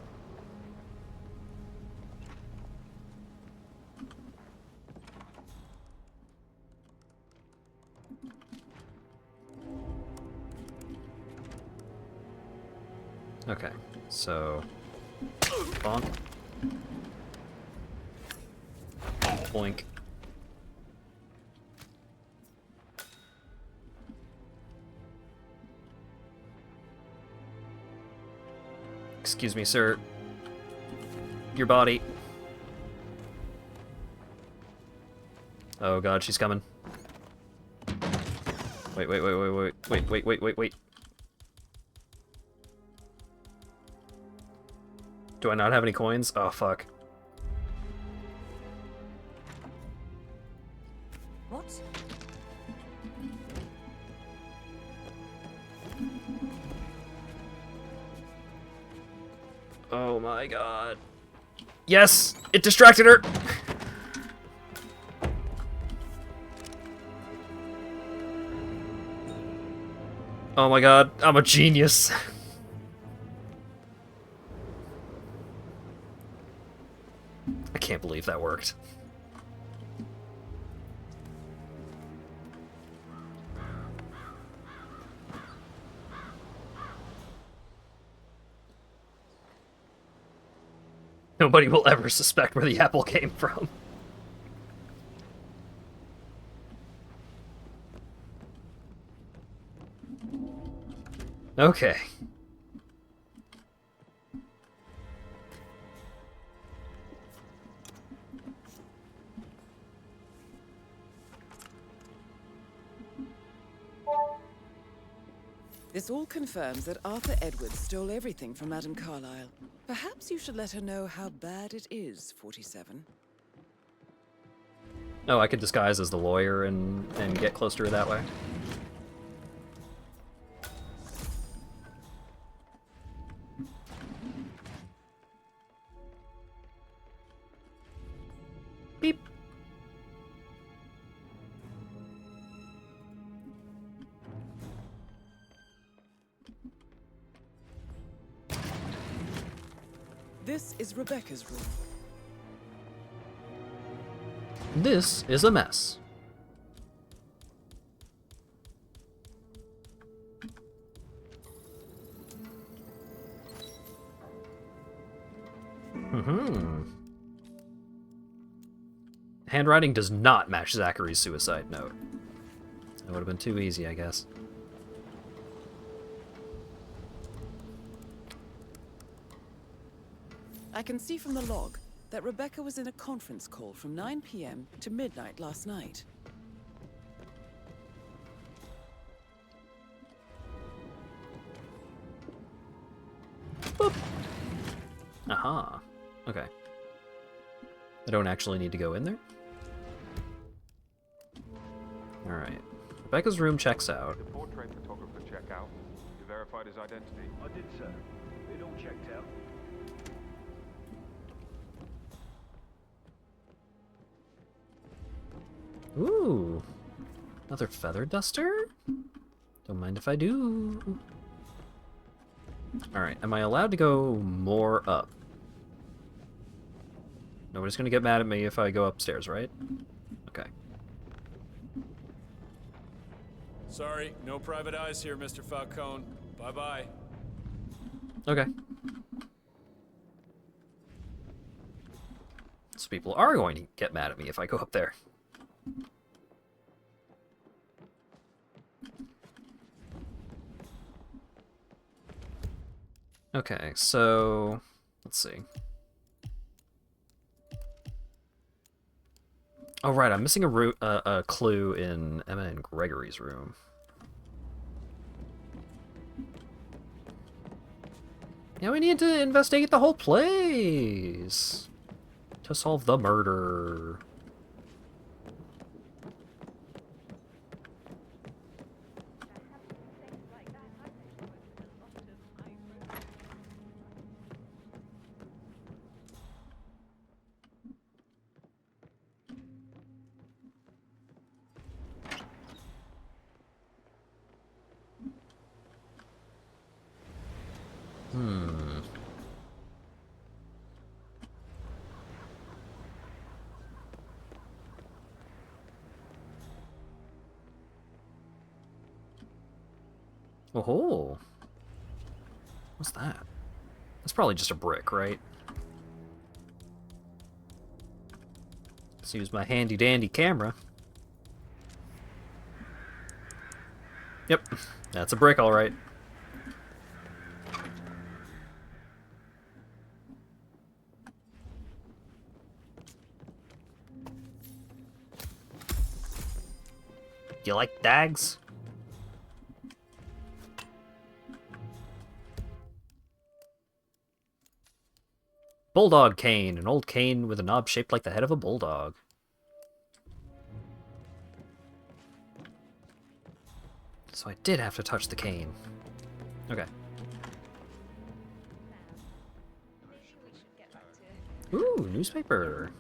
Okay, so... bonk. Boink. Excuse me, sir. Your body. Oh god, she's coming. Wait. Do I not have any coins? Oh, fuck. What? Oh my god. Yes! It distracted her! Oh my god, I'm a genius. I can't believe that worked. Nobody will ever suspect where the apple came from. Okay. This all confirms that Arthur Edwards stole everything from Madame Carlyle. Perhaps you should let her know how bad it is, 47. Oh, I could disguise as the lawyer and get close to her that way. Beep. This is Rebecca's room. This is a mess. Handwriting does not match Zachary's suicide note. That would have been too easy, I guess. I can see from the log that Rebecca was in a conference call from 9 p.m. to midnight last night. Boop. Aha. Okay. I don't actually need to go in there? Alright. Rebecca's room checks out. Did the portrait photographer check out? You verified his identity? I did, sir. It all checked out. Ooh. Another feather duster? Don't mind if I do. Alright, am I allowed to go more up? Nobody's gonna get mad at me if I go upstairs, right? Okay. Sorry, no private eyes here, Mr. Falcone. Bye-bye. Okay. So people are going to get mad at me if I go up there. Okay, so let's see. Oh right, I'm missing a clue in Emma and Gregory's room. Yeah, we need to investigate the whole place to solve the murder. Oh, what's that? That's probably just a brick, right? Let's use my handy dandy camera. Yep, that's a brick, all right. You like dags? Bulldog cane, an old cane with a knob shaped like the head of a bulldog. So I did have to touch the cane. Okay. Ooh, newspaper.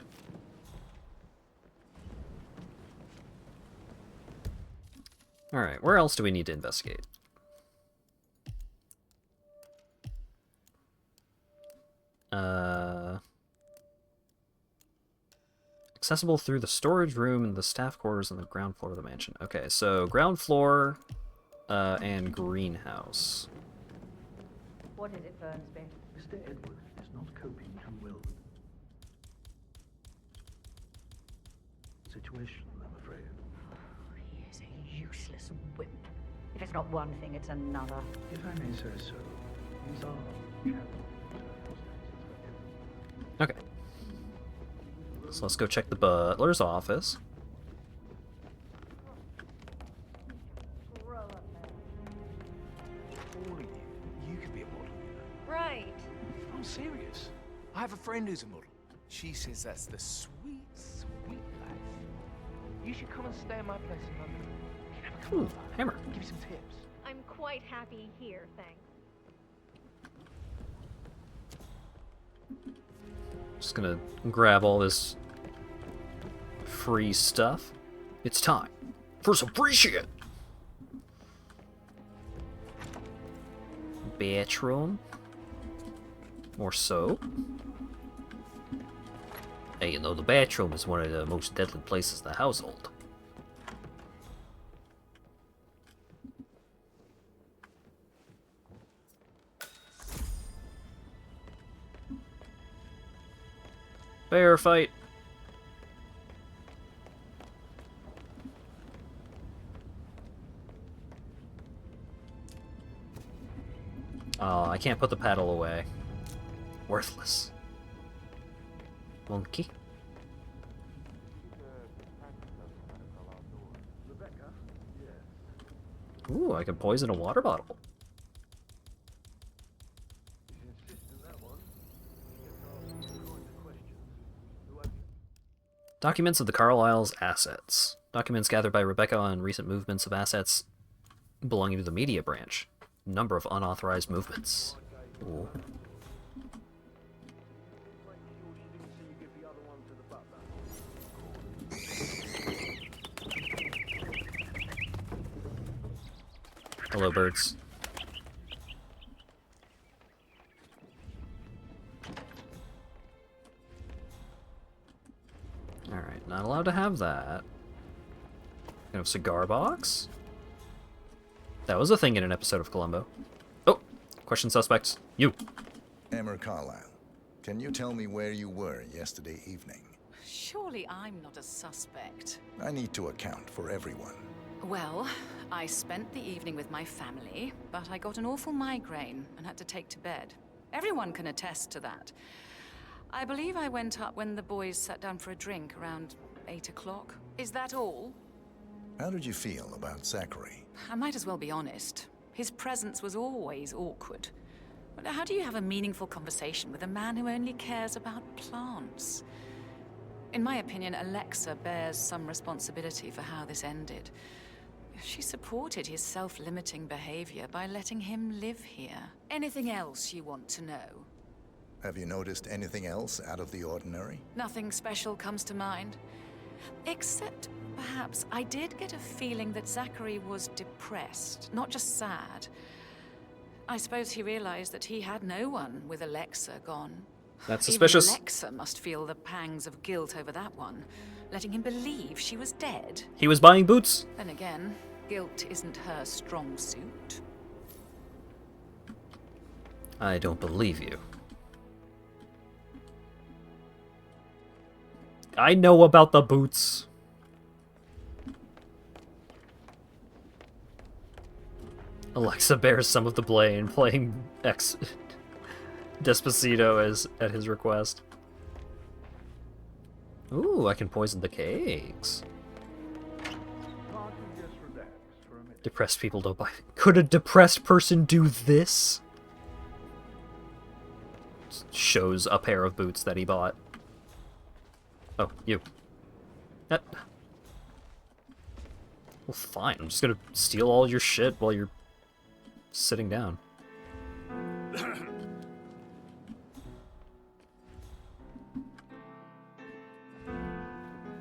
Alright, where else do we need to investigate? Accessible through the storage room and the staff quarters on the ground floor of the mansion. Okay, so ground floor and greenhouse. What is it, Burnsby? Mr. Edward is not coping too well with the situation, I'm afraid. He is a useless whip. If it's not one thing, it's another. If I may say so, these are challenging circumstances. Okay. So let's go check the butler's office. All of you could be a model, you know. Right. I'm serious. I have a friend who's a model. She says that's the sweet, sweet life. You should come and stay at my place in London. You can have a come Ooh, over. hammer. Give you some tips. I'm quite happy here, thanks. Just gonna grab all this free stuff. It's time for some free shit. Bathroom. More soap. Hey, you know, the bathroom is one of the most deadly places in the household. Bear fight. Oh, I can't put the paddle away. Worthless. Monkey. Ooh, I can poison a water bottle. Documents of the Carlyle's assets. Documents gathered by Rebecca on recent movements of assets belonging to the media branch. Number of unauthorized movements. Ooh. Hello, birds. Alright, not allowed to have that. Kind of cigar box? That was a thing in an episode of Columbo. Oh, question suspects. You. Emmer Carlisle, can you tell me where you were yesterday evening? Surely I'm not a suspect. I need to account for everyone. Well, I spent the evening with my family, but I got an awful migraine and had to take to bed. Everyone can attest to that. I believe I went up when the boys sat down for a drink around 8 o'clock. Is that all? How did you feel about Zachary? I might as well be honest. His presence was always awkward. But how do you have a meaningful conversation with a man who only cares about plants? In my opinion, Alexa bears some responsibility for how this ended. She supported his self-limiting behavior by letting him live here. Anything else you want to know? Have you noticed anything else out of the ordinary? Nothing special comes to mind. Except, perhaps, I did get a feeling that Zachary was depressed, not just sad. I suppose he realized that he had no one with Alexa gone. That's suspicious. Even Alexa must feel the pangs of guilt over that one, letting him believe she was dead. He was buying boots. Then again, guilt isn't her strong suit. I don't believe you. I know about the boots. Alexa bears some of the blame, playing Despacito as at his request. Ooh, I can poison the cakes. Depressed people don't buy. Could a depressed person do this? Shows a pair of boots that he bought. Oh, you. Well, fine. I'm just gonna steal all your shit while you're sitting down.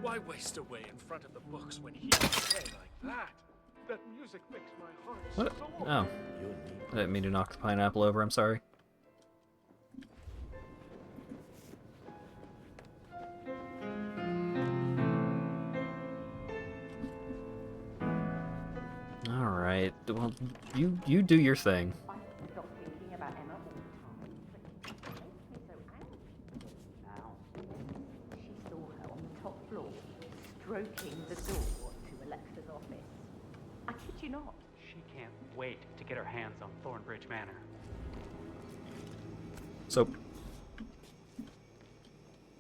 Why waste away in front of the books when he can play like that? That music makes my heart What? so... Oh. I didn't mean to knock the pineapple over. I'm sorry. Alright. Well, you do your thing. Stop thinking about Emma all the time. It makes me so anxious. She saw her on the top floor, stroking the door to Alexa's office. I kid you not. She can't wait to get her hands on Thornbridge Manor. So,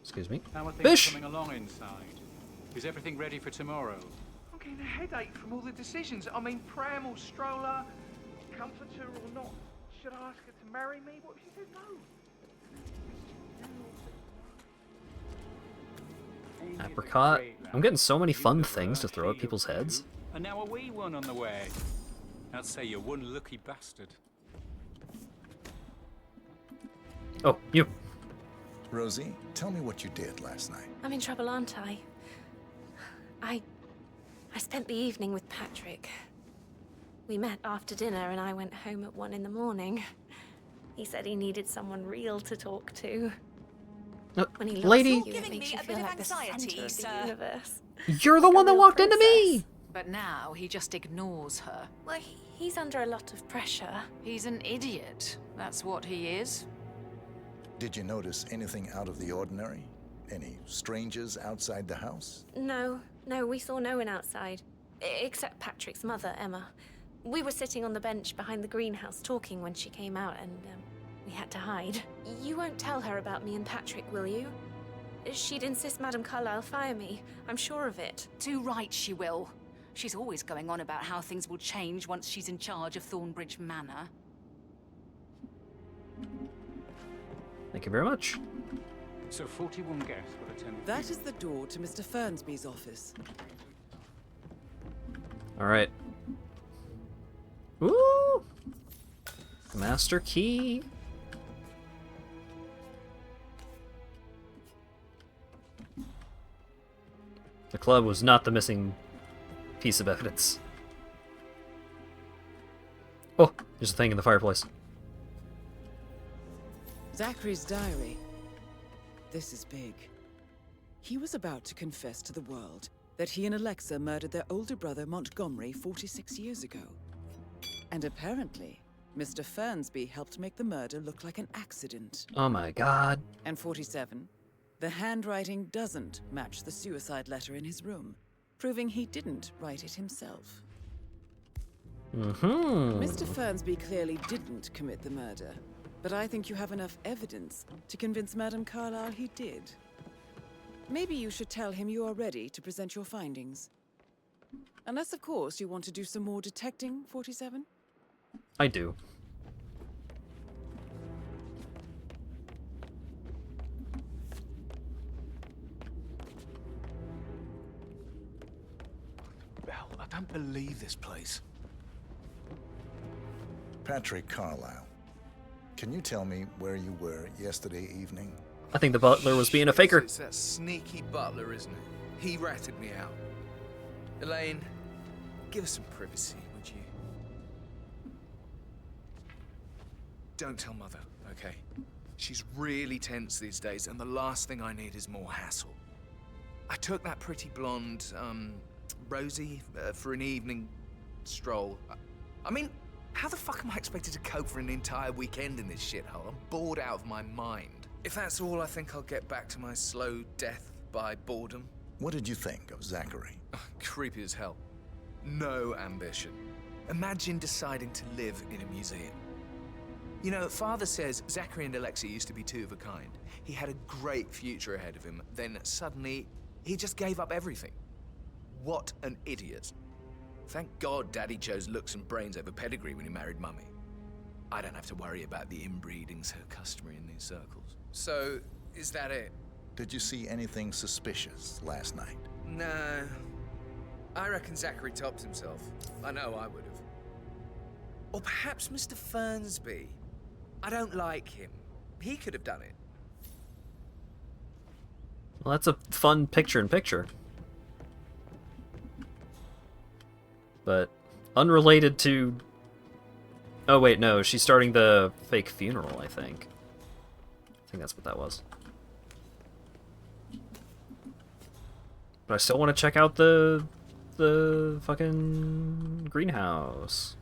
excuse me. How are things Fish! coming along inside? Is everything ready for tomorrow? I'm getting a headache from all the decisions. I mean, pram or stroller, comforter or not. Should I ask her to marry me? What if she says no? Apricot. I'm getting so many fun things to throw at people's heads. And now a wee one on the way. I'd say you're one lucky bastard. Oh, you. Rosie, tell me what you did last night. I'm in trouble, aren't I? I spent the evening with Patrick. We met after dinner and I went home at 1 in the morning. He said he needed someone real to talk to. When he looks lady, at you, it makes you feel like the center of the universe. You're the one that walked into me. But now he just ignores her. Well, he's under a lot of pressure. He's an idiot. That's what he is. Did you notice anything out of the ordinary? Any strangers outside the house? No, we saw no one outside. Except Patrick's mother, Emma. We were sitting on the bench behind the greenhouse talking when she came out and we had to hide. You won't tell her about me and Patrick, will you? She'd insist Madame Carlisle fire me. I'm sure of it. Too right she will. She's always going on about how things will change once she's in charge of Thornbridge Manor. Thank you very much. So 41 guests will attend. That is the door to Mr. Fernsby's office. Alright. Woo! Master key. The club was not the missing piece of evidence. Oh, there's a thing in the fireplace. Zachary's diary. This is big. He was about to confess to the world that he and Alexa murdered their older brother Montgomery 46 years ago. And apparently, Mr. Fernsby helped make the murder look like an accident. Oh my god. And 47, the handwriting doesn't match the suicide letter in his room, proving he didn't write it himself. Mr. Fernsby clearly didn't commit the murder, but I think you have enough evidence to convince Madame Carlyle he did. Maybe you should tell him you are ready to present your findings. Unless, of course, you want to do some more detecting, 47? I do. Bell, I don't believe this place. Patrick Carlyle, can you tell me where you were yesterday evening? I think the butler was being a faker. It's that sneaky butler, isn't it? He ratted me out. Elaine, give us some privacy, would you? Don't tell Mother, okay? She's really tense these days, and the last thing I need is more hassle. I took that pretty blonde, Rosie, for an evening stroll. I mean, how the fuck am I expected to cope for an entire weekend in this shithole? I'm bored out of my mind. If that's all, I think I'll get back to my slow death by boredom. What did you think of Zachary? Creepy as hell. No ambition. Imagine deciding to live in a museum. You know, Father says Zachary and Alexa used to be two of a kind. He had a great future ahead of him, then suddenly, he just gave up everything. What an idiot. Thank God Daddy chose looks and brains over pedigree when he married Mummy. I don't have to worry about the inbreeding so customary in these circles. So, is that it? Did you see anything suspicious last night? No. I reckon Zachary tops himself. I know I would have. Or perhaps Mr. Fernsby. I don't like him. He could have done it. Well, that's a fun picture-in-picture. But unrelated to... Oh wait, no, she's starting the fake funeral, I think. I think that's what that was. But I still want to check out the fucking greenhouse.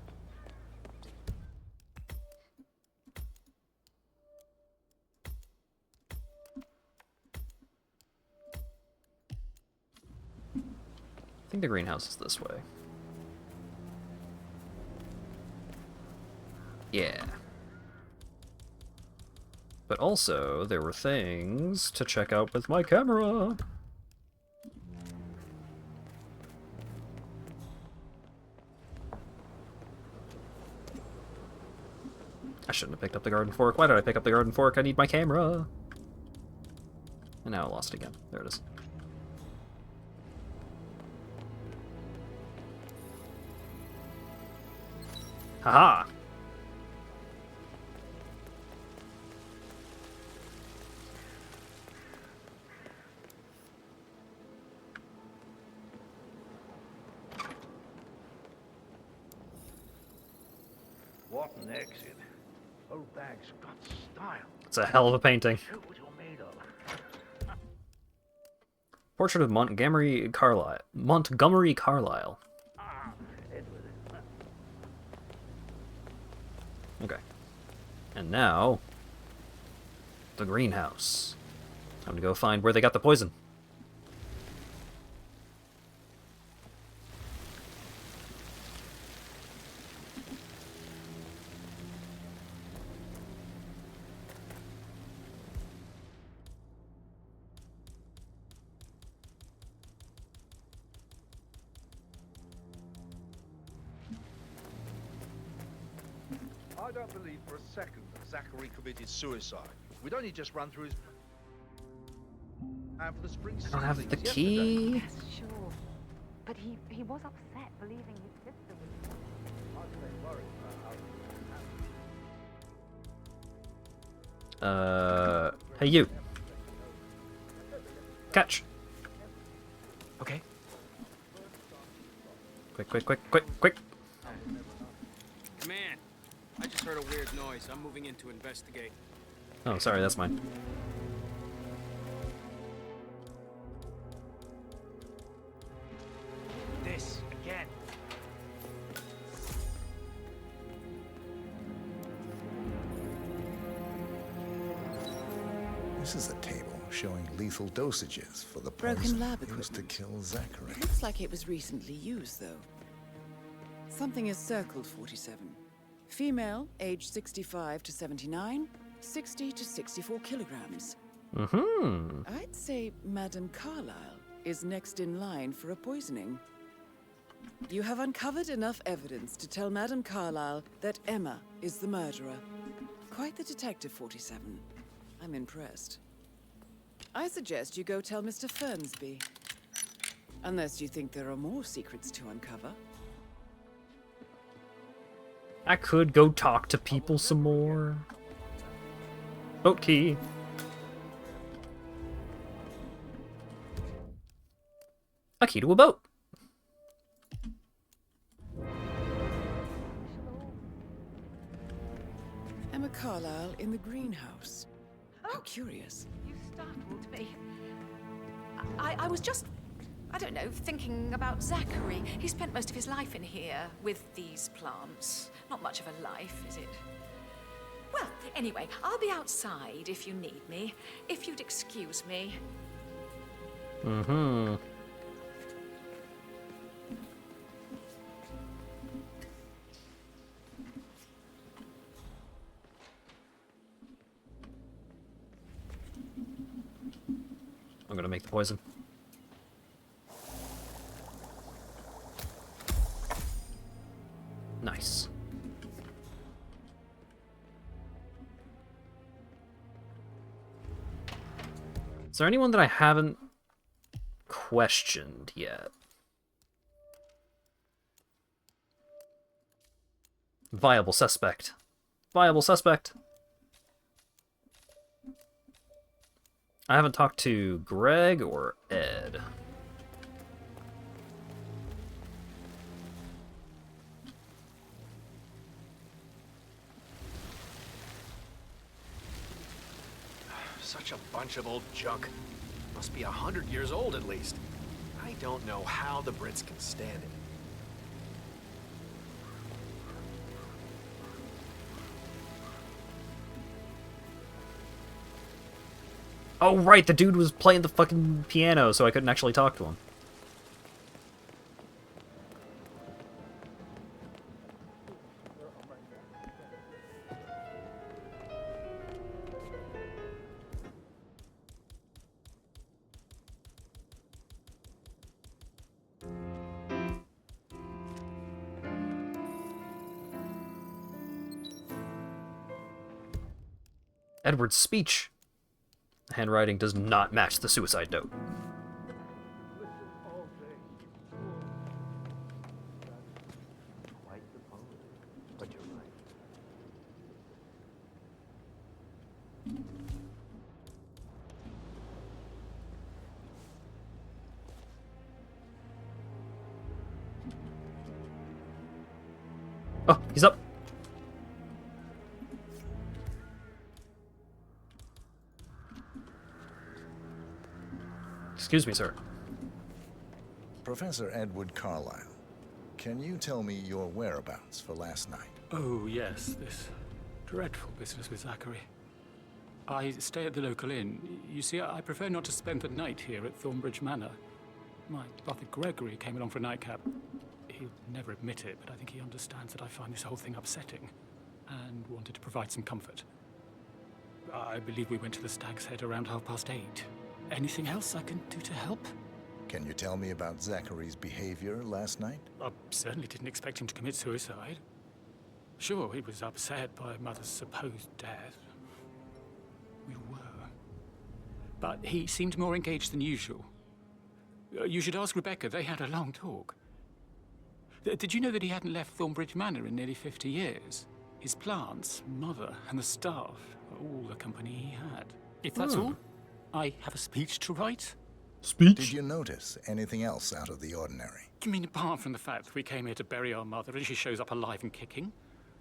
I think the greenhouse is this way. Yeah. But also, there were things to check out with my camera. I shouldn't have picked up the garden fork. Why did I pick up the garden fork? I need my camera. And now I lost it again. There it is. Haha! What an exit. Whole bag's got style. It's a hell of a painting. Show what you're made of. Portrait of Montgomery Carlyle. Montgomery Carlyle. Okay. And now, the greenhouse. Time to go find where they got the poison. I don't believe for a second that Zachary committed suicide. We'd only just run through his... And for the spring I don't have the ceilings key. Yes, sure. But he was upset believing his sister was... Hey you. Catch. Okay. Quick, quick, quick, quick, quick. Command, I just heard a weird noise. I'm moving in to investigate. Oh, sorry, that's mine. This again. This is a table showing lethal dosages for the Broken poison lab used to kill Zachary. It looks like it was recently used, though. Something is circled 47. Female, age 65 to 79, 60 to 64 kilograms. Mm-hmm. I'd say Madame Carlyle is next in line for a poisoning. You have uncovered enough evidence to tell Madame Carlyle that Emma is the murderer. Quite the detective, 47. I'm impressed. I suggest you go tell Mr. Fernsby. Unless you think there are more secrets to uncover. I could go talk to people some more. Boat key. A key to a boat. Emma Carlyle in the greenhouse. How curious. You startled me. I was just, I don't know, thinking about Zachary. He spent most of his life in here with these plants. Not much of a life, is it? Well, anyway, I'll be outside if you need me. If you'd excuse me. Mm-hmm. I'm gonna make the poison. Nice. Is there anyone that I haven't questioned yet? Viable suspect. Viable suspect. I haven't talked to Greg or Ed. Such a bunch of old junk. Must be 100 years old at least. I don't know how the Brits can stand it. Oh, right, the dude was playing the fucking piano, so I couldn't actually talk to him. Edward's speech. The handwriting does not match the suicide note. But you're right. Oh, he's up. Excuse me, sir. Professor Edward Carlyle, can you tell me your whereabouts for last night? Oh, yes, this dreadful business with Zachary. I stay at the local inn. You see, I prefer not to spend the night here at Thornbridge Manor. My brother Gregory came along for a nightcap. He'll never admit it, but I think he understands that I find this whole thing upsetting and wanted to provide some comfort. I believe we went to the Stag's Head around 8:30. Anything else I can do to help? Can you tell me about Zachary's behavior last night? I certainly didn't expect him to commit suicide. Sure, he was upset by Mother's supposed death. We were. But he seemed more engaged than usual. You should ask Rebecca. They had a long talk. Did you know that he hadn't left Thornbridge Manor in nearly 50 years? His plants, Mother, and the staff are all the company he had. If that's all, I have a speech to write. Speech? Did you notice anything else out of the ordinary? You mean apart from the fact that we came here to bury our mother and she shows up alive and kicking?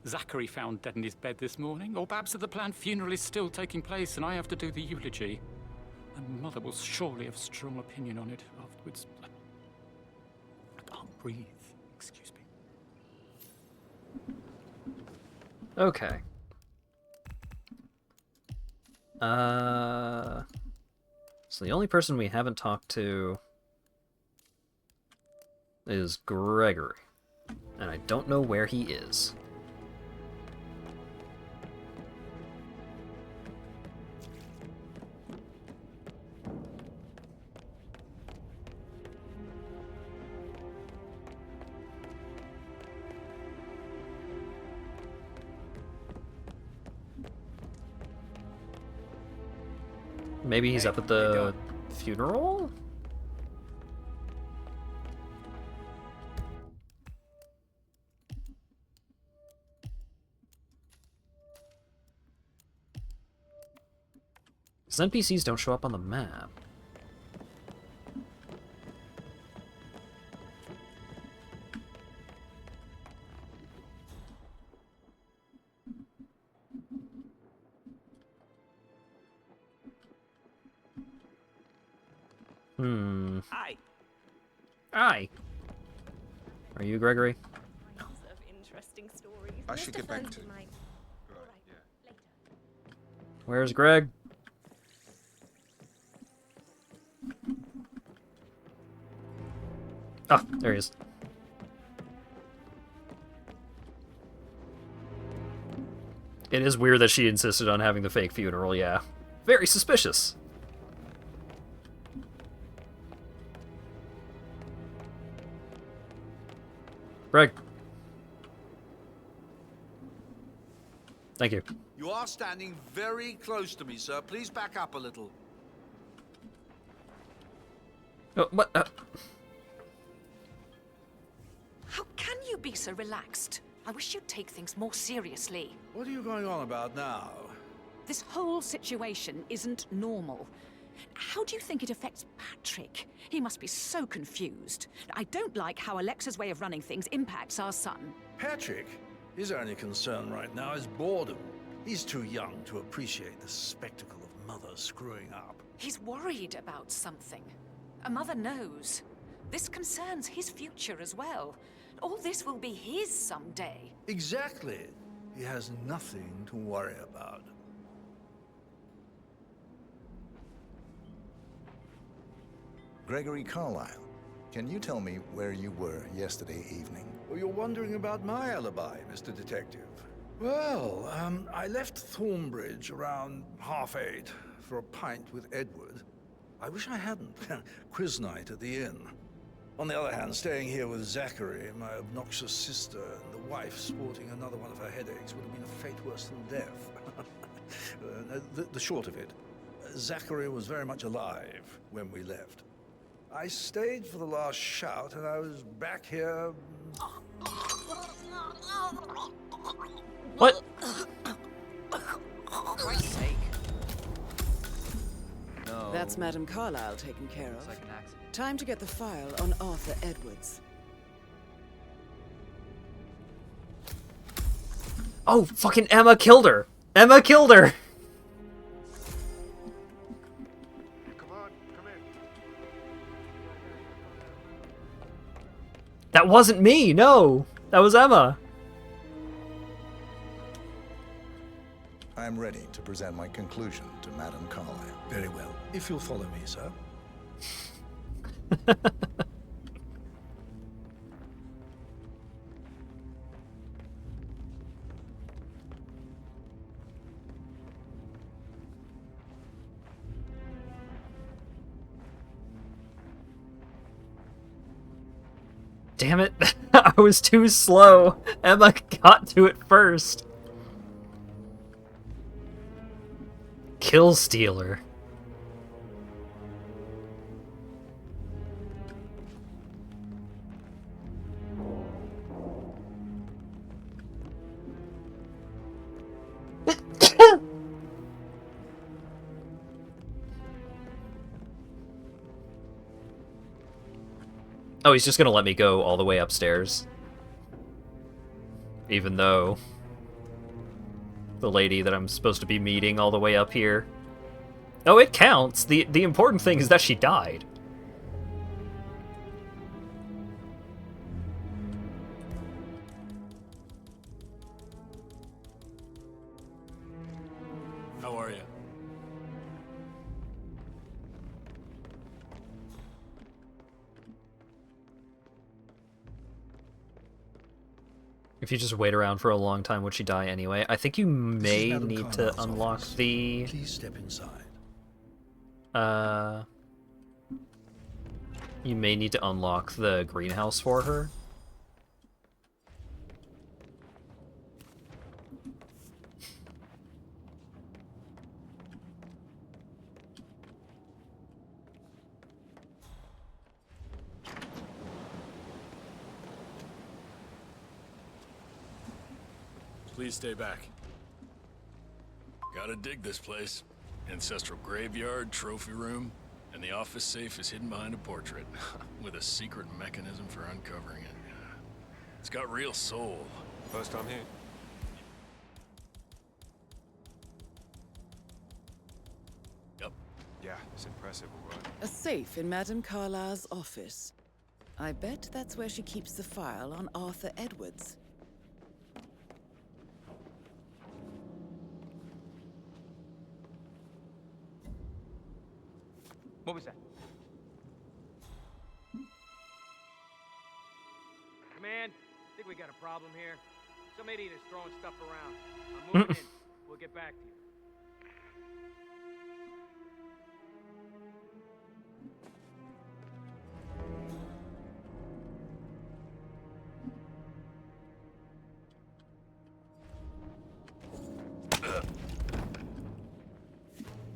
Zachary found dead in his bed this morning? Or perhaps that the planned funeral is still taking place and I have to do the eulogy? And Mother will surely have a strong opinion on it afterwards. I can't breathe. Excuse me. Okay. So the only person we haven't talked to is Gregory. And I don't know where he is. Maybe he's up at the funeral? Because NPCs don't show up on the map. Hi. Hi. Are you Gregory? Of interesting stories. I should get back to... Where's Greg? Ah, there he is. It is weird that she insisted on having the fake funeral, yeah. Very suspicious. Greg. Thank you. You are standing very close to me, sir. Please back up a little. What? How can you be so relaxed? I wish you'd take things more seriously. What are you going on about now? This whole situation isn't normal. How do you think it affects Patrick? He must be so confused. I don't like how Alexa's way of running things impacts our son. Patrick? His only concern right now is boredom. He's too young to appreciate the spectacle of mother screwing up. He's worried about something. A mother knows. This concerns his future as well. All this will be his someday. Exactly. He has nothing to worry about. Gregory Carlyle, can you tell me where you were yesterday evening? Well, you're wondering about my alibi, Mr. Detective. Well, I left Thornbridge around 8:30 for a pint with Edward. I wish I hadn't. Quiz night at the inn. On the other hand, staying here with Zachary, my obnoxious sister, and the wife sporting another one of her headaches would have been a fate worse than death. The short of it, Zachary was very much alive when we left. I stayed for the last shout, and I was back here... What? For Christ's sake. No. That's Madame Carlyle taken care of. Like an accident. Time to get the file on Arthur Edwards. Oh, fucking Emma killed her! Emma killed her! Come on, come in. That wasn't me, no! That was Emma! I'm ready to present my conclusion to Madame Carlyle. Very well. If you'll follow me, sir. Damn it, I was too slow. Emma got to it first. Kill Stealer. Oh, he's just gonna let me go all the way upstairs. Even though the lady that I'm supposed to be meeting all the way up here. Oh, it counts. The important thing is that she died. How are you? If you just wait around for a long time, would she die anyway? I think you may Madam need to Carlyle's unlock office. the... Please step inside. You may need to unlock the greenhouse for her. Please stay back. Gotta dig this place. Ancestral graveyard, trophy room, and the office safe is hidden behind a portrait, with a secret mechanism for uncovering it. It's got real soul. First time here. Yep. Yeah, it's impressive, all right. A safe in Madame Carlyle's office. I bet that's where she keeps the file on Arthur Edwards. What was that? Command, I think we got a problem here. Some idiot is throwing stuff around. I'm moving in. We'll get back to you.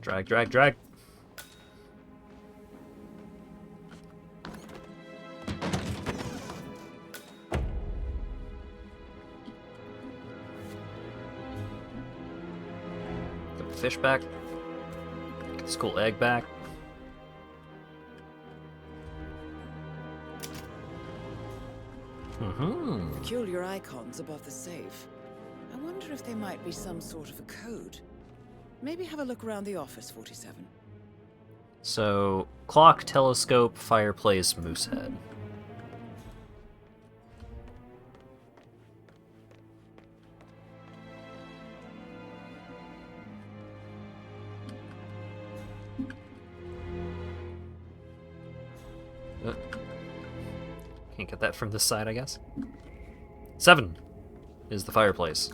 Drag, drag, drag. Get the fish back. Get the school egg back. Peculiar icons above the safe. I wonder if they might be some sort of a code. Maybe have a look around the office, 47. So, clock, telescope, fireplace, moose head. Can't get that from this side, I guess. 7 is the fireplace.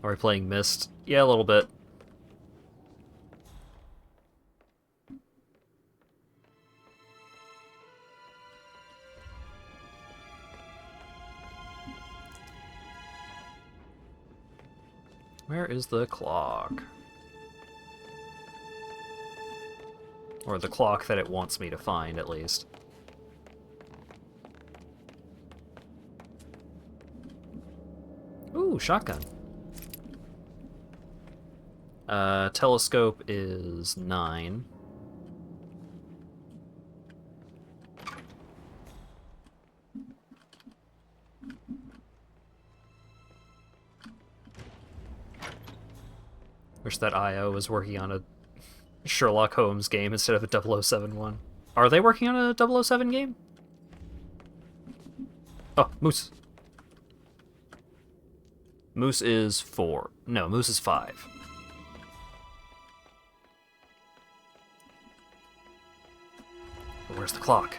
Are we playing Myst? Yeah, a little bit. Where is the clock? Or the clock that it wants me to find, at least. Ooh, shotgun. Telescope is 9. Wish that IO was working on a Sherlock Holmes game instead of a 007 one. Are they working on a 007 game? Oh, Moose. Moose is 4. No, Moose is 5. Where's the clock?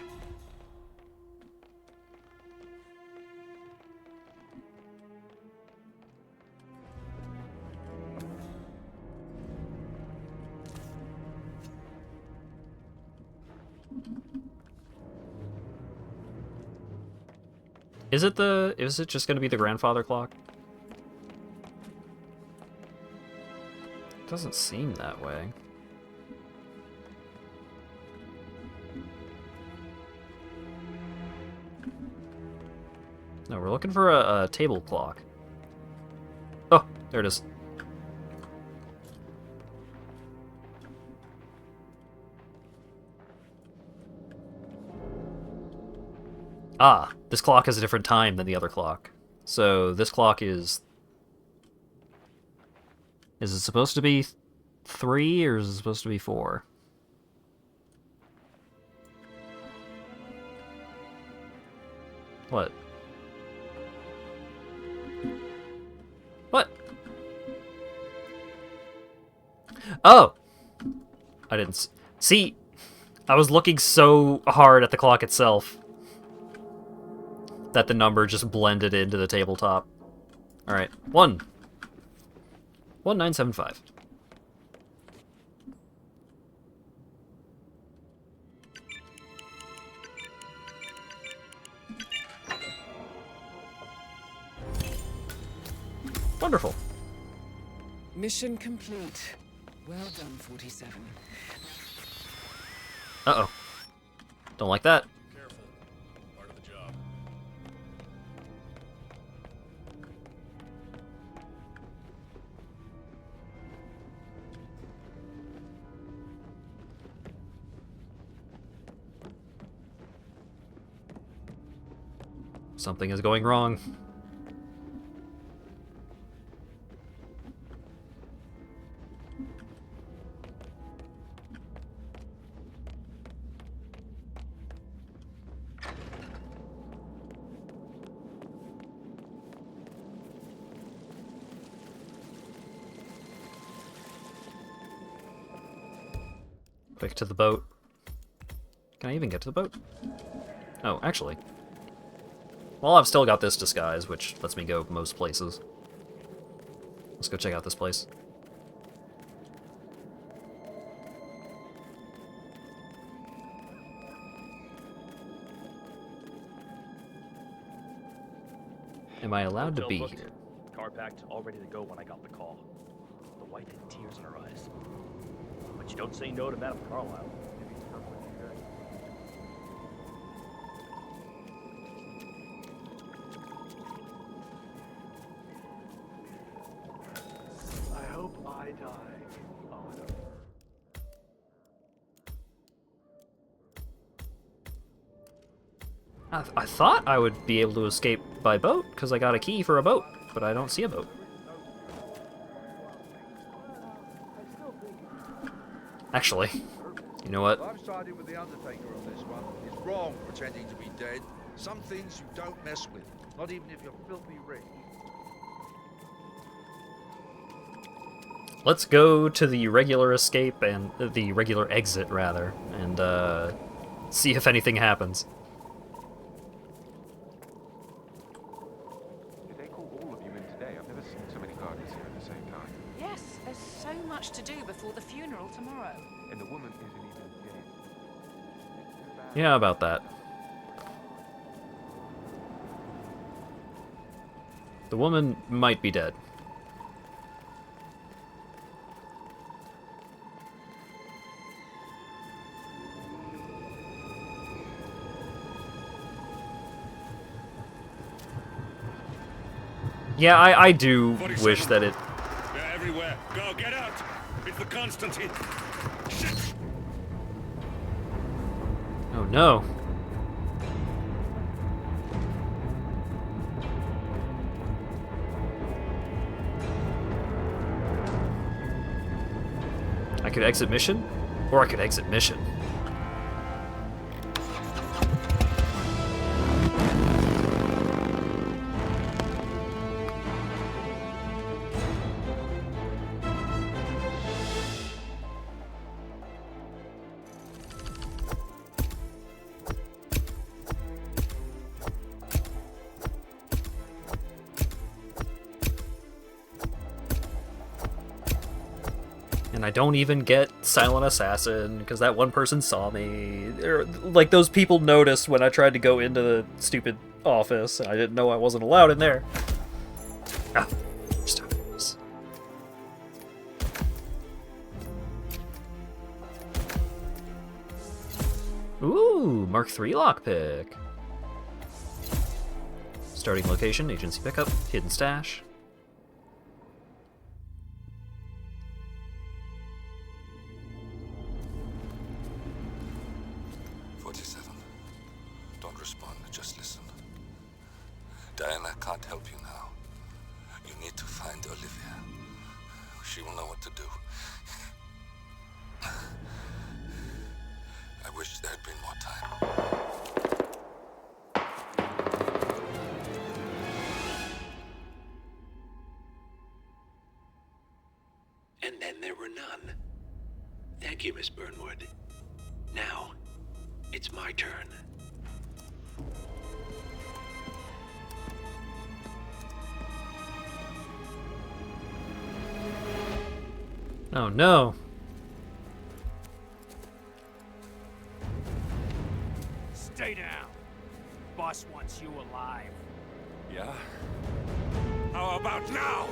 Is it just going to be the grandfather clock? It doesn't seem that way. No, we're looking for a table clock. Oh, there it is. Ah, this clock has a different time than the other clock. So this clock is... Is it supposed to be 3 or is it supposed to be 4? What? What? Oh! I didn't... See, I was looking so hard at the clock itself that the number just blended into the tabletop. Alright, 1975. Wonderful. Mission complete. Well done, 47. Uh-oh. Don't like that. Careful. Part of the job. Something is going wrong. Quick to the boat. Can I even get to the boat? Oh, actually. Well, I've still got this disguise, which lets me go most places. Let's go check out this place. Am I allowed to be here? Car packed, all ready to go when I got the call. The wife had tears in her eyes. But you don't say no to Madame Carlisle. Maybe it's perfectly good. I hope I die. Oh, no. I thought I would be able to escape by boat, because I got a key for a boat, but I don't see a boat. Actually, you know what? I'm siding with the Undertaker on this one. It's wrong pretending to be dead. Some things you don't mess with, not even if you're filthy rich. Let's go to the regular escape, and the regular exit, rather, and see if anything happens. Did they call all of you in today? I've never seen so many gardeners here at the same time. Yes, there's so much to do before the funeral tomorrow. And the woman isn't even dead. Yeah, about that. The woman might be dead. Yeah, I do wish that it... They're everywhere. Go, get out! It's the Constantine. Shit! Oh no. I could exit mission, or I could exit mission. I don't even get Silent Assassin, because that one person saw me. Like, those people noticed when I tried to go into the stupid office, and I didn't know I wasn't allowed in there. Ah, stop this. Ooh, Mark III lockpick. Starting location, agency pickup, hidden stash. Diana can't help you now. You need to find Olivia. She will know what to do. I wish there had been more time. And then there were none. Thank you, Miss Burnwood. Now, it's my turn. Oh no. Stay down. Boss wants you alive. Yeah? How about now?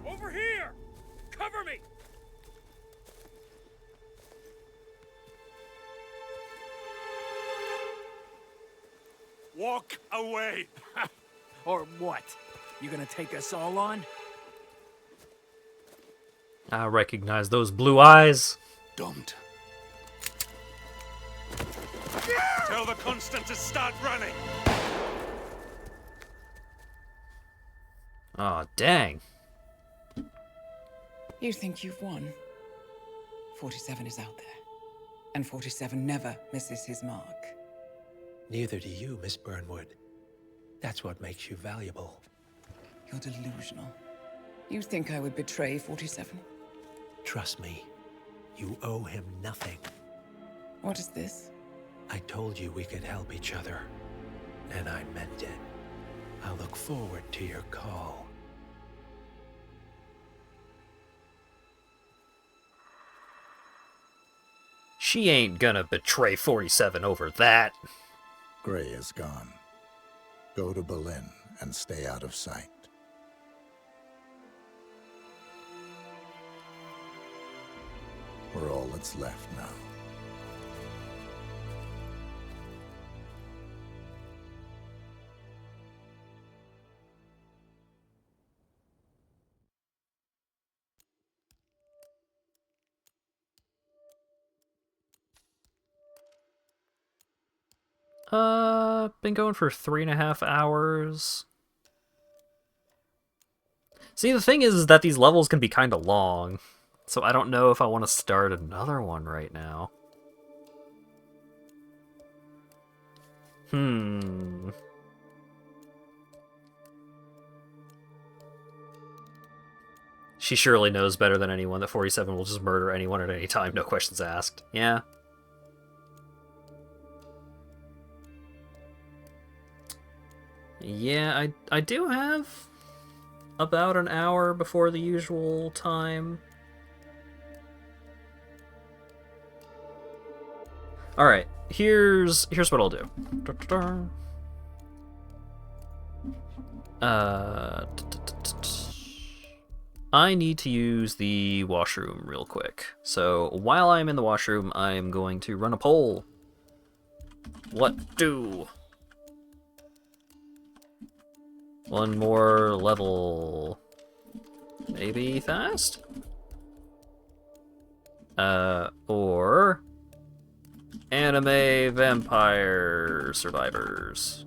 Over here! Cover me! Walk away! Or what? You gonna take us all on? I recognize those blue eyes. Don't. Tell the Constant to start running! Aw, dang. You think you've won? 47 is out there. And 47 never misses his mark. Neither do you, Miss Burnwood. That's what makes you valuable. You're delusional. You think I would betray 47? Trust me, you owe him nothing. What is this? I told you we could help each other, and I meant it. I'll look forward to your call. She ain't gonna betray 47 over that. Gray is gone. Go to Berlin and stay out of sight. We're all that's left now. Been going for 3.5 hours. See, the thing is that these levels can be kind of long, so I don't know if I want to start another one right now. She surely knows better than anyone that 47 will just murder anyone at any time, no questions asked. Yeah. Yeah, I do have about an hour before the usual time. Alright, here's what I'll do. I need to use the washroom real quick. So while I'm in the washroom, I'm going to run a poll. What do? One more level. Maybe fast? Or anime vampire survivors.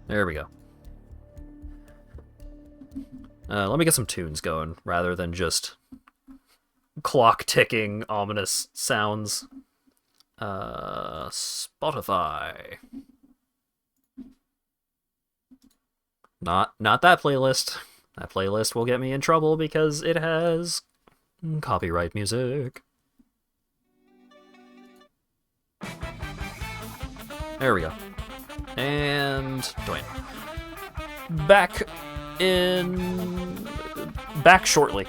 There we go. Let me get some tunes going rather than just clock ticking ominous sounds. Spotify. Not that playlist. That playlist will get me in trouble because it has copyright music. There we go. And Dwayne. Back shortly.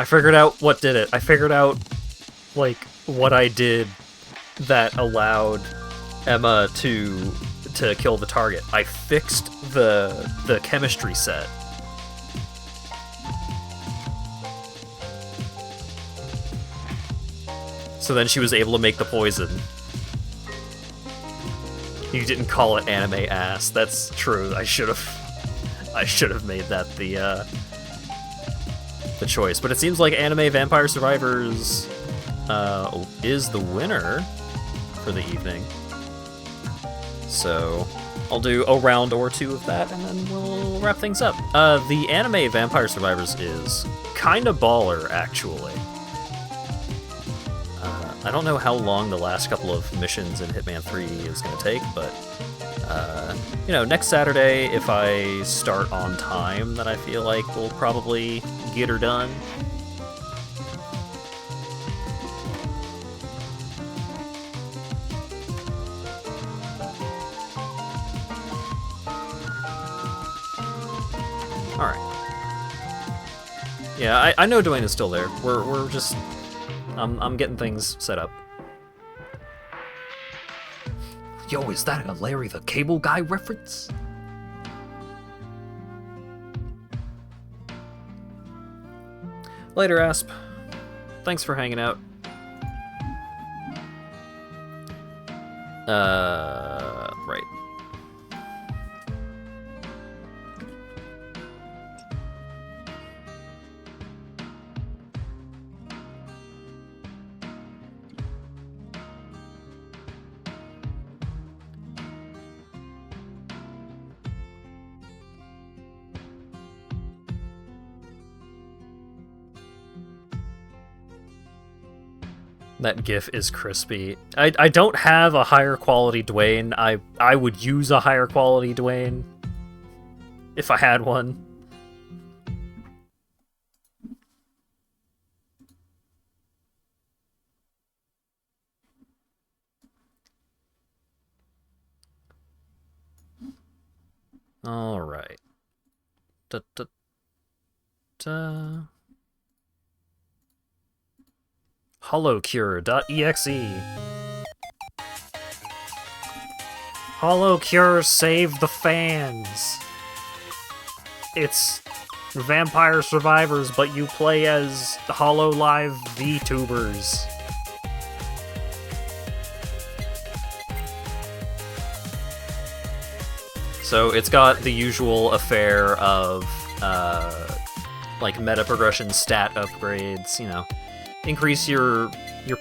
I figured out what did it. I figured out, like, what I did that allowed Emma to kill the target. I fixed the chemistry set. So then she was able to make the poison. You didn't call it anime ass. That's true. I should have made that the choice. But it seems like Anime Vampire Survivors is the winner for the evening. So I'll do a round or two of that, and then we'll wrap things up. The Anime Vampire Survivors is kind of baller, actually. I don't know how long the last couple of missions in Hitman 3 is going to take, but, you know, next Saturday, if I start on time, then I feel like we'll probably get her done. Alright. Yeah, I know Dwayne is still there. We're just... I'm getting things set up. Yo, is that a Larry the Cable Guy reference? Later, Asp. Thanks for hanging out. Right. That GIF is crispy. I don't have a higher quality Dwayne. I would use a higher quality Dwayne if I had one. All right. Da, da, da. HoloCure.exe. HoloCure save the fans. It's Vampire Survivors, but you play as HoloLive VTubers. So it's got the usual affair of, like, meta progression stat upgrades, you know. Increase your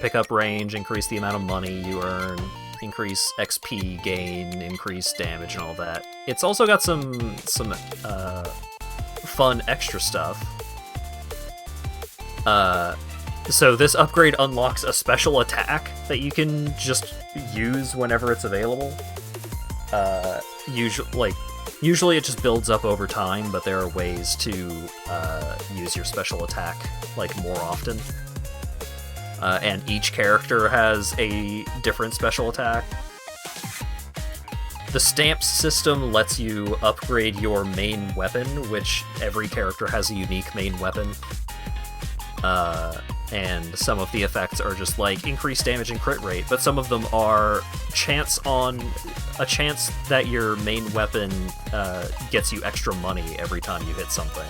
pickup range, increase the amount of money you earn, increase XP gain, increase damage, and all that. It's also got some fun extra stuff. So this upgrade unlocks a special attack that you can just use whenever it's available. Usually it just builds up over time, but there are ways to use your special attack, like, more often. And each character has a different special attack. The stamps system lets you upgrade your main weapon, which every character has a unique main weapon. And some of the effects are just like increased damage and crit rate, but some of them are a chance that your main weapon gets you extra money every time you hit something.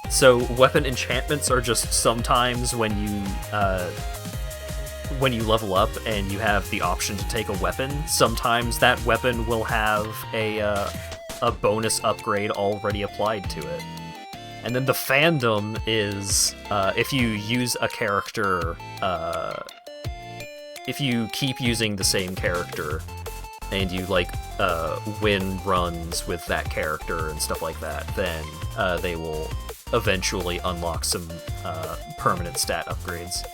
So weapon enchantments are just sometimes when you level up and you have the option to take a weapon, sometimes that weapon will have a bonus upgrade already applied to it. And then the fandom is if you use a character, if you keep using the same character and you like win runs with that character and stuff like that, then they will eventually unlock some permanent stat upgrades,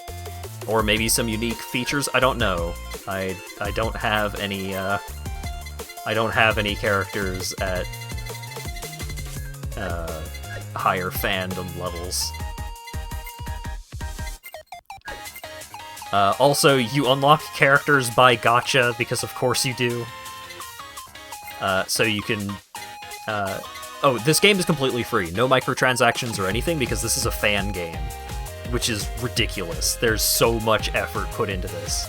or maybe some unique features. I don't know. I don't have any characters at higher fandom levels. Also, you unlock characters by gacha, because of course you do. So you can Oh, this game is completely free. No microtransactions or anything, because this is a fan game, which is ridiculous. There's so much effort put into this.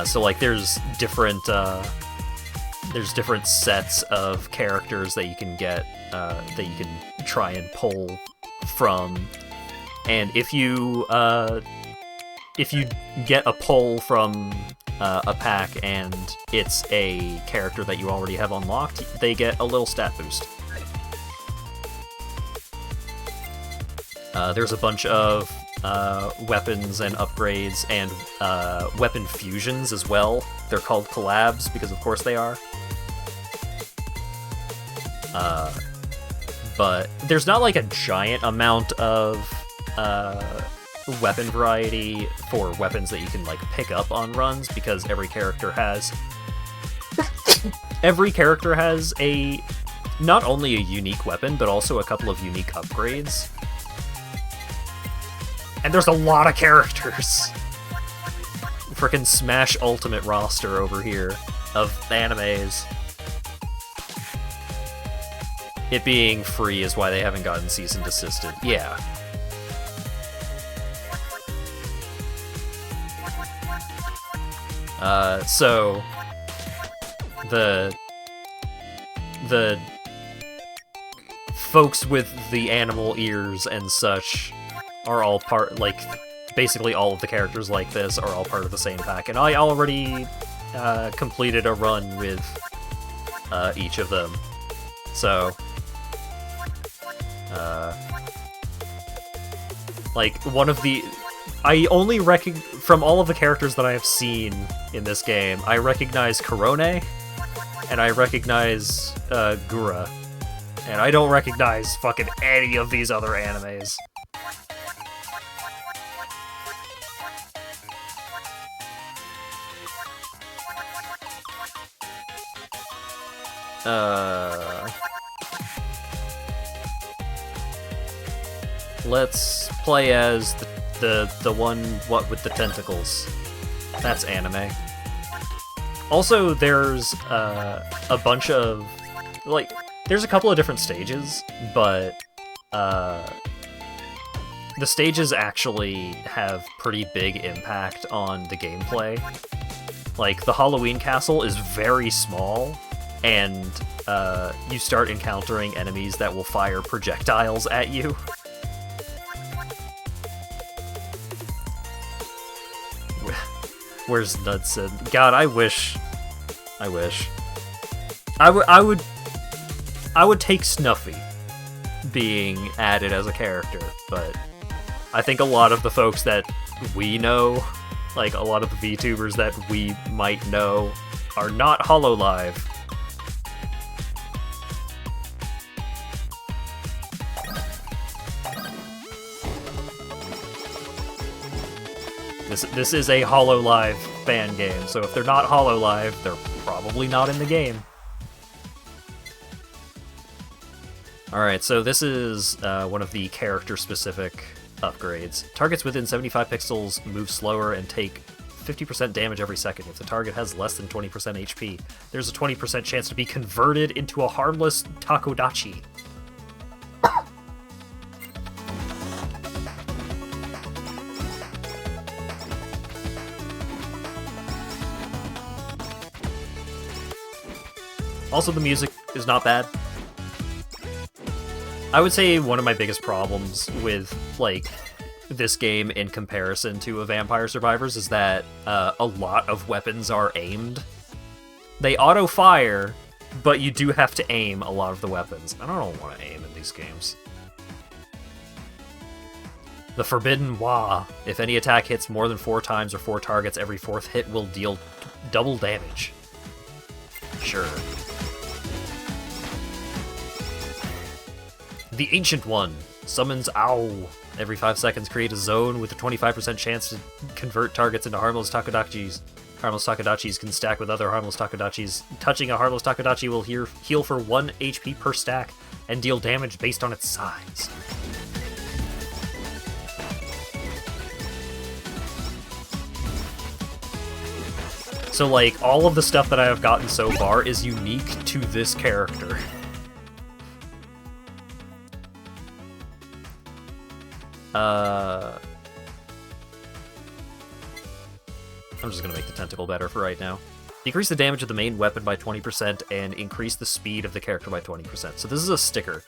So like, there's different sets of characters that you can get, that you can try and pull from, and if you get a pull from a pack and it's a character that you already have unlocked, they get a little stat boost. There's a bunch of weapons and upgrades and weapon fusions as well. They're called collabs because of course they are. But there's not like a giant amount of weapon variety for weapons that you can like pick up on runs, because every character has a not only a unique weapon but also a couple of unique upgrades. And there's a lot of characters. Frickin' Smash Ultimate roster over here of animes. It being free is why they haven't gotten cease and desisted. Yeah. So the folks with the animal ears and such are all part, like, basically all of the characters like this are all part of the same pack, and I already completed a run with each of them. So like, one of the... I only from all of the characters that I have seen in this game, I recognize Korone, and I recognize Gura, and I don't recognize fucking any of these other animes. Let's play as the one with the tentacles. That's anime. Also, there's a bunch of, like, there's a couple of different stages, but the stages actually have pretty big impact on the gameplay. Like, the Halloween castle is very small, and you start encountering enemies that will fire projectiles at you. Where's Knudsen? God, I wish. I would take Snuffy being added as a character, but I think a lot of the folks that we know, like a lot of the VTubers that we might know, are not HoloLive. This is a HoloLive fan game, so if they're not HoloLive, they're probably not in the game. Alright, so this is one of the character-specific upgrades. Targets within 75 pixels move slower and take 50% damage every second. If the target has less than 20% HP, there's a 20% chance to be converted into a harmless Takodachi. Also, the music is not bad. I would say one of my biggest problems with, like, this game in comparison to a Vampire Survivors is that a lot of weapons are aimed. They auto-fire, but you do have to aim a lot of the weapons. I don't want to aim in these games. The Forbidden Wa. If any attack hits more than 4 times or 4 targets, every 4th hit will deal double damage. Sure. The Ancient One summons Ow. Every 5 seconds, create a zone with a 25% chance to convert targets into harmless Takodachis. Harmless Takodachis can stack with other harmless Takodachis. Touching a harmless Takodachi will heal for 1 HP per stack and deal damage based on its size. So, like, all of the stuff that I have gotten so far is unique to this character. I'm just gonna make the tentacle better for right now. Decrease the damage of the main weapon by 20% and increase the speed of the character by 20%. So this is a sticker.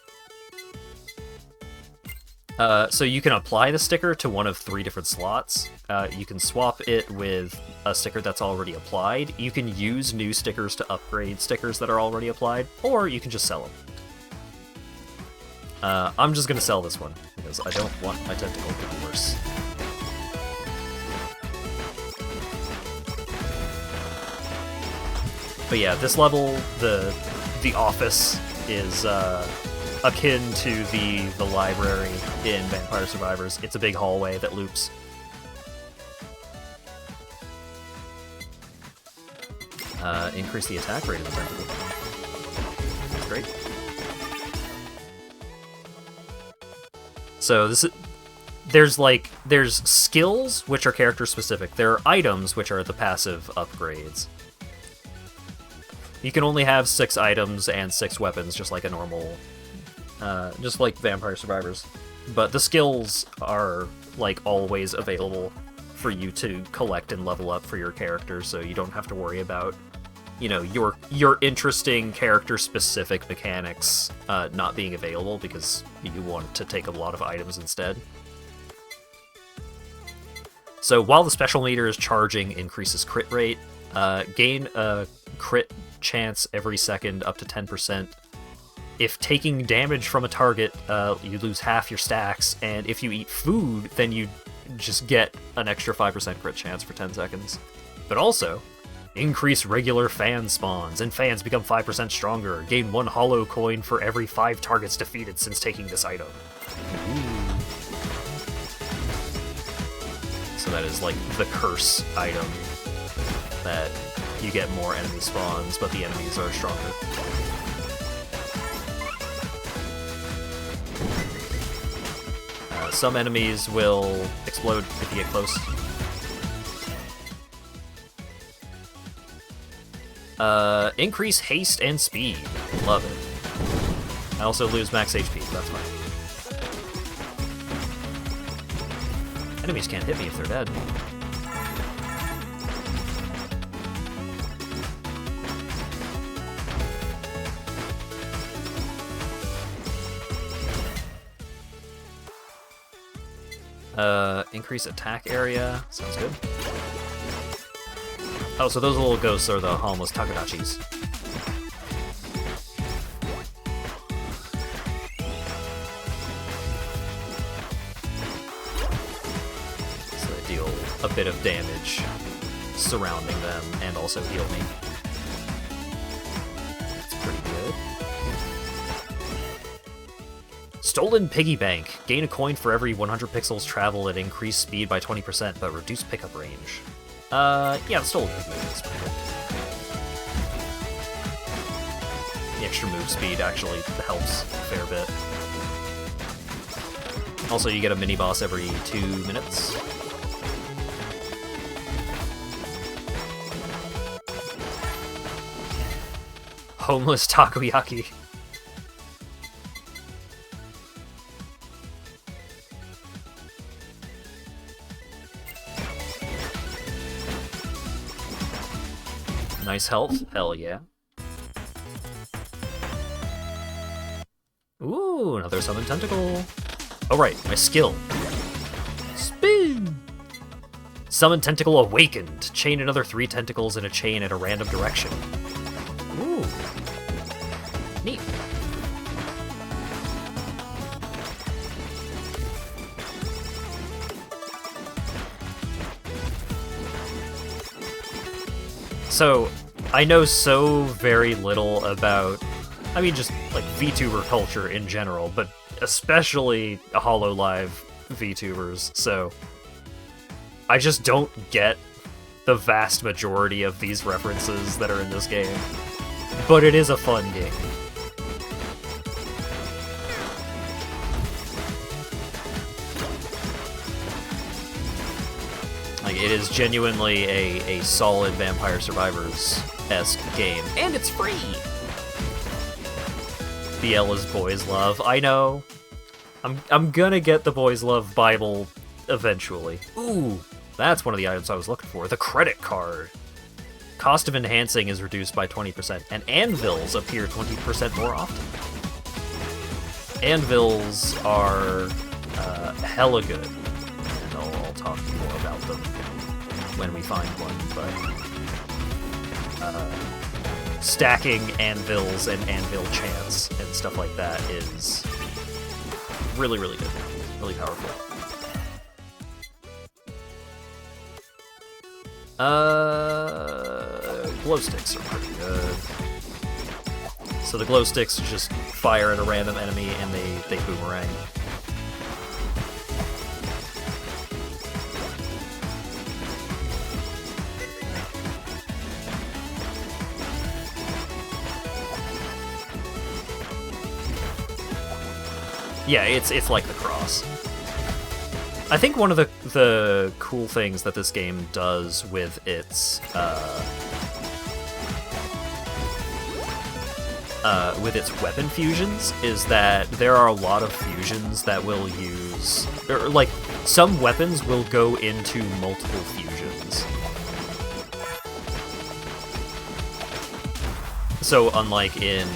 So you can apply the sticker to one of 3 different slots. You can swap it with a sticker that's already applied. You can use new stickers to upgrade stickers that are already applied, or you can just sell them. I'm just gonna sell this one, because I don't want my tentacle to be worse. But yeah, this level, the office is akin to the library in Vampire Survivors. It's a big hallway that loops. Increase the attack rate of the tentacle. That's great. So there's skills, which are character specific. There are items, which are the passive upgrades. You can only have 6 items and 6 weapons, just like a normal, just like Vampire Survivors. But the skills are, like, always available for you to collect and level up for your character, so you don't have to worry about, you know, your interesting character-specific mechanics not being available because you want to take a lot of items instead. So while the special meter is charging increases crit rate, gain a crit chance every second up to 10%. If taking damage from a target, you lose half your stacks, and if you eat food, then you just get an extra 5% crit chance for 10 seconds. But also, increase regular fan spawns, and fans become 5% stronger. Gain 1 holo coin for every 5 targets defeated since taking this item. Ooh. So that is like the curse item that you get more enemy spawns, but the enemies are stronger. Some enemies will explode if you get close. Increase haste and speed. Love it. I also lose max HP, but that's fine. Enemies can't hit me if they're dead. Increase attack area. Sounds good. Oh, so those little ghosts are the harmless Takodachis. So they deal a bit of damage surrounding them and also heal me. That's pretty good. Stolen Piggy Bank. Gain a coin for every 100 pixels travel and increase speed by 20%, but reduce pickup range. Yeah, the Stolen Piggy Bank is pretty good. The extra move speed actually helps a fair bit. Also, you get a mini-boss every 2 minutes. Homeless takoyaki. Nice health? Hell yeah. Ooh, another summon tentacle. Oh right, my skill. Spin! Summon tentacle awakened. Chain another 3 tentacles in a chain at a random direction. Ooh. Neat. So, I know so very little about, I mean, just like VTuber culture in general, but especially HoloLive VTubers, so I just don't get the vast majority of these references that are in this game. But it is a fun game. Like, it is genuinely a solid Vampire Survivors-esque game, and it's free! Biella's Boys Love, I know. I'm gonna get the Boys Love Bible eventually. Ooh, that's one of the items I was looking for, the credit card. Cost of enhancing is reduced by 20%, and anvils appear 20% more often. Anvils are hella good, and I'll talk more about them when we find one, but stacking anvils and anvil chance and stuff like that is really, really good, really powerful. Glow sticks are pretty good. So the glow sticks just fire at a random enemy and they boomerang. Yeah, it's like the cross. I think one of the cool things that this game does with its weapon fusions is that there are a lot of fusions that will use, or like some weapons will go into multiple fusions. So unlike in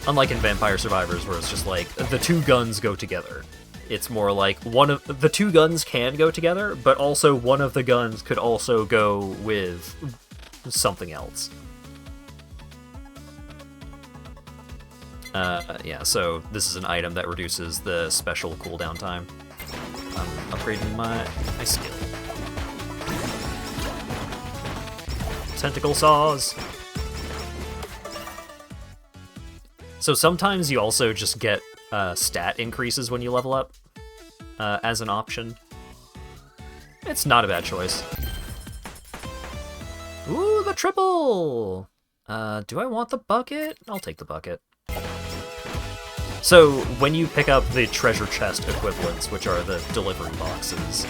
Vampire Survivors, where it's just like the two guns go together. It's more like one of the two guns can go together, but also one of the guns could also go with something else. Yeah, so this is an item that reduces the special cooldown time. I'm upgrading my skill. Tentacle saws! So sometimes you also just get stat increases when you level up as an option. It's not a bad choice. Ooh, the triple! Do I want the bucket? I'll take the bucket. So when you pick up the treasure chest equivalents, which are the delivery boxes,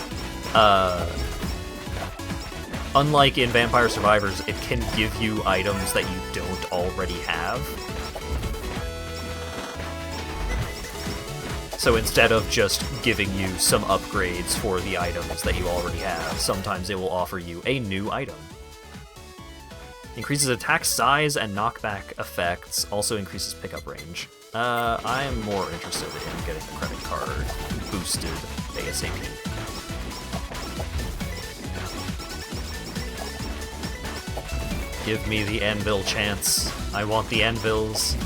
unlike in Vampire Survivors, it can give you items that you don't already have. So instead of just giving you some upgrades for the items that you already have, sometimes it will offer you a new item. Increases attack size and knockback effects, also increases pickup range. I'm more interested in getting the credit card boosted ASAP. Give me the anvil chance. I want the anvils.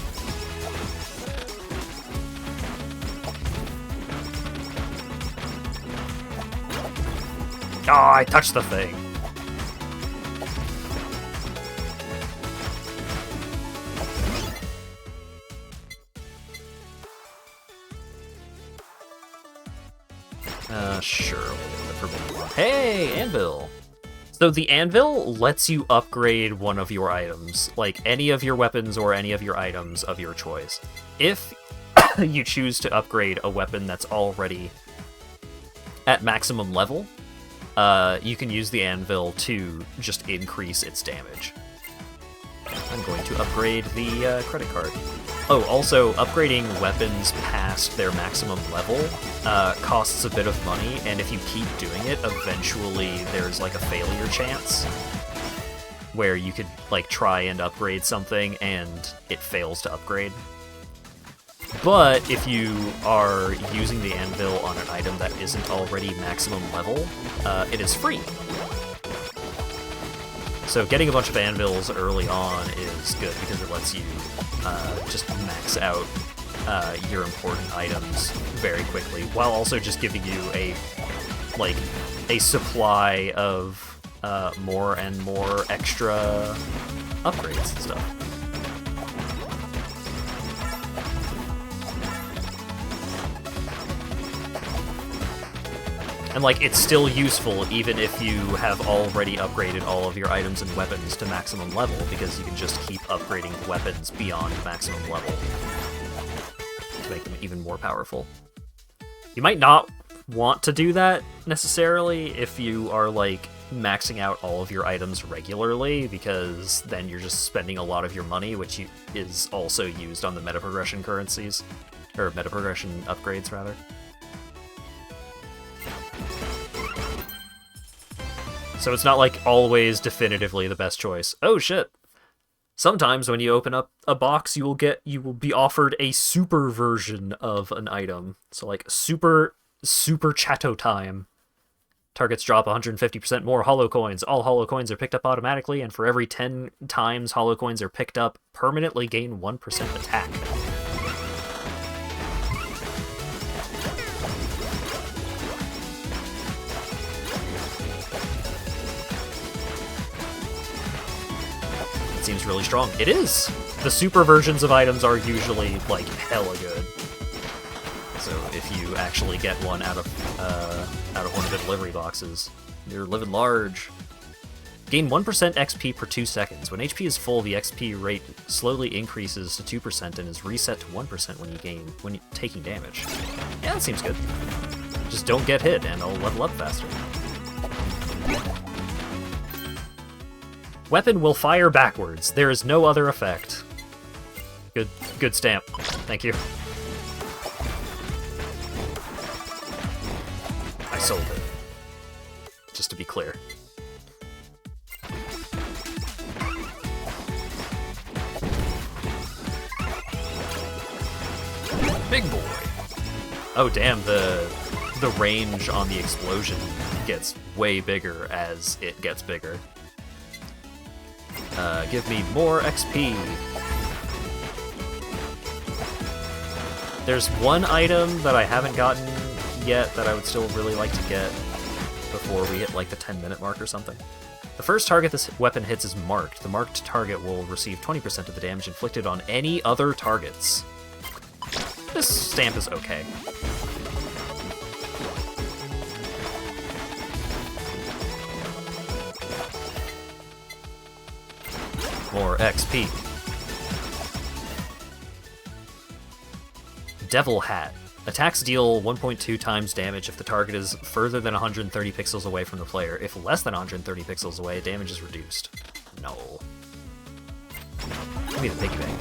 Oh, I touched the thing. Sure, we'll get the forbidden one. Hey, anvil! So the anvil lets you upgrade one of your items, like any of your weapons or any of your items of your choice. If you choose to upgrade a weapon that's already at maximum level, you can use the anvil to just increase its damage. I'm going to upgrade the credit card. Oh, also, upgrading weapons past their maximum level costs a bit of money, and if you keep doing it, eventually there's like a failure chance where you could like try and upgrade something and it fails to upgrade. But if you are using the anvil on an item that isn't already maximum level, it is free. So getting a bunch of anvils early on is good because it lets you just max out your important items very quickly, while also just giving you a supply of more and more extra upgrades and stuff. And, like, it's still useful even if you have already upgraded all of your items and weapons to maximum level, because you can just keep upgrading the weapons beyond maximum level to make them even more powerful. You might not want to do that necessarily if you are like maxing out all of your items regularly, because then you're just spending a lot of your money, which is also used on the meta progression currencies, or meta progression upgrades rather. So it's not like always definitively the best choice. Oh shit. Sometimes when you open up a box, you will be offered a super version of an item. So like super chatto time. Targets drop 150% more holo coins. All holo coins are picked up automatically, and for every 10 times holo coins are picked up, permanently gain 1% attack. It seems really strong. It is! The super versions of items are usually, like, hella good. So if you actually get one out of one of the delivery boxes, you're living large. Gain 1% XP per 2 seconds. When HP is full, the XP rate slowly increases to 2% and is reset to 1% when you're taking damage. Yeah, that seems good. Just don't get hit and I'll level up faster. Weapon will fire backwards. There is no other effect. Good stamp. Thank you. I sold it. Just to be clear. Big boy. Oh damn, the range on the explosion gets way bigger as it gets bigger. Give me more XP. There's one item that I haven't gotten yet that I would still really like to get before we hit like the 10-minute mark or something. The first target this weapon hits is marked. The marked target will receive 20% of the damage inflicted on any other targets. This stamp is okay. More XP. Devil Hat. Attacks deal 1.2 times damage if the target is further than 130 pixels away from the player. If less than 130 pixels away, damage is reduced. No. Give me the piggy bank.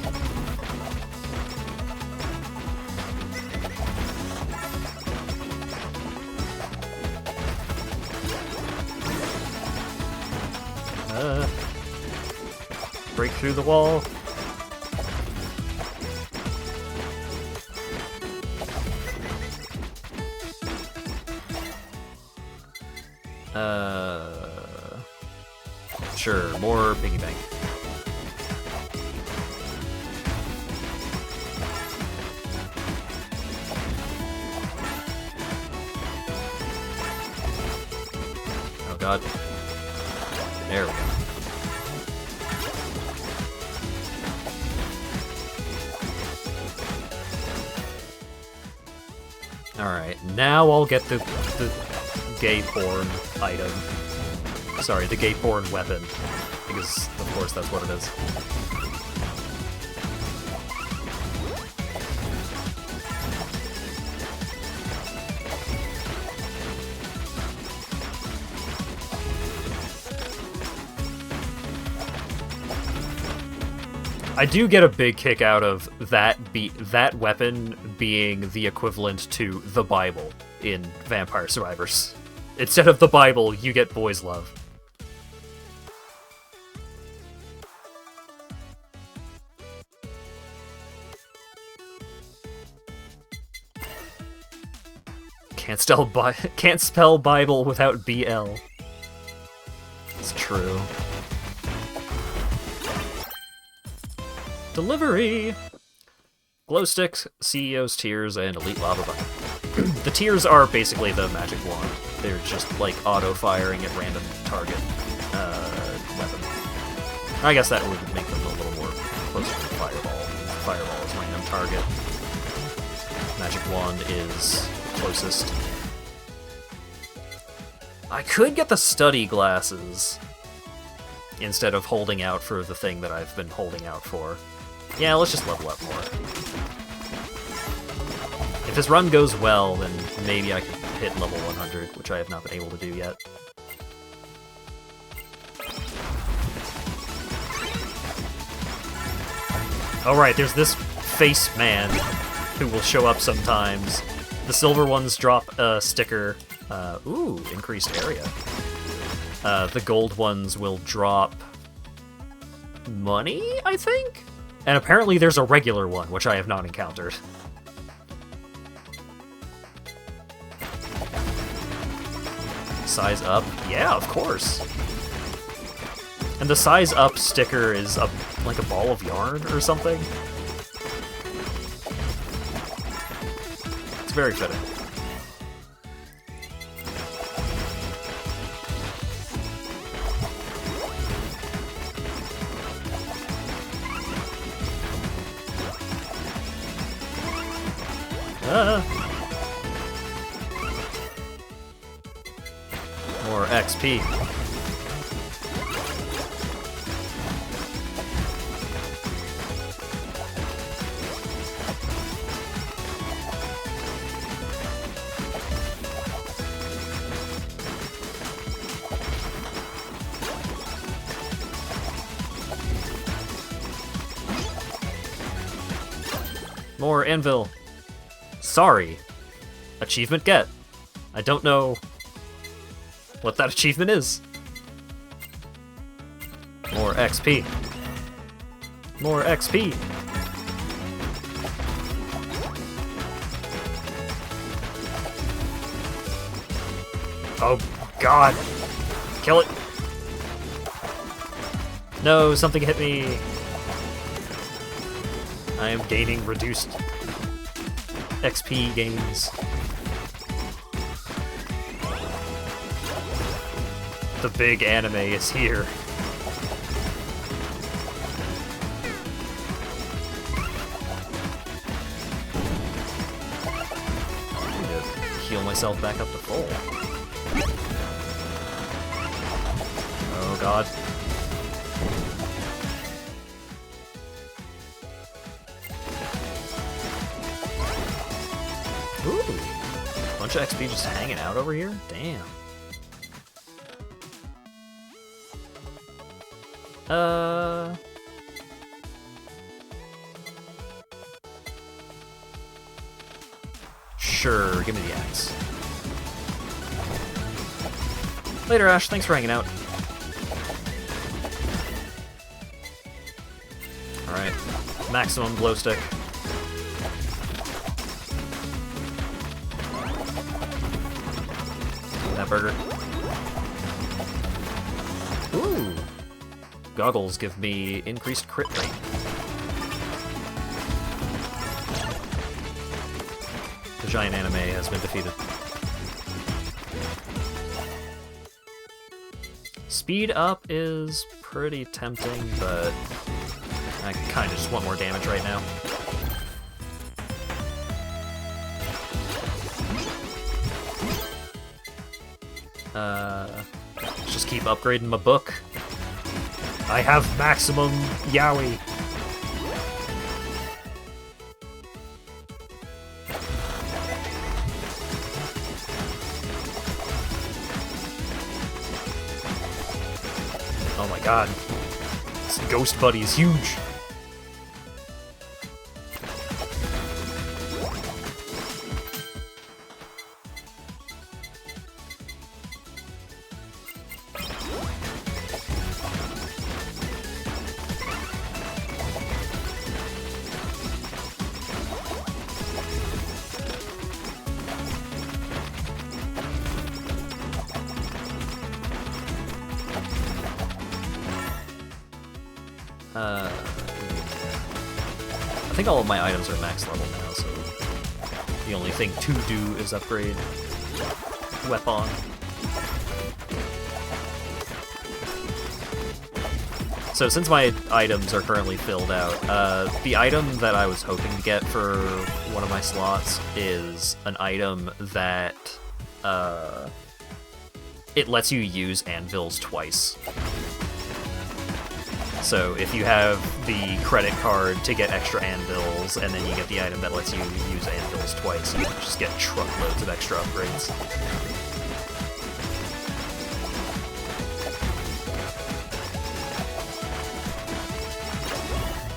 Break through the wall. Sure, more piggy bank. Oh god. There we go. Alright, now I'll get the gay porn item. Sorry, the gay porn weapon. Because, of course, that's what it is. I do get a big kick out of that weapon being the equivalent to the Bible in Vampire Survivors. Instead of the Bible, you get boys' love. Can't spell Bible without BL. It's true. Delivery! Glow sticks, CEO's tears, and elite lava bucket. The tears are basically the magic wand. They're just like auto-firing at random target weapon. I guess that would make them a little more closer to the fireball. Fireball is random target. Magic wand is closest. I could get the study glasses instead of holding out for the thing that I've been holding out for. Yeah, let's just level up more. If this run goes well, then maybe I can hit level 100, which I have not been able to do yet. Alright, there's this face man who will show up sometimes. The silver ones drop a sticker. Ooh, increased area. The gold ones will drop money, I think? And apparently there's a regular one, which I have not encountered. Size up? Yeah, of course. And the size up sticker is like a ball of yarn or something. It's very fitting. More XP. More anvil. Sorry. Achievement get. I don't know what that achievement is. More XP. More XP. Oh, God. Kill it. No, something hit me. I am gaining reduced XP gains. The big anime is here. I need to heal myself back up to full. Oh God. Ooh, bunch of XP just hanging out over here? Damn. Sure, give me the axe. Later, Ash, thanks for hanging out. Alright, maximum glow stick. That burger. Ooh. Goggles give me increased crit rate. The giant anime has been defeated. Speed up is pretty tempting, but I kind of just want more damage right now. Just keep upgrading my book. I have maximum yaoi. Oh my god. This ghost buddy is huge. I think all of my items are max level now, so the only thing to do is upgrade weapon. So since my items are currently filled out, the item that I was hoping to get for one of my slots is an item that it lets you use anvils twice. So if you have the credit card to get extra anvils, and then you get the item that lets you use anvils twice, you just get truckloads of extra upgrades.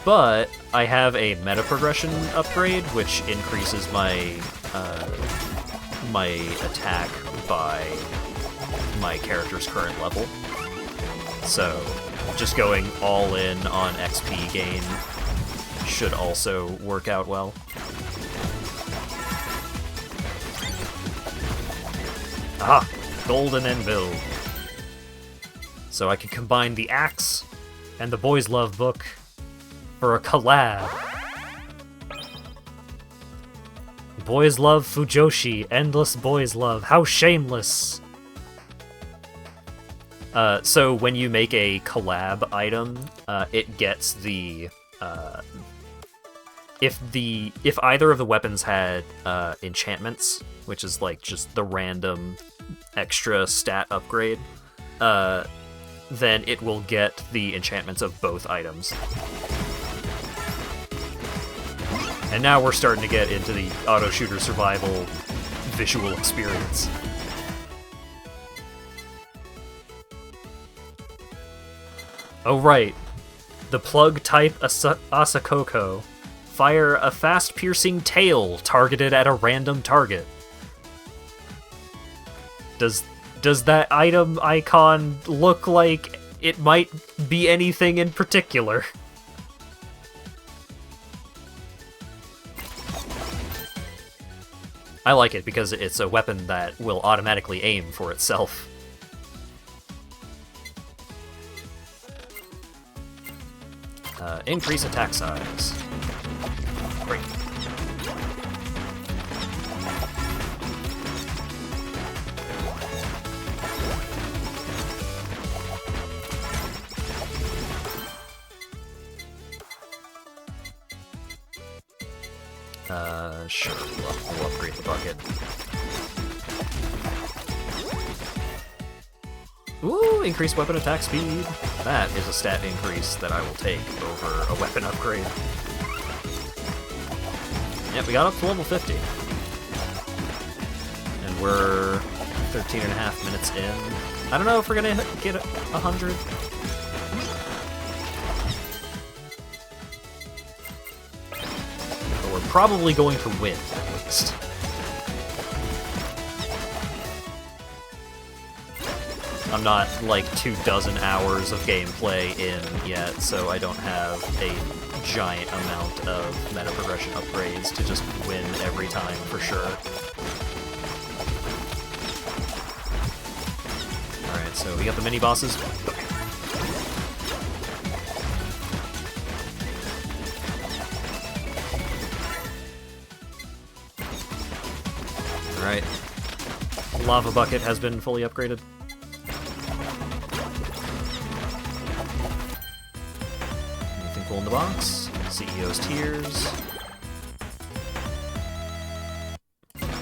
But I have a meta progression upgrade, which increases my my attack by my character's current level. So just going all in on XP gain should also work out well. Aha! Golden Anvil. So I can combine the axe and the Boys Love book for a collab. Boys Love Fujoshi, Endless Boys Love. How shameless! So when you make a collab item, it gets the if either of the weapons had enchantments, which is like just the random extra stat upgrade, then it will get the enchantments of both items. And now we're starting to get into the auto shooter survival visual experience. Oh right, the plug type Asakoko. Fire a fast-piercing tail targeted at a random target. Does that item icon look like it might be anything in particular? I like it because it's a weapon that will automatically aim for itself. Increase attack size. Great. Sure, we'll upgrade the bucket. Ooh, increased weapon attack speed. That is a stat increase that I will take over a weapon upgrade. Yep, we got up to level 50. And we're 13.5 minutes in. I don't know if we're gonna get 100. But we're probably going to win, at least. I'm not like 24 hours of gameplay in yet, so I don't have a giant amount of meta progression upgrades to just win every time for sure. Alright, so we got the mini bosses. Alright. Lava bucket has been fully upgraded. In the box, CEO's Tears,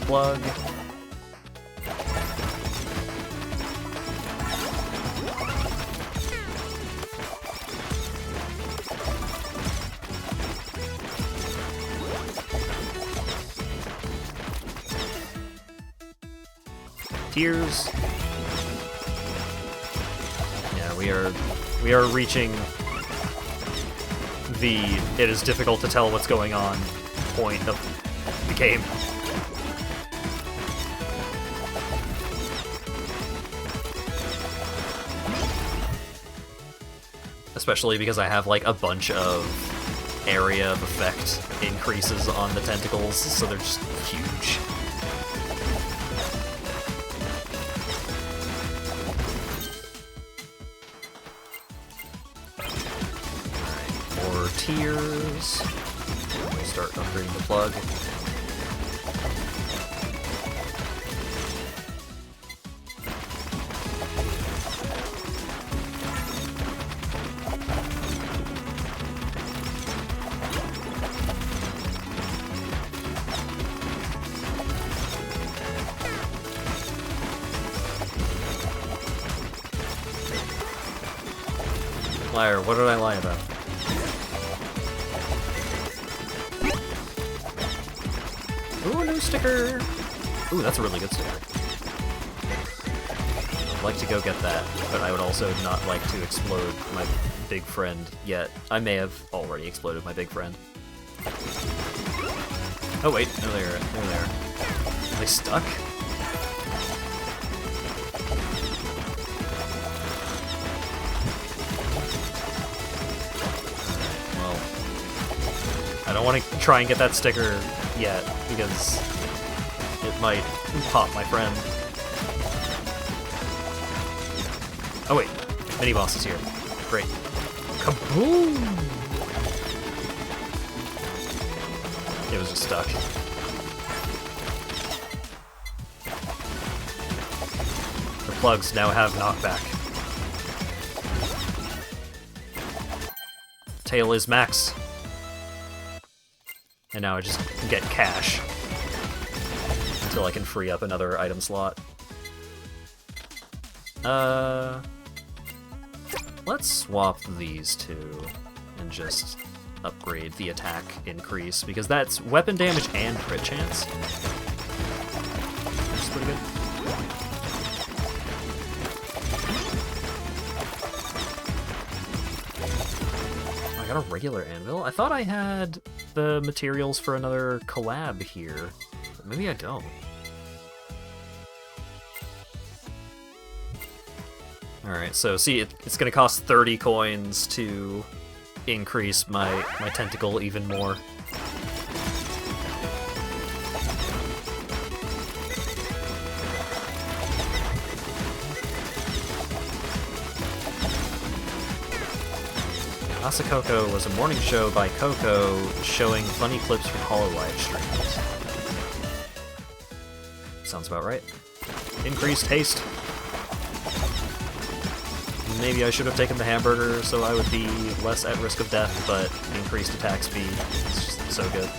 plug, Tears. Yeah, we are reaching the it is difficult to tell what's going on point of the game. Especially because I have like a bunch of area of effect increases on the tentacles, so they're just huge. Tears. We'll start upgrading the plug. Liar, what did I lie about? Ooh, new sticker! Ooh, that's a really good sticker. I'd like to go get that, but I would also not like to explode my big friend yet. I may have already exploded my big friend. Oh wait, no, they're there. Are they stuck? Well, I don't want to try and get that sticker yet, because it might pop my friend. Oh wait, mini-boss is here. Great. Kaboom! It was just stuck. The plugs now have knockback. Tail is max. And now I just get cash. Until I can free up another item slot. Let's swap these two and just upgrade the attack increase, because that's weapon damage and crit chance. Which is pretty good. I got a regular anvil? I thought I had the materials for another collab here, but maybe I don't. Alright, so see, it's gonna cost 30 coins to increase my tentacle even more. Asakoko was a morning show by Coco showing funny clips from HoloLive streams. Sounds about right. Increased haste. Maybe I should have taken the hamburger so I would be less at risk of death, but increased attack speed is just so good.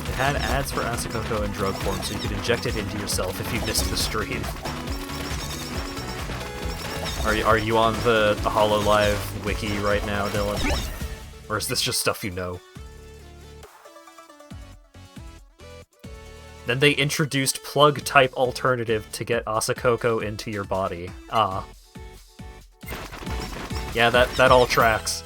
It had ads for Asakoko in drug form, so you could inject it into yourself if you missed the stream. Are you on the HoloLive wiki right now, Dylan? Or is this just stuff you know? Then they introduced plug-type alternative to get Asakoko into your body. Ah. Yeah, that all tracks.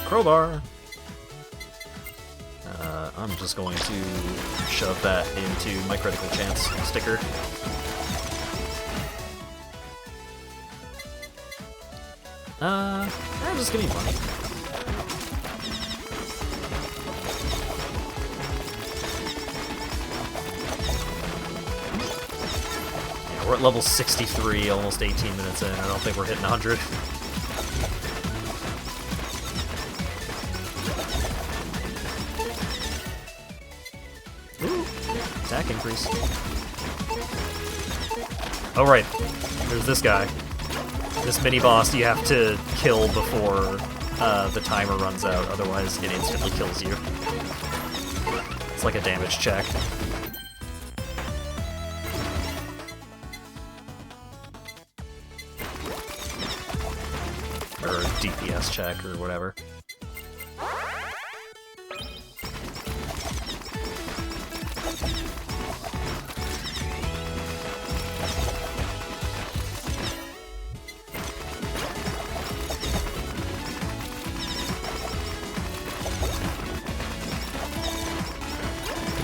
Crowbar! I'm just going to shove that into my critical chance sticker. Just give me money. Yeah, we're at level 63, almost 18 minutes in. I don't think we're hitting 100. Attack increase. Oh right, there's this guy. This mini-boss you have to kill before the timer runs out, otherwise it instantly kills you. It's like a damage check. Or a DPS check, or whatever.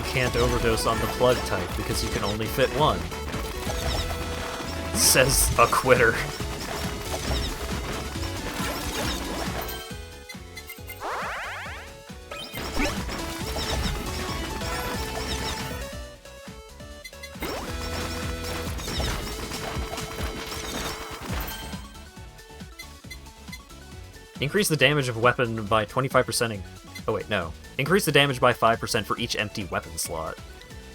Can't overdose on the plug type because you can only fit one. Says a quitter. Increase the damage of weapon by 25%. Oh wait, no. Increase the damage by 5% for each empty weapon slot.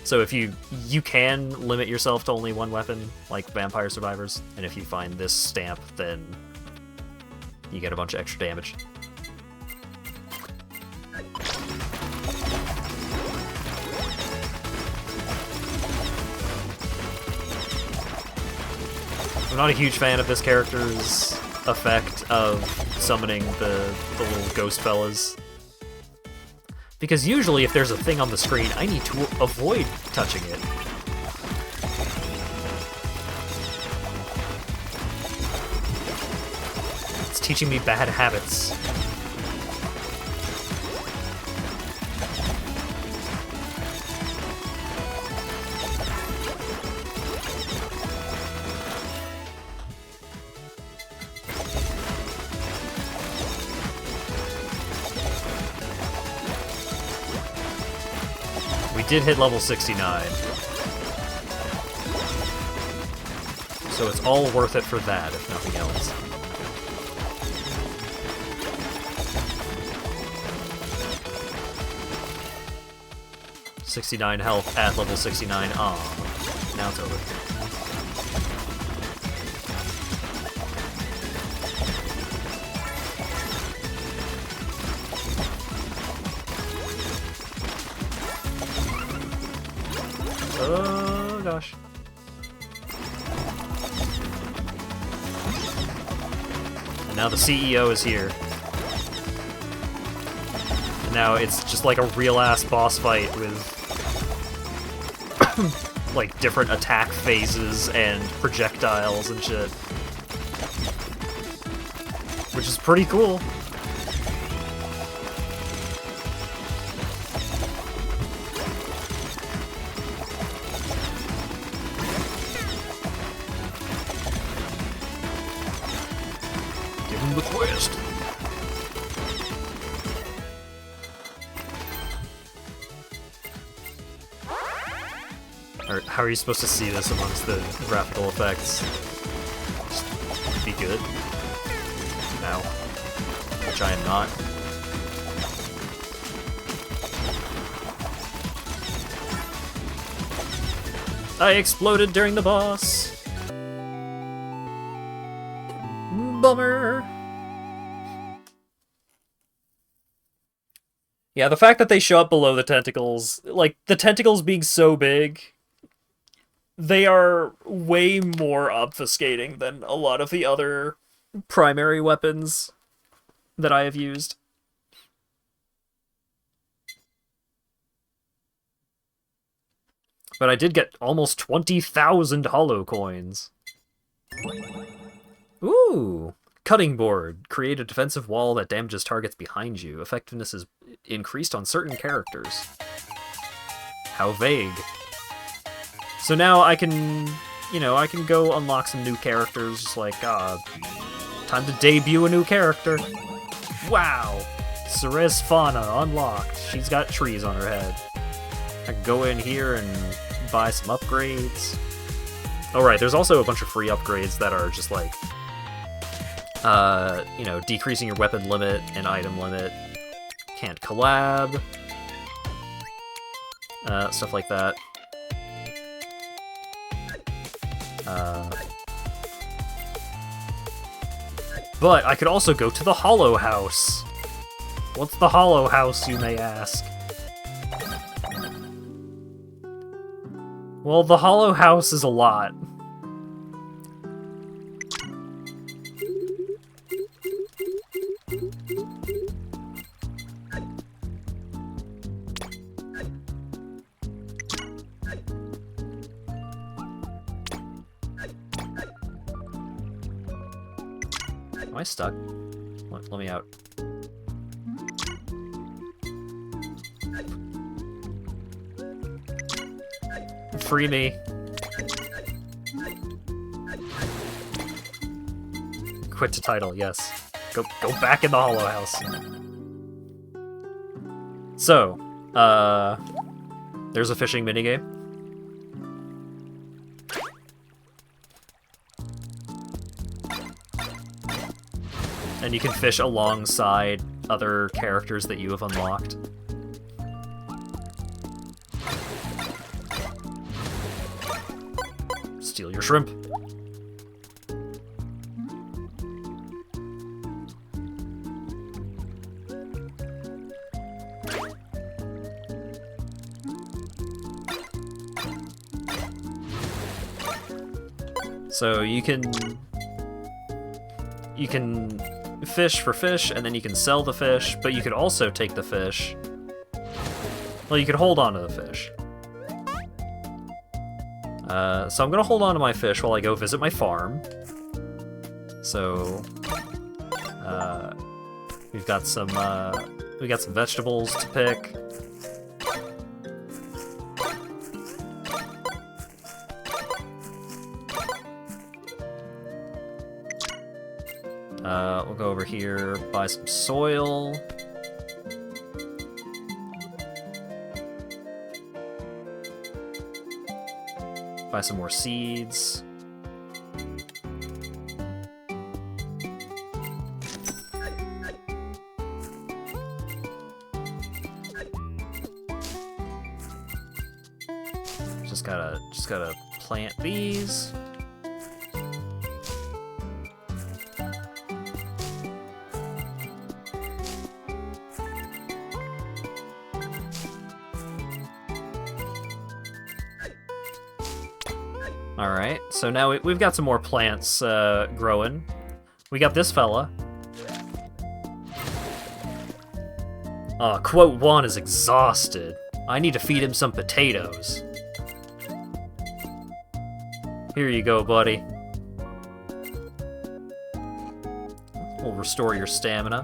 So if you can limit yourself to only one weapon, like Vampire Survivors, and if you find this stamp, then you get a bunch of extra damage. I'm not a huge fan of this character's effect of summoning the little ghost fellas. Because usually if there's a thing on the screen, I need to avoid touching it. It's teaching me bad habits. We did hit level 69. So it's all worth it for that, if nothing else. $69 health at level 69. Aw, now it's over. Oh gosh. And now the CEO is here. And now it's just like a real-ass boss fight with like different attack phases and projectiles and shit. Which is pretty cool. Give him the quest. Or how are you supposed to see this amongst the graphical effects? Just be good. Ow. Which I am not. I exploded during the boss. Bummer. Yeah, the fact that they show up below the tentacles, like, the tentacles being so big, they are way more obfuscating than a lot of the other primary weapons that I have used. But I did get almost 20,000 holo coins. Ooh! Cutting board. Create a defensive wall that damages targets behind you. Effectiveness is increased on certain characters. How vague. So now I can, you know, I can go unlock some new characters, just like, time to debut a new character. Wow! Ceres Fauna, unlocked. She's got trees on her head. I can go in here and buy some upgrades. Oh right, there's also a bunch of free upgrades that are just like, you know, decreasing your weapon limit and item limit. Can't collab. Stuff like that. But I could also go to the Hollow House. What's the Hollow House, you may ask? Well, the Hollow House is a lot. Am I stuck? Let me out. Free me. Quit to title, yes. Go back in the Hollow House. So, there's a fishing minigame. And you can fish alongside other characters that you have unlocked. Steal your shrimp. So you can fish for fish, and then you can sell the fish, but you could also take the fish. Well, you could hold on to the fish. So I'm gonna hold on to my fish while I go visit my farm. So we've got some vegetables to pick. We'll go over here, buy some soil. Buy some more seeds. Just gotta plant these. Alright, so now we've got some more plants growing. We got this fella. Quote 1 is exhausted. I need to feed him some potatoes. Here you go, buddy. We'll restore your stamina.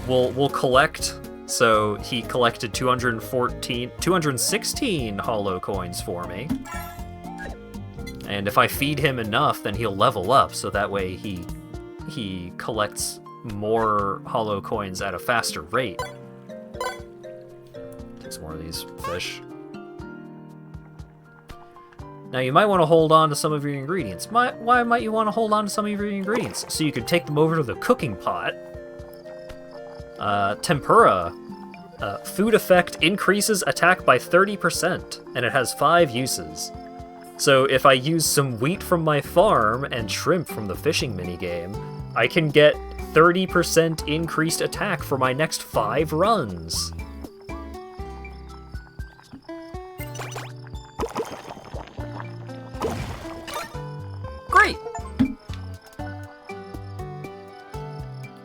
We'll collect. So he collected 216 holo coins for me. And if I feed him enough, then he'll level up, so that way he collects more holo coins at a faster rate. Take some more of these fish. Now you might want to hold on to some of your ingredients. Why might you want to hold on to some of your ingredients? So you can take them over to the cooking pot. Tempura. Food effect increases attack by 30%, and it has 5 uses. So if I use some wheat from my farm and shrimp from the fishing minigame, I can get 30% increased attack for my next 5 runs. Great!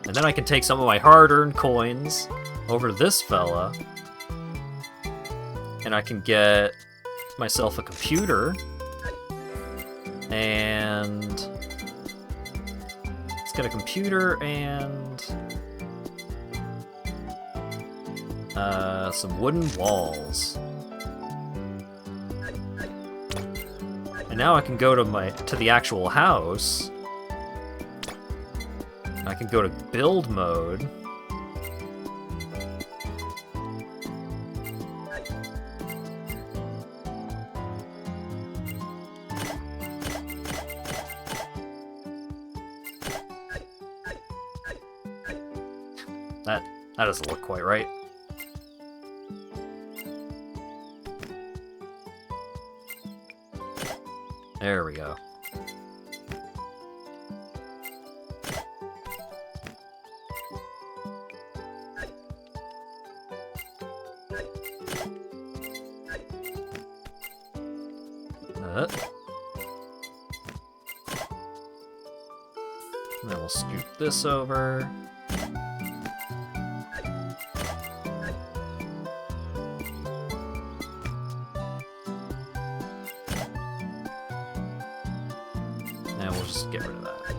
And then I can take some of my hard-earned coins over to this fella, and I can get myself a computer, and let's get a computer and some wooden walls. And now I can go to the actual house. I can go to build mode. That doesn't look quite right. There we go. And then we'll scoot this over. And we'll just get rid of that.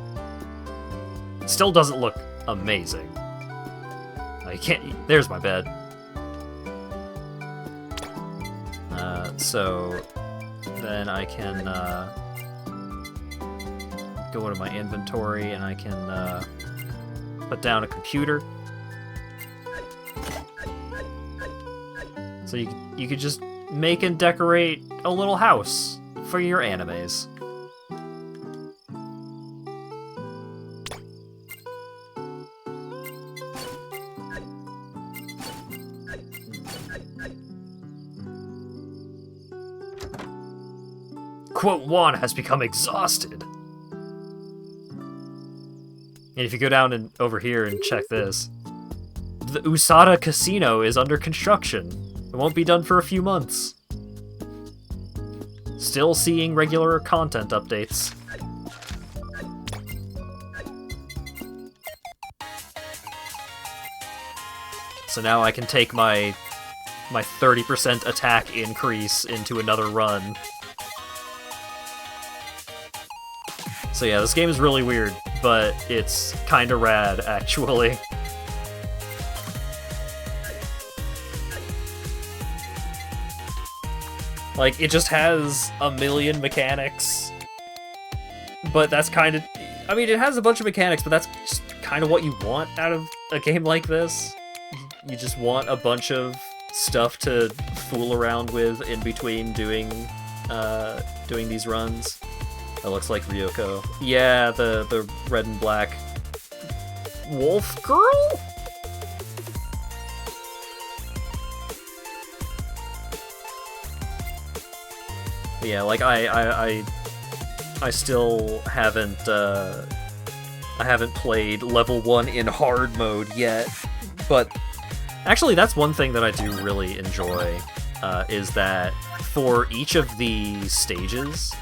It still doesn't look amazing. I can't. There's my bed. So then I can go into my inventory and I can put down a computer. So you could just make and decorate a little house for your animes. Quote 1 has become exhausted. And if you go down and over here and check this, the Usada Casino is under construction. It won't be done for a few months. Still seeing regular content updates. So now I can take my 30% attack increase into another run. So yeah, this game is really weird, but it's kinda rad, actually. Like, it just has a million mechanics, but that's kind of... I mean, it has a bunch of mechanics, but that's just kind of what you want out of a game like this. You just want a bunch of stuff to fool around with in between doing these runs. That looks like Ryoko. Yeah, the red and black wolf girl? But yeah, like I still haven't I haven't played level 1 in hard mode yet, but actually that's one thing that I do really enjoy, is that for each of the stages,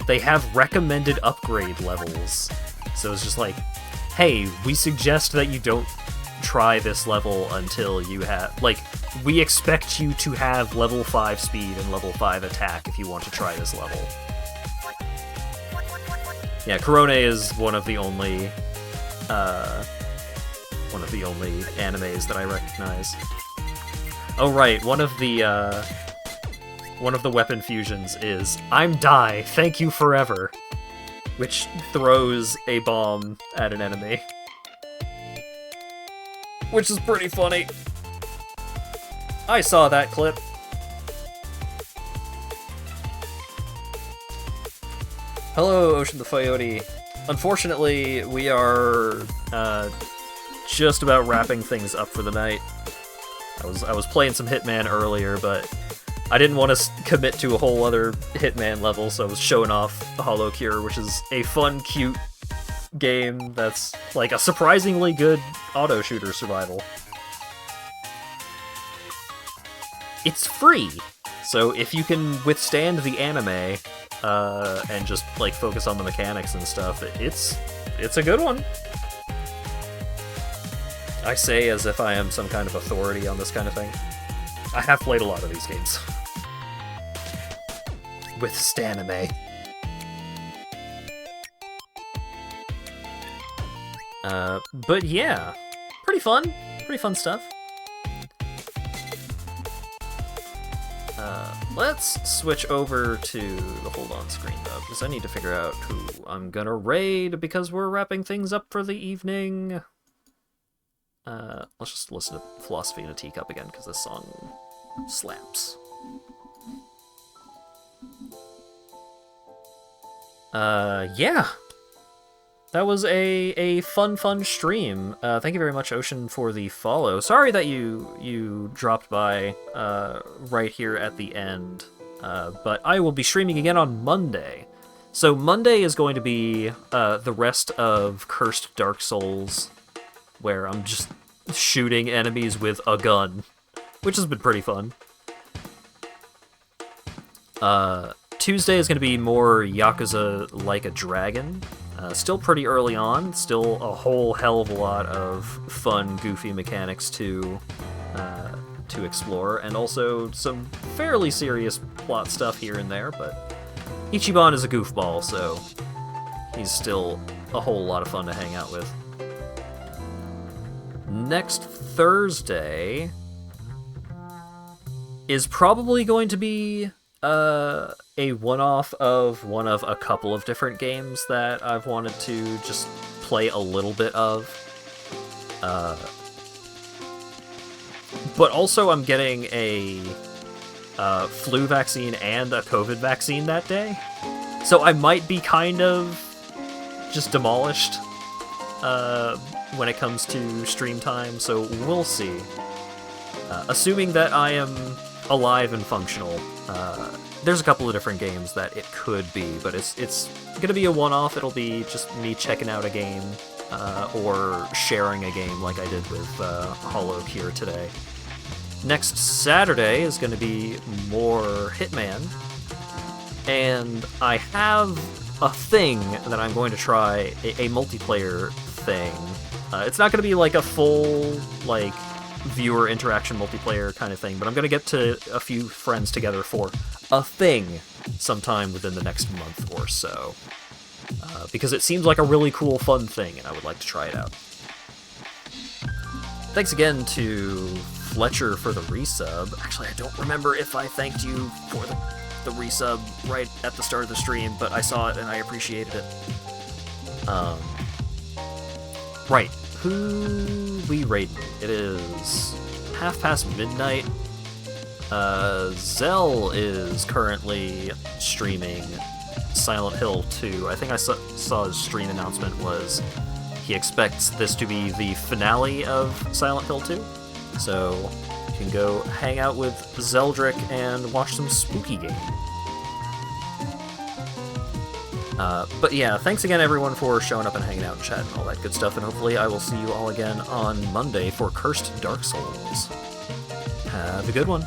they have recommended upgrade levels. So it's just like, hey, we suggest that you don't try this level until you have... Like, we expect you to have level 5 speed and level 5 attack if you want to try this level. Yeah, Korone is one of the only animes that I recognize. Oh right, one of the weapon fusions is I'm Die, thank you forever, which throws a bomb at an enemy. Which is pretty funny. I saw that clip. Hello, Ocean the Coyote. Unfortunately, we are just about wrapping things up for the night. I was playing some Hitman earlier, but I didn't want to commit to a whole other Hitman level, so I was showing off the HoloCure, which is a fun, cute game that's like a surprisingly good auto-shooter survival. It's free, so if you can withstand the anime and just like focus on the mechanics and stuff, it's a good one. I say as if I am some kind of authority on this kind of thing. I have played a lot of these games. With Stanime. But yeah, pretty fun stuff. Let's switch over to the hold on screen though, because I need to figure out who I'm gonna raid, because we're wrapping things up for the evening. Let's just listen to Philosophy in a Teacup again, because this song slaps. Yeah. That was a fun stream. Thank you very much, Ocean, for the follow. Sorry that you dropped by right here at the end, but I will be streaming again on Monday. So Monday is going to be the rest of Cursed Dark Souls, where I'm just shooting enemies with a gun, which has been pretty fun. Tuesday is going to be more Yakuza Like a Dragon. Still pretty early on, still a whole hell of a lot of fun, goofy mechanics to explore, and also some fairly serious plot stuff here and there, but Ichiban is a goofball, so he's still a whole lot of fun to hang out with. Next Thursday is probably going to be a one-off of one of a couple of different games that I've wanted to just play a little bit of. But also I'm getting a flu vaccine and a COVID vaccine that day. So I might be kind of just demolished when it comes to stream time, so we'll see. Assuming that I am alive and functional. There's a couple of different games that it could be, but it's gonna be a one-off. It'll be just me checking out a game or sharing a game like I did with HoloCure today. Next Saturday is going to be more Hitman, and I have a thing that I'm going to try, a multiplayer thing. It's not going to be like a full, like, viewer interaction multiplayer kind of thing, but I'm going to get to a few friends together for a thing sometime within the next month or so. Because it seems like a really cool, fun thing, and I would like to try it out. Thanks again to Fletcher for the resub. Actually, I don't remember if I thanked you for the resub right at the start of the stream, but I saw it and I appreciated it. Right, who we raiding? It is midnight. Zell is currently streaming Silent Hill 2. I think I saw his stream announcement was he expects this to be the finale of Silent Hill 2. So you can go hang out with Zeldrick and watch some spooky game. But yeah, thanks again everyone for showing up and hanging out and chatting and all that good stuff, and hopefully I will see you all again on Monday for Cursed Dark Souls. Have a good one.